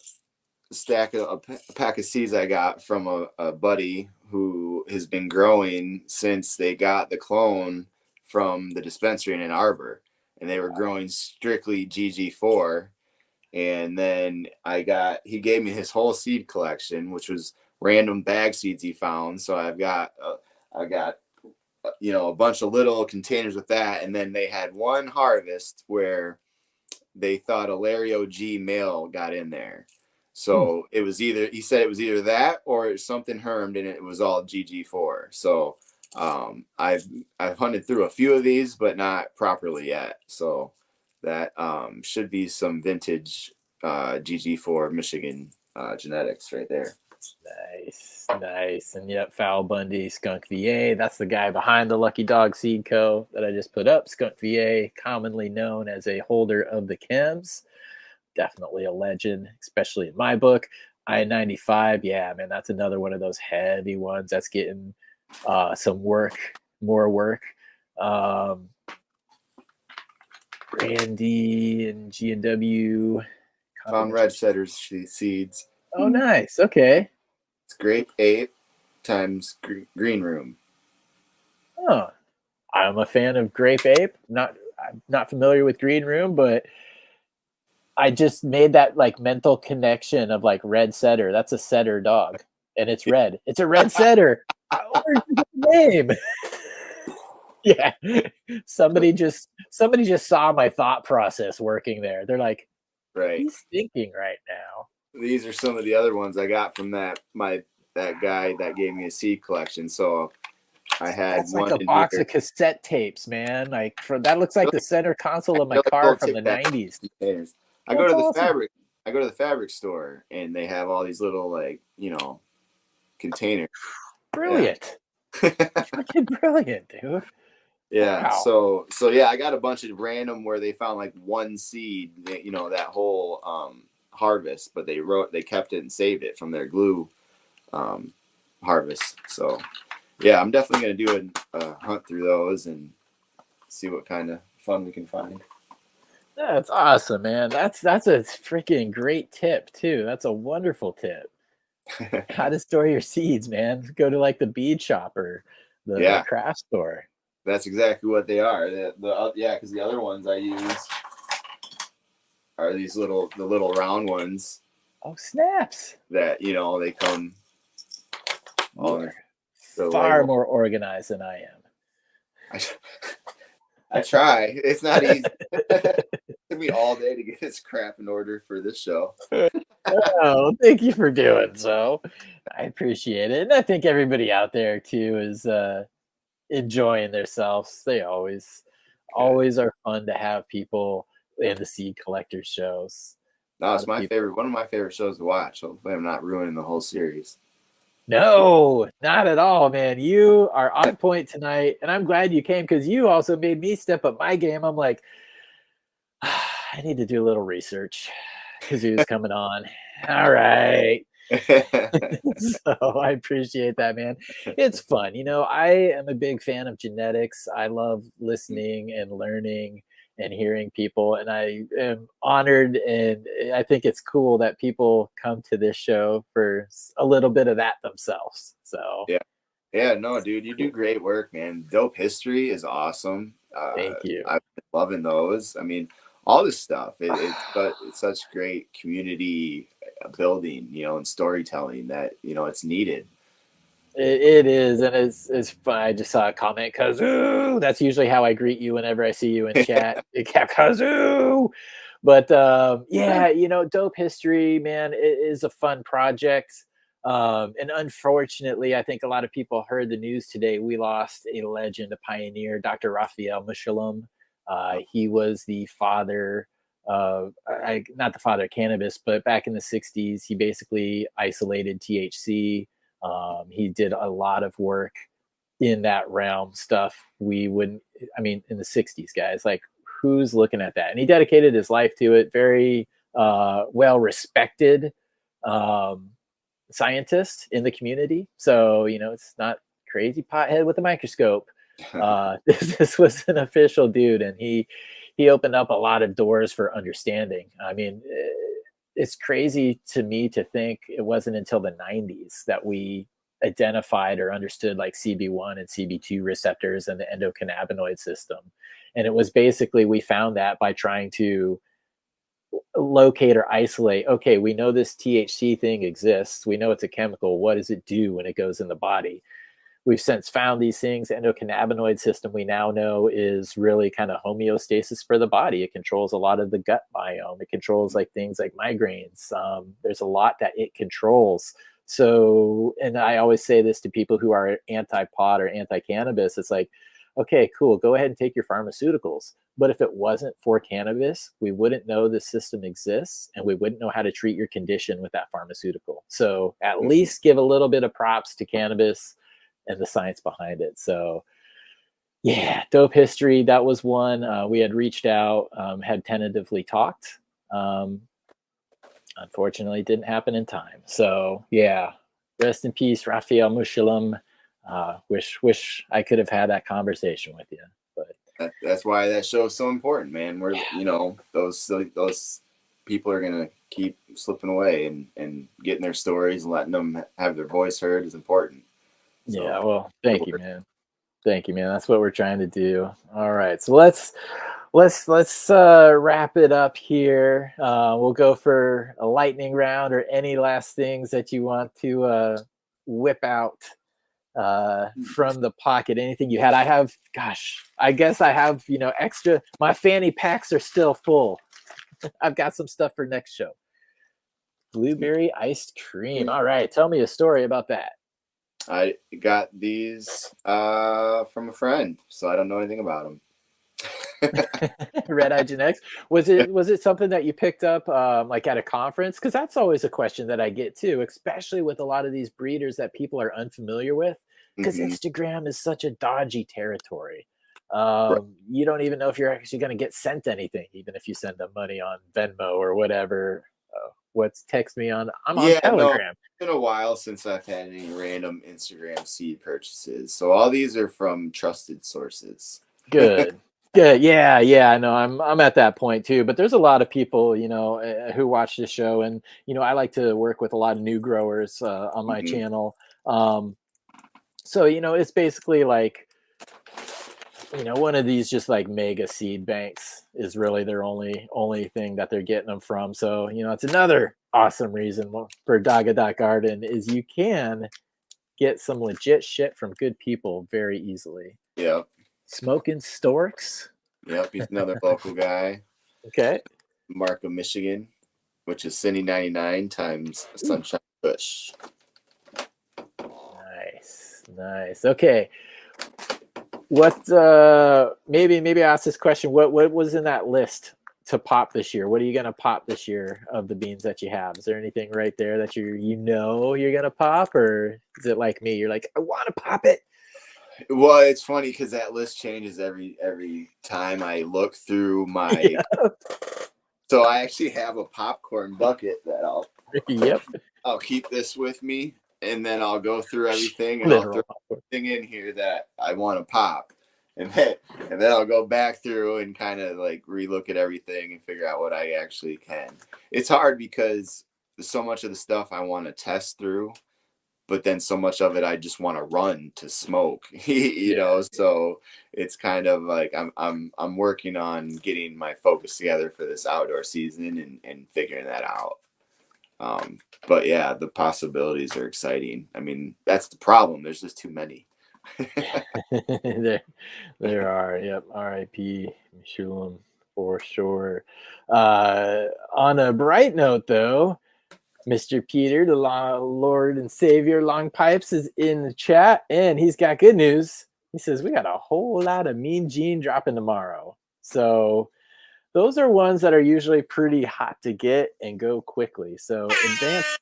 pack of seeds I got from a buddy who has been growing since they got the clone from the dispensary in Ann Arbor, and they were growing strictly GG4. And then he gave me his whole seed collection, which was random bag seeds he found. So I got a bunch of little containers with that, and then they had one harvest where they thought a Larry OG male got in there. So it was he said it was either that or something hermed and it was all GG4. So I've hunted through a few of these, but not properly yet. So that should be some vintage GG4 Michigan genetics right there. Nice. And yep, Foul Bundy, Skunk VA. That's the guy behind the Lucky Dog Seed Co. that I just put up. Skunk VA, commonly known as a holder of the chems. Definitely a legend, especially in my book. I-95, yeah, man, that's another one of those heavy ones that's getting more work. Brandy and G&W. Found Red Setter's seeds. Oh, nice. Okay. It's Grape Ape times Green Room. Oh, I'm a fan of Grape Ape. I'm not familiar with Green Room, but I just made that like mental connection of like Red Setter. That's a setter dog, and it's red. It's a red setter. Where's the name? Yeah, somebody just saw my thought process working there. They're like, right, he's thinking right now. These are some of the other ones I got from that guy that gave me a seed collection. So I had that's one like a box of cassette tapes, man. Like that looks like the center console of my car from the 90s. I go to the fabric store and they have all these little containers. Brilliant. Yeah. Fucking brilliant, dude. Yeah. Wow. So yeah, I got a bunch of random where they found like one seed, that whole harvest, but they kept it and saved it from their glue harvest. So yeah, I'm definitely going to do a hunt through those and see what kind of fun we can find. That's awesome, man. That's a freaking great tip too. That's a wonderful tip. How to store your seeds, man. Go to like the bead shop or the craft store. That's exactly what they are. Because the other ones I use are these the little round ones. Oh, snaps! That they come. Far more organized than I am. I try. It's not easy. It took me all day to get this crap in order for this show. Oh, thank you for doing so. I appreciate it. And I think everybody out there too is enjoying themselves. They always are fun to have people in the seed collector shows. No, it's my favorite. One of my favorite shows to watch. Hopefully I'm not ruining the whole series. No, not at all, man. You are on point tonight, and I'm glad you came because you also made me step up my game. I'm like, I need to do a little research. Kazoo's coming on. All right. So I appreciate that, man. It's fun. I am a big fan of genetics. I love listening and learning and hearing people. And I am honored, and I think it's cool that people come to this show for a little bit of that themselves. So Yeah. Yeah, no, dude, you do great work, man. Dope history is awesome. thank you. I've been loving those. I mean, all this stuff. It's such great community building, and storytelling that it's needed. It is, and it's fun. I just saw a comment, Kazoo. That's usually how I greet you whenever I see you in chat. Kazoo. But yeah, dope history, man. It is a fun project. And unfortunately, I think a lot of people heard the news today. We lost a legend, a pioneer, Dr. Raphael Mechoulam. He was the father of, not the father of cannabis, but back in the 60s, he basically isolated THC. He did a lot of work in that realm, stuff we wouldn't, in the 60s, guys, like, who's looking at that? And he dedicated his life to it. Very well respected scientist in the community. So, it's not crazy pothead with a microscope. This was an official dude, and he opened up a lot of doors for understanding. It's crazy to me to think it wasn't until the 90s that we identified or understood like CB1 and CB2 receptors and the endocannabinoid system. And it was basically, we found that by trying to locate or isolate, okay, we know this THC thing exists. We know it's a chemical. What does it do when it goes in the body? We've since found these things. Endocannabinoid system, we now know, is really kind of homeostasis for the body. It controls a lot of the gut biome. It controls like things like migraines. There's a lot that it controls. So, and I always say this to people who are anti-pot or anti-cannabis. It's like, okay, cool, go ahead and take your pharmaceuticals. But if it wasn't for cannabis, we wouldn't know the system exists, and we wouldn't know how to treat your condition with that pharmaceutical. So at least give a little bit of props to cannabis and the science behind it. So yeah, dope history. That was one. We had reached out, had tentatively talked. Unfortunately, it didn't happen in time. So yeah, rest in peace, Raphael Mechoulam. Wish I could have had that conversation with you. But that's why that show is so important, man. We're those people are gonna keep slipping away, and getting their stories and letting them have their voice heard is important. So, yeah, well, thank you, man. Thank you, man. That's what we're trying to do. All right, so let's wrap it up here. We'll go for a lightning round, or any last things that you want to whip out from the pocket. Anything you had? I guess I have extra. My fanny packs are still full. I've got some stuff for next show. Blueberry iced cream. All right, tell me a story about that. I got these from a friend, so I don't know anything about them. Red Eye Genetics. Was it something that you picked up like at a conference? Because that's always a question that I get too, especially with a lot of these breeders that people are unfamiliar with. Because Instagram is such a dodgy territory. Right. You don't even know if you're actually going to get sent anything, even if you send them money on Venmo or whatever. Text me on. I'm on Telegram. No, it's been a while since I've had any random Instagram seed purchases. So all these are from trusted sources. Good. Good. Yeah. I know. I'm at that point too. But there's a lot of people, who watch this show, and I like to work with a lot of new growers on my channel. So it's basically like, one of these just like mega seed banks is really their only thing that they're getting them from. So, it's another awesome reason for Daga Garden is you can get some legit shit from good people very easily. Yep. Smoking Storks. Yep. He's another local guy. Okay. Markham, Michigan, which is Cindy 99 times Sunshine Kush. Nice. Okay. What maybe I ask this question. What was in that list to pop this year? What are you gonna pop this year of the beans that you have? Is there anything right there that you're gonna pop, or is it like me? You're like, I want to pop it. Well, it's funny because that list changes every time I look through my. So I actually have a popcorn bucket that I'll. Yep. I'll keep this with me, and then I'll go through everything, and I'll Literal. throw everything in here that I want to pop, and then I'll go back through and kind of like relook at everything and figure out what I actually can. It's hard because so much of the stuff I want to test through, but then so much of it I just want to run to smoke, you know. So it's kind of like I'm working on getting my focus together for this outdoor season and figuring that out. But yeah, the possibilities are exciting. I mean, that's the problem. There's just too many. there are. Yep. R.I.P. Shulam for sure. On a bright note, though, Mr. Peter, the Lord and Savior Long Pipes, is in the chat, and he's got good news. He says we got a whole lot of Mean Gene dropping tomorrow. So those are ones that are usually pretty hot to get and go quickly. So advance.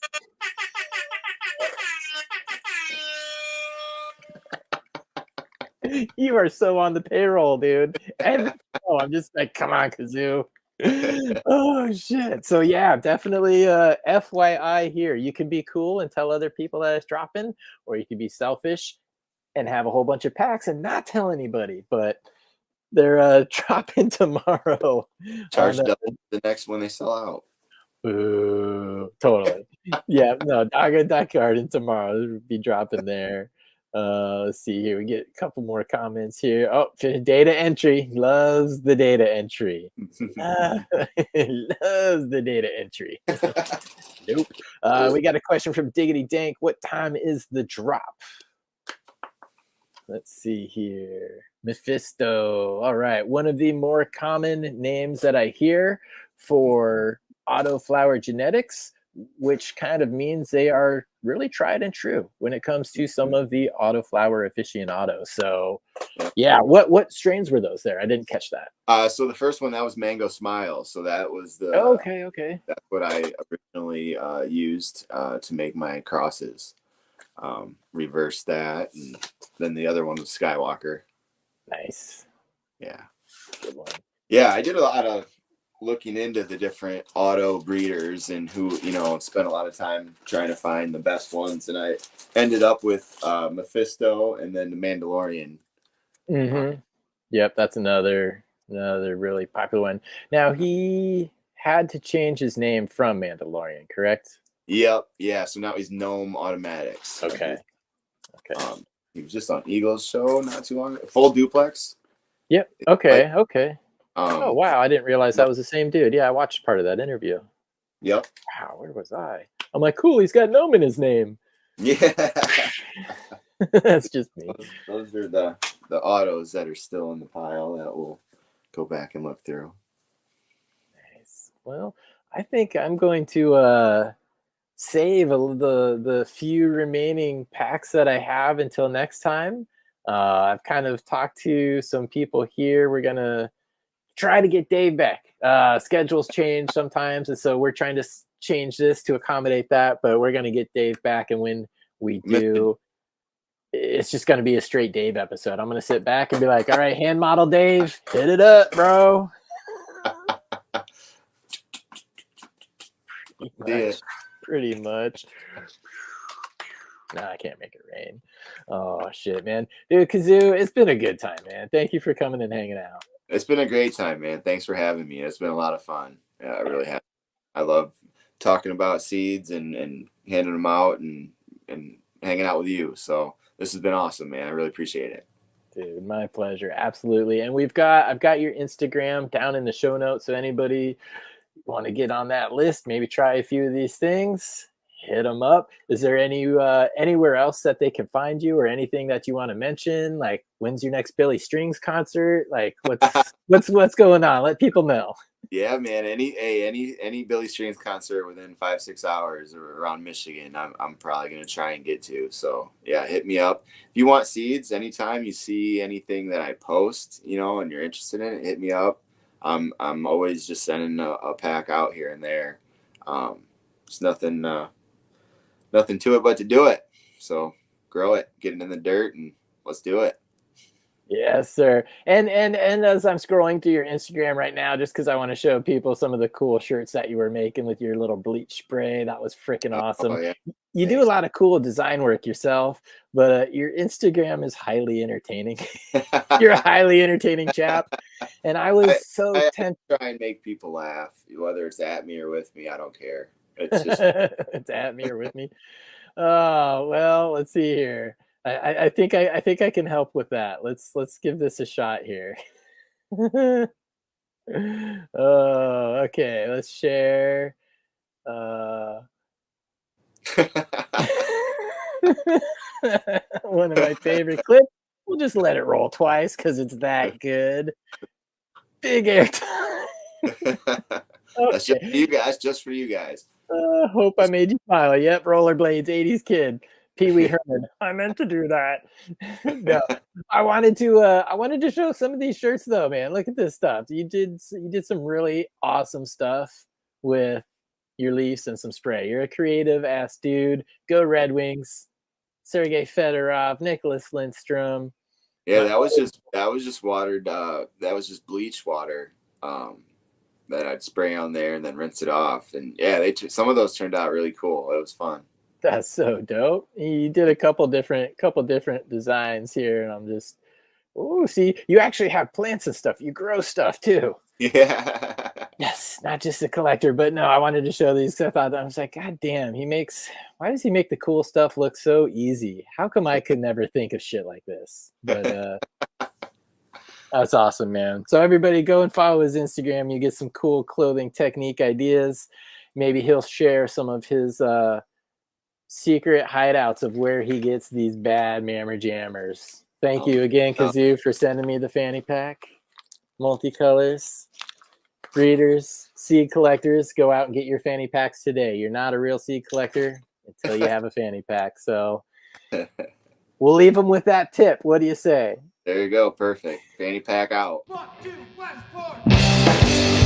You are so on the payroll, dude. I'm just like, come on, Kazoo. Oh shit. So yeah, definitely FYI here. You can be cool and tell other people that it's dropping, or you can be selfish and have a whole bunch of packs and not tell anybody. But they're dropping tomorrow. Charge double the next when they sell out. Ooh, totally. Yeah, no, Dog Garden tomorrow. It'll be dropping there. Let's see here. We get a couple more comments here. Oh, data entry. Loves the data entry. Loves the data entry. Nope. We got a question from Diggity Dank. What time is the drop? Let's see here. Mephisto. All right. One of the more common names that I hear for Autoflower Genetics, which kind of means they are really tried and true when it comes to some of the autoflower aficionados. So yeah, what strains were those there? I didn't catch that. So the first one, that was Mango Smile. So that was the okay. That's what I originally used to make my crosses. Reverse that, and then the other one was Skywalker. Nice. Yeah. Good one. Yeah, I did a lot of looking into the different auto breeders and who, spent a lot of time trying to find the best ones, and I ended up with Mephisto and then the Mandalorian. Yep, that's another really popular one. Now, he had to change his name from Mandalorian, correct? Yep. Yeah. So now he's Gnome Automatics. Okay. He was just on Eagle's show not too long ago. Full Duplex. Yep. Okay. Oh wow, I didn't realize that was the same dude. Yeah, I watched part of that interview. Yep. Wow, where was I? I'm like, cool. He's got Gnome in his name. Yeah. That's just me. Those are the autos that are still in the pile that we'll go back and look through. Nice. Well, I think I'm going to save the few remaining packs that I have until next time. I've kind of talked to some people here. We're gonna try to get Dave back. Schedules change sometimes, and so we're trying to change this to accommodate that. But we're gonna get Dave back, and when we do, it's just gonna be a straight Dave episode. I'm gonna sit back and be like, "All right, hand model Dave, hit it up, bro." Pretty much. No, I can't make it rain. Oh shit, man. Dude, Kazoo, it's been a good time, man. Thank you for coming and hanging out. It's been a great time, man. Thanks for having me. It's been a lot of fun. Yeah, I really have. I love talking about seeds and handing them out and hanging out with you. So this has been awesome, man. I really appreciate it. Dude, my pleasure. Absolutely. And I've got your Instagram down in the show notes. So anybody want to get on that list, maybe try a few of these things, hit them up. Is there anywhere else that they can find you, or anything that you want to mention? Like, when's your next Billy Strings concert? Like, what's going on? Let people know. Yeah, man. Any Billy Strings concert within 5-6 hours or around Michigan, I'm probably gonna try and get to. So yeah, hit me up if you want seeds. Anytime you see anything that I post, and you're interested in it, hit me up. I'm always just sending a pack out here and there. There's nothing to it but to do it. So grow it, get it in the dirt, and let's do it. Yes, sir. And as I'm scrolling through your Instagram right now, just because I want to show people some of the cool shirts that you were making with your little bleach spray, that was freaking Oh awesome. yeah, You do a thanks. lot of cool design work yourself, but your Instagram is highly entertaining. You're a highly entertaining chap, and I I, was so I tempted. try and make people laugh, whether it's at me or with me. I don't care. It's just It's at me or with me. Oh well, let's see here. I think I think I can help with that. Let's give this a shot here. Oh, okay. Let's share. Uh, one of my favorite clips. We'll just let it roll twice because it's that good. Big airtime. that's just for Okay. you guys. Just for you guys. Hope I made you smile. Yep, rollerblades, 80s kid. Pee Wee Herman. I meant to do that. No, I wanted to show some of these shirts though, man. Look at this stuff. You did some really awesome stuff with your leaves and some spray. You're a creative ass dude. Go Red Wings. Sergei Fedorov, Nicholas Lindstrom. Yeah, My that was just watered. That was just bleach water. That I'd spray on there and then rinse it off. And yeah, some of those turned out really cool. It was fun. That's so dope. You did a couple different designs here, and I'm just, oh, see, you actually have plants and stuff. You grow stuff too. Yeah. Yes, not just a collector, but no, I wanted to show these. I thought I was like, God damn, why does he make the cool stuff look so easy? How come I could never think of shit like this? But that's awesome, man. So everybody go and follow his Instagram. You get some cool clothing technique ideas. Maybe he'll share some of his secret hideouts of where he gets these bad mammer jammers. Thank you again, Kazoo, for sending me the fanny pack. Multicolors. Breeders, seed collectors, go out and get your fanny packs today. You're not a real seed collector until you have a fanny pack. So we'll leave them with that tip. What do you say? There you go. Perfect. Fanny pack out. Fuck you, Westport!